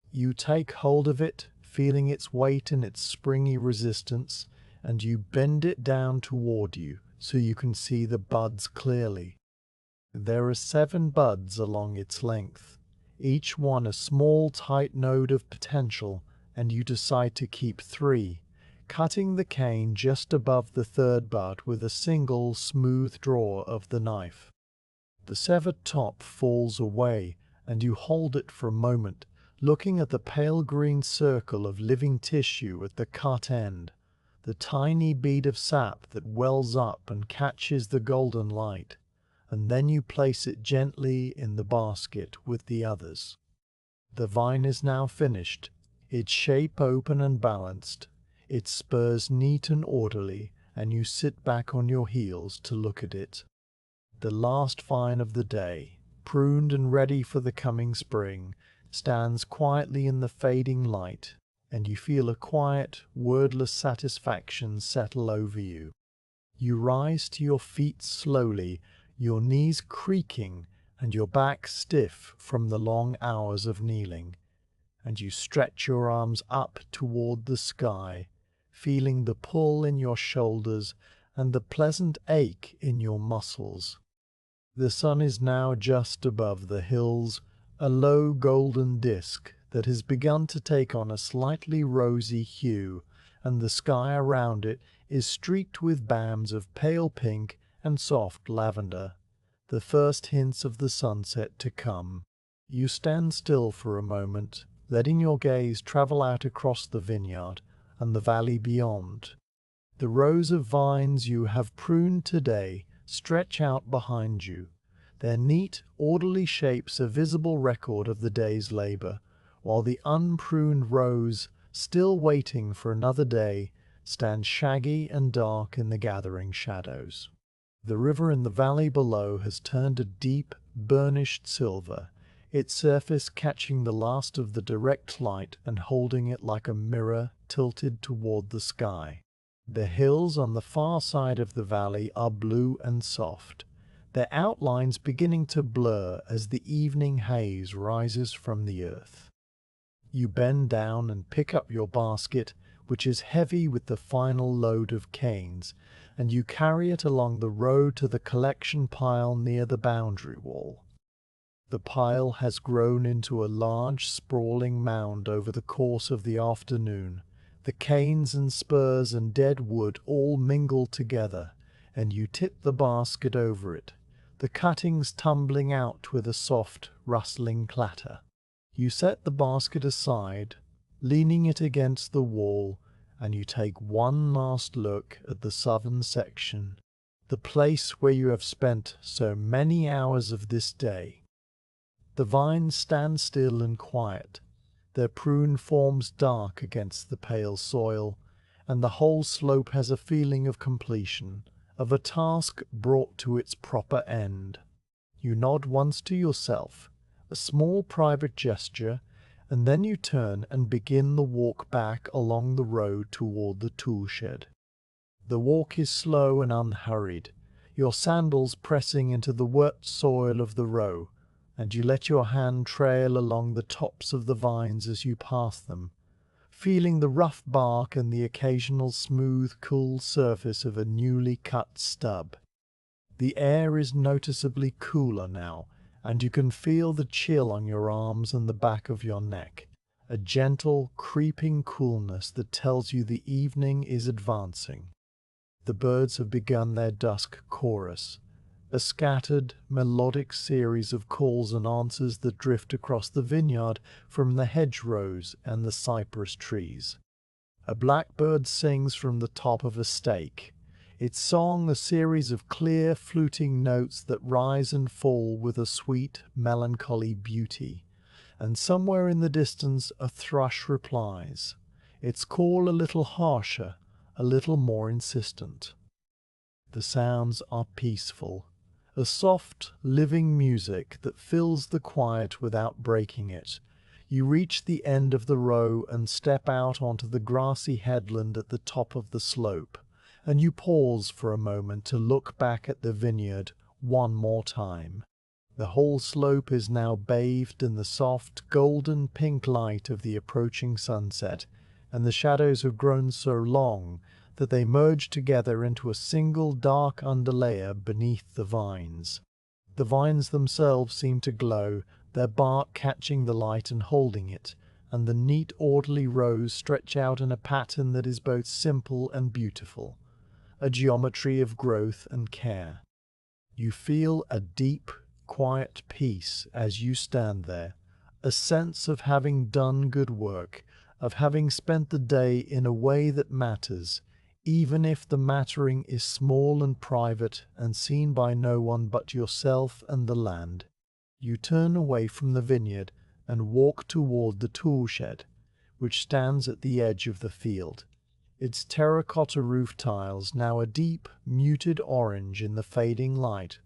You take hold of it, feeling its weight and its springy resistance, and you bend it down toward you so you can see the buds clearly. There are 7 buds along its length, each one a small tight node of potential, and you decide to keep 3, cutting the cane just above the 3rd bud with a single smooth draw of the knife. The severed top falls away, and you hold it for a moment, looking at the pale green circle of living tissue at the cut end, the tiny bead of sap that wells up and catches the golden light, and then you place it gently in the basket with the others. The vine is now finished, its shape open and balanced, its spurs neat and orderly, and you sit back on your heels to look at it. The last vine of the day, pruned and ready for the coming spring, stands quietly in the fading light, and you feel a quiet, wordless satisfaction settle over you. You rise to your feet slowly, your knees creaking and your back stiff from the long hours of kneeling, and you stretch your arms up toward the sky, feeling the pull in your shoulders and the pleasant ache in your muscles. The sun is now just above the hills, a low golden disk that has begun to take on a slightly rosy hue, and the sky around it is streaked with bands of pale pink and soft lavender, the first hints of the sunset to come. You stand still for a moment, letting your gaze travel out across the vineyard and the valley beyond. The rows of vines you have pruned today stretch out behind you. Their neat, orderly shapes a visible record of the day's labor, while the unpruned rows, still waiting for another day, stand shaggy and dark in the gathering shadows. The river in the valley below has turned a deep, burnished silver, its surface catching the last of the direct light and holding it like a mirror tilted toward the sky. The hills on the far side of the valley are blue and soft, their outlines beginning to blur as the evening haze rises from the earth. You bend down and pick up your basket, which is heavy with the final load of canes, and you carry it along the road to the collection pile near the boundary wall. The pile has grown into a large, sprawling mound over the course of the afternoon. The canes and spurs and dead wood all mingle together, and you tip the basket over it, the cuttings tumbling out with a soft, rustling clatter. You set the basket aside, leaning it against the wall, and you take one last look at the southern section, the place where you have spent so many hours of this day. The vines stand still and quiet, their pruned forms dark against the pale soil, and the whole slope has a feeling of completion, of a task brought to its proper end. You nod once to yourself, a small private gesture, and then you turn and begin the walk back along the road toward the tool shed. The walk is slow and unhurried, your sandals pressing into the wet soil of the row, and you let your hand trail along the tops of the vines as you pass them, feeling the rough bark and the occasional smooth, cool surface of a newly cut stub. The air is noticeably cooler now, and you can feel the chill on your arms and the back of your neck, a gentle, creeping coolness that tells you the evening is advancing. The birds have begun their dusk chorus, a scattered, melodic series of calls and answers that drift across the vineyard from the hedgerows and the cypress trees. A blackbird sings from the top of a stake, its song a series of clear, fluting notes that rise and fall with a sweet, melancholy beauty, and somewhere in the distance a thrush replies, its call a little harsher, a little more insistent. The sounds are peaceful, a soft, living music that fills the quiet without breaking it. You reach the end of the row and step out onto the grassy headland at the top of the slope, and you pause for a moment to look back at the vineyard one more time. The whole slope is now bathed in the soft, golden pink light of the approaching sunset, and the shadows have grown so long that they merge together into a single dark underlayer beneath the vines. The vines themselves seem to glow, their bark catching the light and holding it, and the neat orderly rows stretch out in a pattern that is both simple and beautiful, a geometry of growth and care. You feel a deep, quiet peace as you stand there, a sense of having done good work, of having spent the day in a way that matters, even if the mattering is small and private and seen by no one but yourself and the land. You turn away from the vineyard and walk toward the tool shed, which stands at the edge of the field, its terracotta roof tiles now a deep, muted orange in the fading light.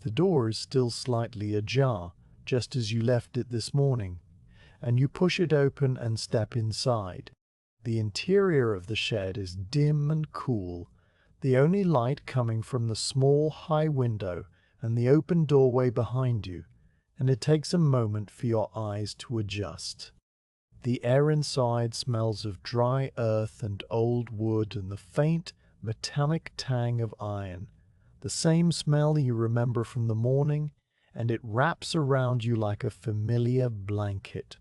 The door is still slightly ajar, just as you left it this morning, and you push it open and step inside. The interior of the shed is dim and cool, the only light coming from the small high window and the open doorway behind you, and it takes a moment for your eyes to adjust. The air inside smells of dry earth and old wood and the faint, metallic tang of iron, the same smell you remember from the morning, and it wraps around you like a familiar blanket.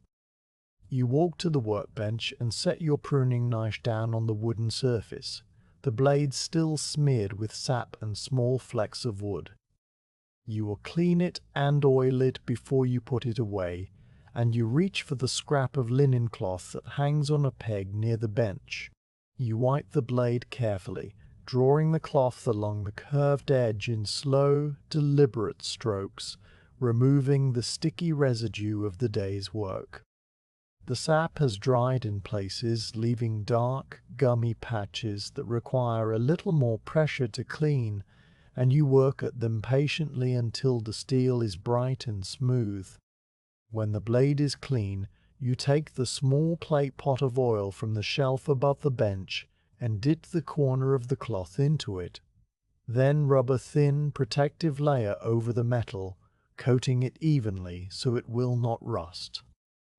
You walk to the workbench and set your pruning knife down on the wooden surface, the blade still smeared with sap and small flecks of wood. You will clean it and oil it before you put it away, and you reach for the scrap of linen cloth that hangs on a peg near the bench. You wipe the blade carefully, drawing the cloth along the curved edge in slow, deliberate strokes, removing the sticky residue of the day's work. The sap has dried in places, leaving dark, gummy patches that require a little more pressure to clean, and you work at them patiently until the steel is bright and smooth. When the blade is clean, you take the small plate pot of oil from the shelf above the bench and dip the corner of the cloth into it. Then rub a thin, protective layer over the metal, coating it evenly so it will not rust.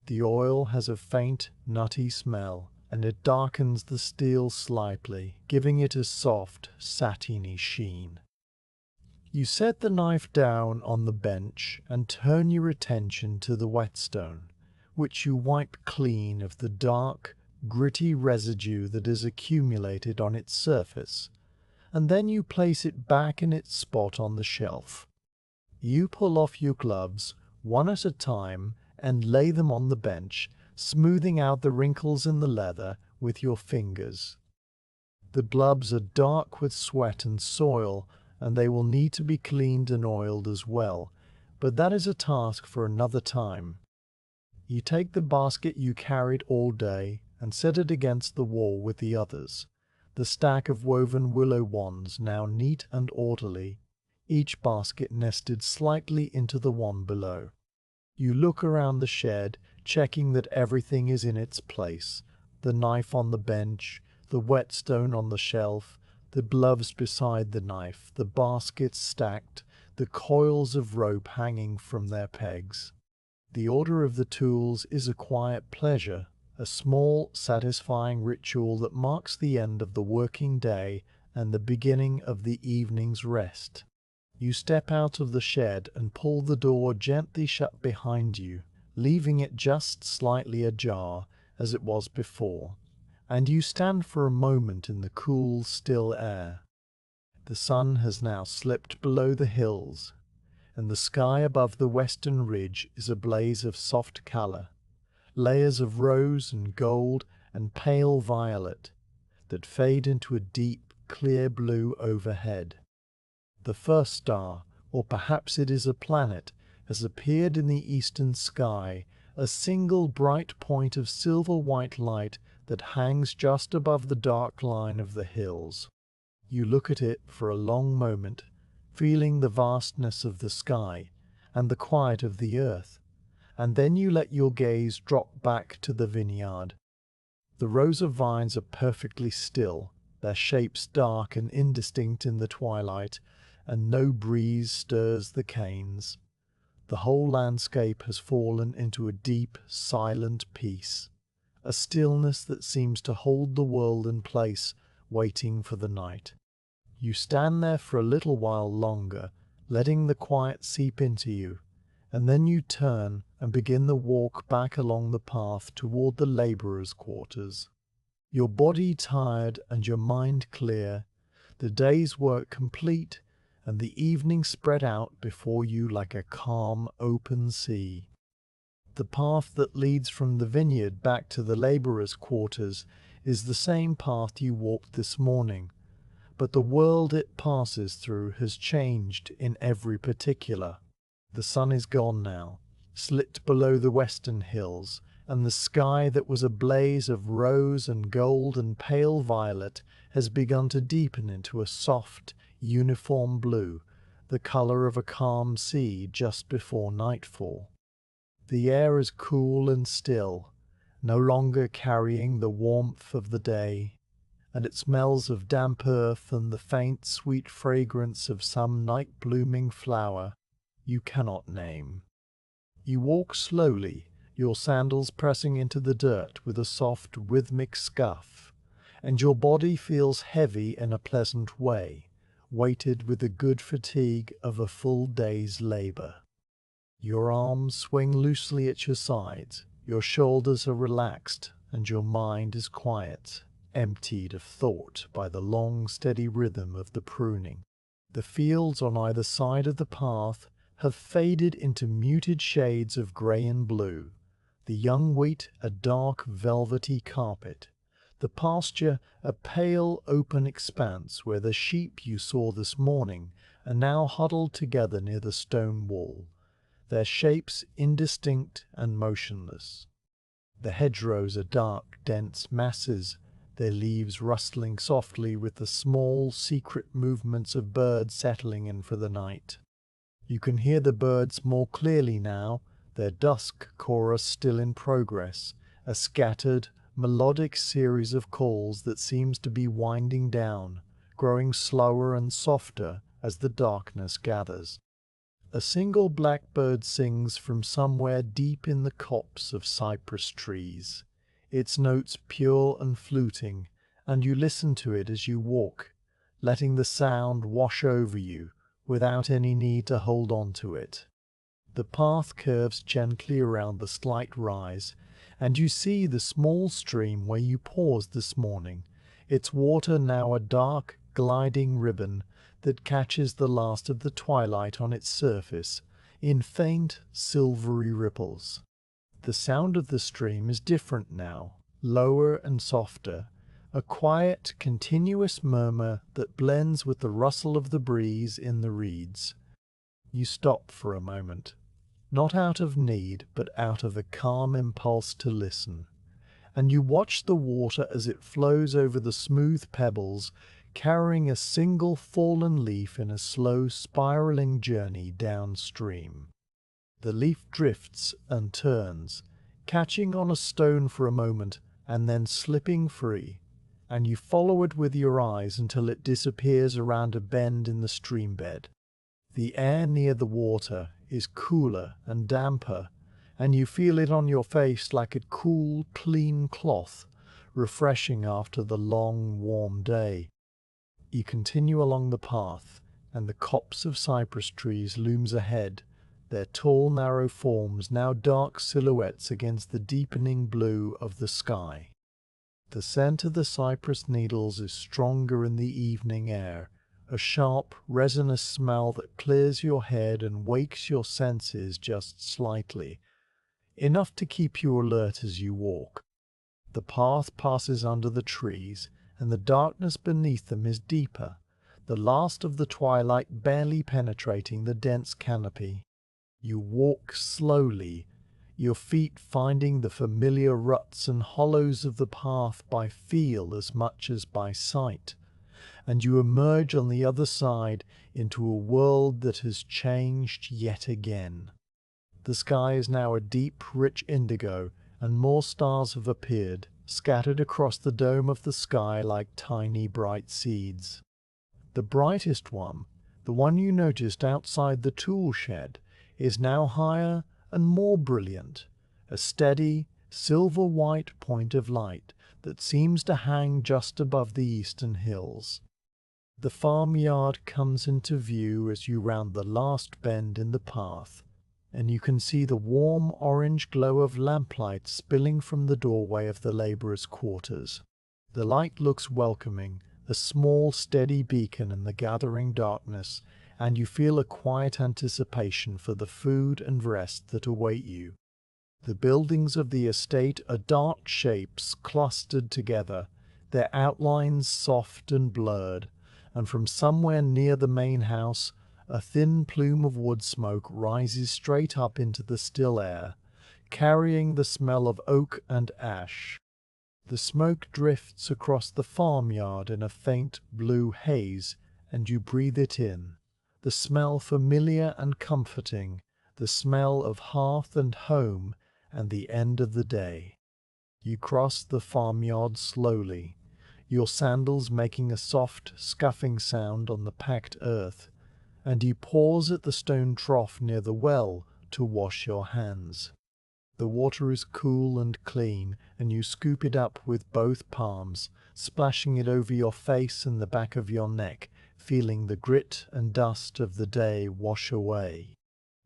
The oil has a faint, nutty smell, and it darkens the steel slightly, giving it a soft, satiny sheen. You set the knife down on the bench and turn your attention to the whetstone, which you wipe clean of the dark, gritty residue that has accumulated on its surface, and then you place it back in its spot on the shelf. You pull off your gloves, one at a time, and lay them on the bench, smoothing out the wrinkles in the leather with your fingers. The gloves are dark with sweat and soil, and they will need to be cleaned and oiled as well, but that is a task for another time. You take the basket you carried all day and set it against the wall with the others, the stack of woven willow wands now neat and orderly, each basket nested slightly into the one below. You look around the shed, checking that everything is in its place, the knife on the bench, the whetstone on the shelf, the gloves beside the knife, the baskets stacked, the coils of rope hanging from their pegs. The order of the tools is a quiet pleasure, a small, satisfying ritual that marks the end of the working day and the beginning of the evening's rest. You step out of the shed and pull the door gently shut behind you, leaving it just slightly ajar as it was before, and you stand for a moment in the cool, still air. The sun has now slipped below the hills, and the sky above the western ridge is a blaze of soft colour, layers of rose and gold and pale violet that fade into a deep, clear blue overhead. The first star, or perhaps it is a planet, has appeared in the eastern sky, a single bright point of silver-white light that hangs just above the dark line of the hills. You look at it for a long moment, feeling the vastness of the sky and the quiet of the earth, and then you let your gaze drop back to the vineyard. The rows of vines are perfectly still, their shapes dark and indistinct in the twilight, and no breeze stirs the canes. The whole landscape has fallen into a deep, silent peace, a stillness that seems to hold the world in place, waiting for the night. You stand there for a little while longer, letting the quiet seep into you, and then you turn and begin the walk back along the path toward the labourers' quarters. Your body tired and your mind clear, the day's work complete, and the evening spread out before you like a calm, open sea. The path that leads from the vineyard back to the labourers' quarters is the same path you walked this morning, but the world it passes through has changed in every particular. The sun is gone now, slit below the western hills, and the sky that was a blaze of rose and gold and pale violet has begun to deepen into a soft, uniform blue, the colour of a calm sea just before nightfall. The air is cool and still, no longer carrying the warmth of the day, and it smells of damp earth and the faint, sweet fragrance of some night-blooming flower you cannot name. You walk slowly, your sandals pressing into the dirt with a soft, rhythmic scuff, and your body feels heavy in a pleasant way, weighted with the good fatigue of a full day's labour. Your arms swing loosely at your sides, your shoulders are relaxed, and your mind is quiet, emptied of thought by the long, steady rhythm of the pruning. The fields on either side of the path have faded into muted shades of grey and blue, the young wheat a dark velvety carpet, The pasture, a pale, open expanse where the sheep you saw this morning are now huddled together near the stone wall, their shapes indistinct and motionless. The hedgerows are dark, dense masses, their leaves rustling softly with the small, secret movements of birds settling in for the night. You can hear the birds more clearly now, their dusk chorus still in progress, a scattered, melodic series of calls that seems to be winding down, growing slower and softer as the darkness gathers. A single blackbird sings from somewhere deep in the copse of cypress trees, its notes pure and fluting, and you listen to it as you walk, letting the sound wash over you without any need to hold on to it. The path curves gently around the slight rise, and you see the small stream where you paused this morning, its water now a dark, gliding ribbon that catches the last of the twilight on its surface in faint, silvery ripples. The sound of the stream is different now, lower and softer, a quiet, continuous murmur that blends with the rustle of the breeze in the reeds. You stop for a moment, not out of need, but out of a calm impulse to listen, and you watch the water as it flows over the smooth pebbles, carrying a single fallen leaf in a slow, spiraling journey downstream. The leaf drifts and turns, catching on a stone for a moment and then slipping free, and you follow it with your eyes until it disappears around a bend in the stream bed. The air near the water is cooler and damper, and you feel it on your face like a cool, clean cloth, refreshing after the long, warm day. You continue along the path, and the copse of cypress trees looms ahead, their tall, narrow forms now dark silhouettes against the deepening blue of the sky. The scent of the cypress needles is stronger in the evening air, a sharp, resinous smell that clears your head and wakes your senses just slightly, enough to keep you alert as you walk. The path passes under the trees, and the darkness beneath them is deeper, the last of the twilight barely penetrating the dense canopy. You walk slowly, your feet finding the familiar ruts and hollows of the path by feel as much as by sight, and you emerge on the other side into a world that has changed yet again. The sky is now a deep, rich indigo, and more stars have appeared, scattered across the dome of the sky like tiny bright seeds. The brightest one, the one you noticed outside the tool shed, is now higher and more brilliant, a steady, silver-white point of light that seems to hang just above the eastern hills. The farmyard comes into view as you round the last bend in the path, and you can see the warm orange glow of lamplight spilling from the doorway of the labourers' quarters. The light looks welcoming, a small steady beacon in the gathering darkness, and you feel a quiet anticipation for the food and rest that await you. The buildings of the estate are dark shapes clustered together, their outlines soft and blurred, and from somewhere near the main house a thin plume of wood smoke rises straight up into the still air, carrying the smell of oak and ash. The smoke drifts across the farmyard in a faint blue haze, and you breathe it in, the smell familiar and comforting, the smell of hearth and home and the end of the day. You cross the farmyard slowly, your sandals making a soft, scuffing sound on the packed earth, and you pause at the stone trough near the well to wash your hands. The water is cool and clean, and you scoop it up with both palms, splashing it over your face and the back of your neck, feeling the grit and dust of the day wash away.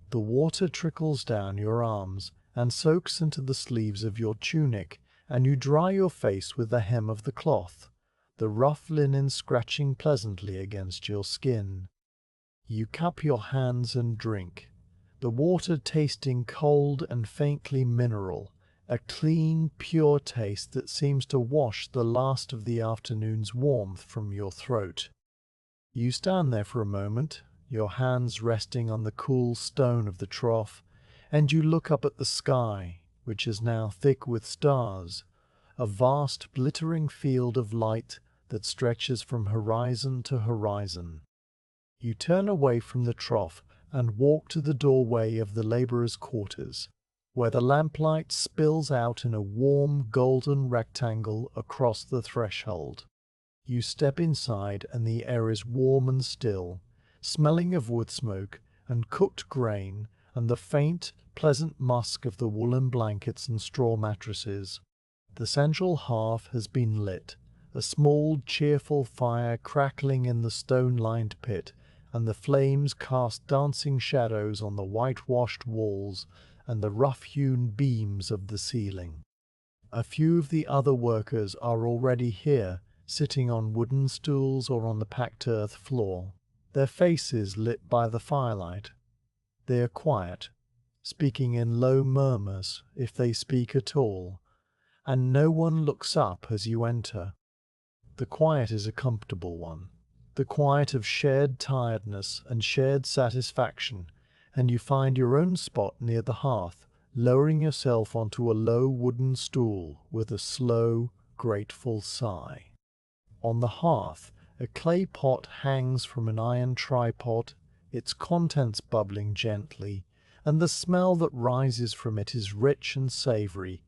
The water trickles down your arms and soaks into the sleeves of your tunic, and you dry your face with the hem of the cloth, the rough linen scratching pleasantly against your skin. You cup your hands and drink, the water tasting cold and faintly mineral, a clean, pure taste that seems to wash the last of the afternoon's warmth from your throat. You stand there for a moment, your hands resting on the cool stone of the trough, and you look up at the sky, which is now thick with stars, a vast glittering field of light that stretches from horizon to horizon. You turn away from the trough and walk to the doorway of the labourers' quarters, where the lamplight spills out in a warm golden rectangle across the threshold. You step inside and the air is warm and still, smelling of wood smoke and cooked grain and the faint, pleasant musk of the woolen blankets and straw mattresses. The central hearth has been lit, a small, cheerful fire crackling in the stone-lined pit, and the flames cast dancing shadows on the whitewashed walls and the rough-hewn beams of the ceiling. A few of the other workers are already here, sitting on wooden stools or on the packed earth floor, their faces lit by the firelight. They are quiet, speaking in low murmurs, if they speak at all, and no one looks up as you enter. The quiet is a comfortable one, the quiet of shared tiredness and shared satisfaction, and you find your own spot near the hearth, lowering yourself onto a low wooden stool with a slow, grateful sigh. On the hearth, a clay pot hangs from an iron tripod, its contents bubbling gently, and the smell that rises from it is rich and savoury.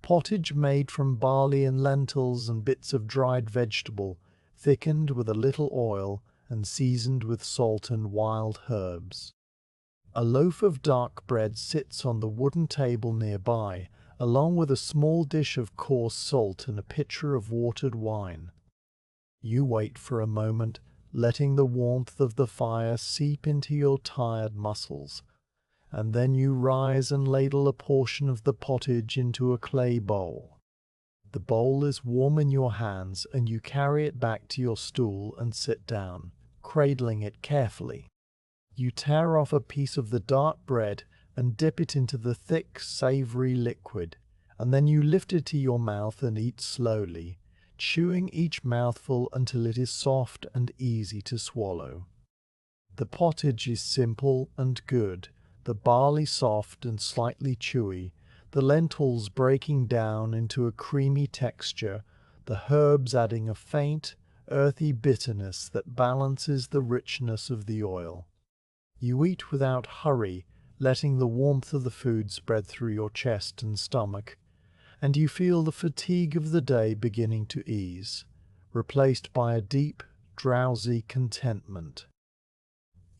Pottage made from barley and lentils and bits of dried vegetable, thickened with a little oil and seasoned with salt and wild herbs. A loaf of dark bread sits on the wooden table nearby, along with a small dish of coarse salt and a pitcher of watered wine. You wait for a moment, letting the warmth of the fire seep into your tired muscles, and then you rise and ladle a portion of the pottage into a clay bowl. The bowl is warm in your hands, and you carry it back to your stool and sit down, cradling it carefully. You tear off a piece of the dark bread and dip it into the thick, savoury liquid, and then you lift it to your mouth and eat slowly, chewing each mouthful until it is soft and easy to swallow. The pottage is simple and good, the barley soft and slightly chewy, the lentils breaking down into a creamy texture, the herbs adding a faint, earthy bitterness that balances the richness of the oil. You eat without hurry, letting the warmth of the food spread through your chest and stomach, and you feel the fatigue of the day beginning to ease, replaced by a deep, drowsy contentment.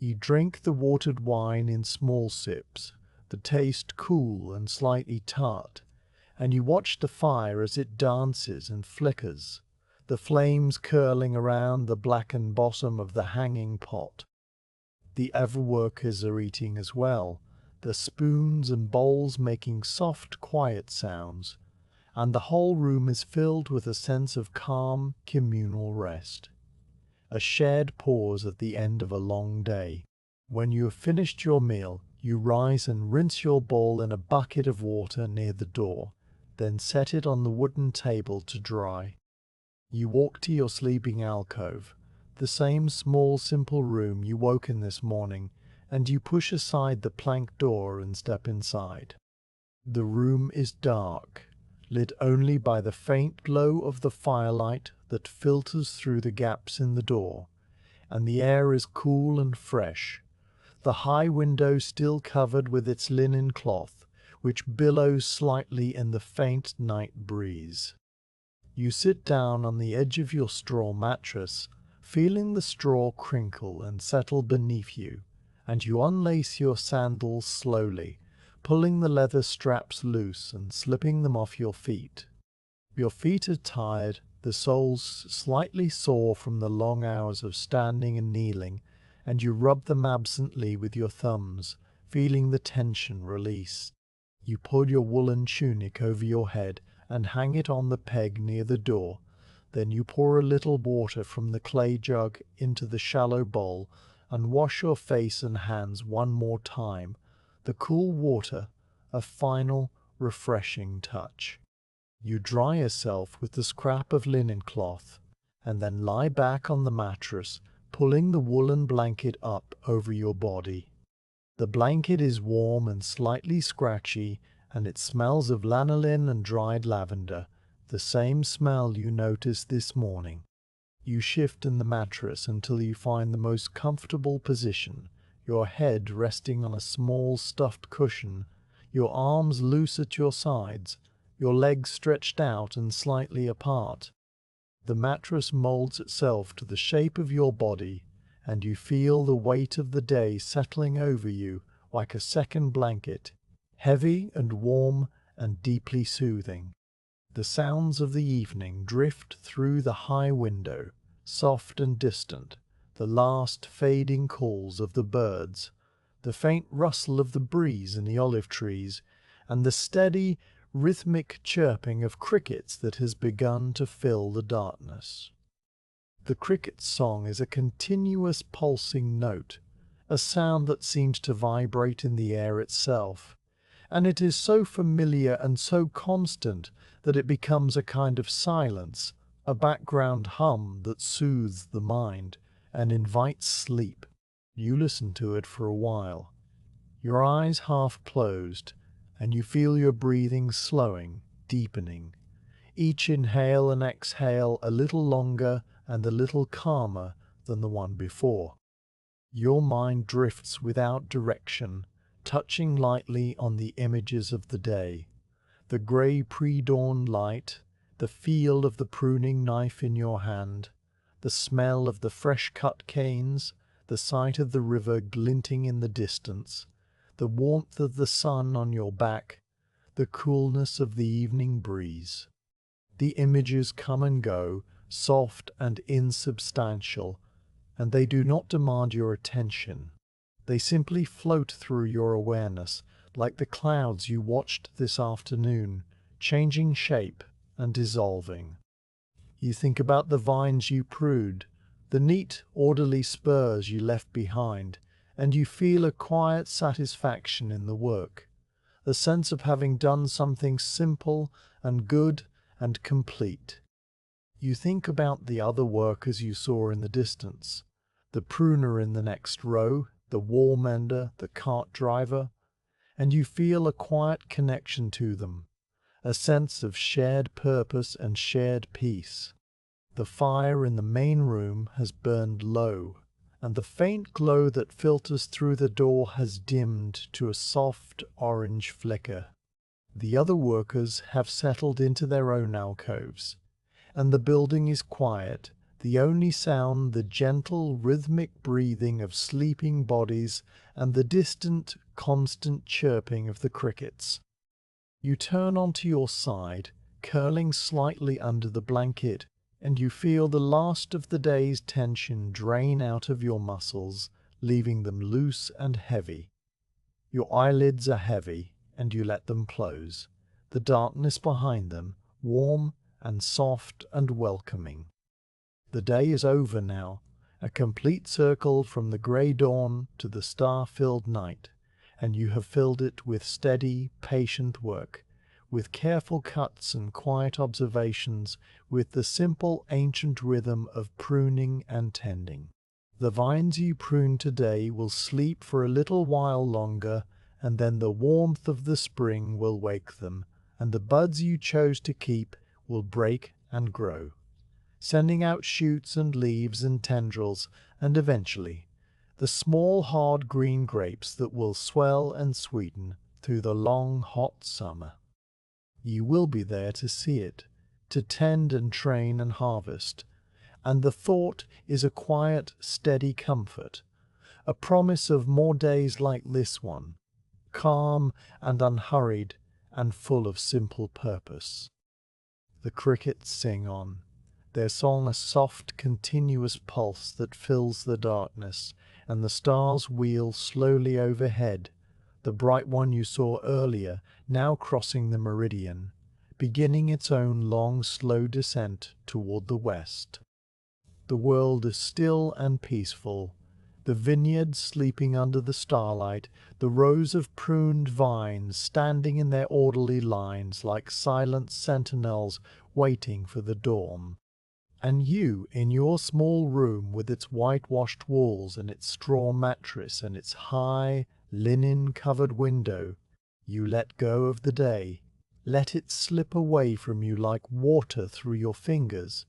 You drink the watered wine in small sips, the taste cool and slightly tart, and you watch the fire as it dances and flickers, the flames curling around the blackened bottom of the hanging pot. The other workers are eating as well, the spoons and bowls making soft, quiet sounds, and the whole room is filled with a sense of calm, communal rest. A shared pause at the end of a long day. When you have finished your meal, you rise and rinse your bowl in a bucket of water near the door, then set it on the wooden table to dry. You walk to your sleeping alcove, the same small, simple room you woke in this morning, and you push aside the plank door and step inside. The room is dark, lit only by the faint glow of the firelight that filters through the gaps in the door, and the air is cool and fresh, the high window still covered with its linen cloth, which billows slightly in the faint night breeze. You sit down on the edge of your straw mattress, feeling the straw crinkle and settle beneath you, and you unlace your sandals slowly, pulling the leather straps loose and slipping them off your feet. Your feet are tired, the soles slightly sore from the long hours of standing and kneeling, and you rub them absently with your thumbs, feeling the tension release. You pull your woolen tunic over your head and hang it on the peg near the door. Then you pour a little water from the clay jug into the shallow bowl and wash your face and hands one more time. The cool water, a final, refreshing touch. You dry yourself with the scrap of linen cloth, and then lie back on the mattress, pulling the woolen blanket up over your body. The blanket is warm and slightly scratchy, and it smells of lanolin and dried lavender, the same smell you noticed this morning. You shift in the mattress until you find the most comfortable position, your head resting on a small stuffed cushion, your arms loose at your sides, your legs stretched out and slightly apart. The mattress molds itself to the shape of your body, and you feel the weight of the day settling over you like a second blanket, heavy and warm and deeply soothing. The sounds of the evening drift through the high window, soft and distant, the last fading calls of the birds, the faint rustle of the breeze in the olive trees, and the steady, rhythmic chirping of crickets that has begun to fill the darkness. The cricket's song is a continuous pulsing note, a sound that seems to vibrate in the air itself, and it is so familiar and so constant that it becomes a kind of silence, a background hum that soothes the mind and invites sleep. You listen to it for a while, your eyes half closed, and you feel your breathing slowing, deepening, each inhale and exhale a little longer and a little calmer than the one before. Your mind drifts without direction, touching lightly on the images of the day, the grey pre-dawn light, the feel of the pruning knife in your hand, the smell of the fresh-cut canes, the sight of the river glinting in the distance, the warmth of the sun on your back, the coolness of the evening breeze. The images come and go, soft and insubstantial, and they do not demand your attention. They simply float through your awareness, like the clouds you watched this afternoon, changing shape and dissolving. You think about the vines you pruned, the neat, orderly spurs you left behind, and you feel a quiet satisfaction in the work, a sense of having done something simple and good and complete. You think about the other workers you saw in the distance, the pruner in the next row, the wall mender, the cart driver, and you feel a quiet connection to them, a sense of shared purpose and shared peace. The fire in the main room has burned low, and the faint glow that filters through the door has dimmed to a soft orange flicker. The other workers have settled into their own alcoves, and the building is quiet, the only sound the gentle, rhythmic breathing of sleeping bodies and the distant, constant chirping of the crickets. You turn onto your side, curling slightly under the blanket, and you feel the last of the day's tension drain out of your muscles, leaving them loose and heavy. Your eyelids are heavy, and you let them close, the darkness behind them warm and soft and welcoming. The day is over now, a complete circle from the grey dawn to the star-filled night, and you have filled it with steady, patient work, with careful cuts and quiet observations, with the simple ancient rhythm of pruning and tending. The vines you prune today will sleep for a little while longer, and then the warmth of the spring will wake them, and the buds you chose to keep will break and grow, sending out shoots and leaves and tendrils, and eventually the small hard green grapes that will swell and sweeten through the long hot summer. You will be there to see it, to tend and train and harvest, and the thought is a quiet, steady comfort, a promise of more days like this one, calm and unhurried and full of simple purpose. The crickets sing on, their song a soft, continuous pulse that fills the darkness, and the stars wheel slowly overhead, the bright one you saw earlier now crossing the meridian, beginning its own long, slow descent toward the west. The world is still and peaceful. The vineyard sleeping under the starlight, the rows of pruned vines standing in their orderly lines like silent sentinels waiting for the dawn. And you, in your small room with its whitewashed walls and its straw mattress and its high, linen-covered window, you let go of the day, let it slip away from you like water through your fingers,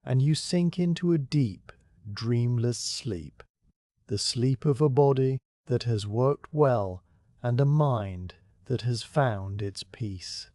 and you sink into a deep, dreamless sleep, the sleep of a body that has worked well and a mind that has found its peace.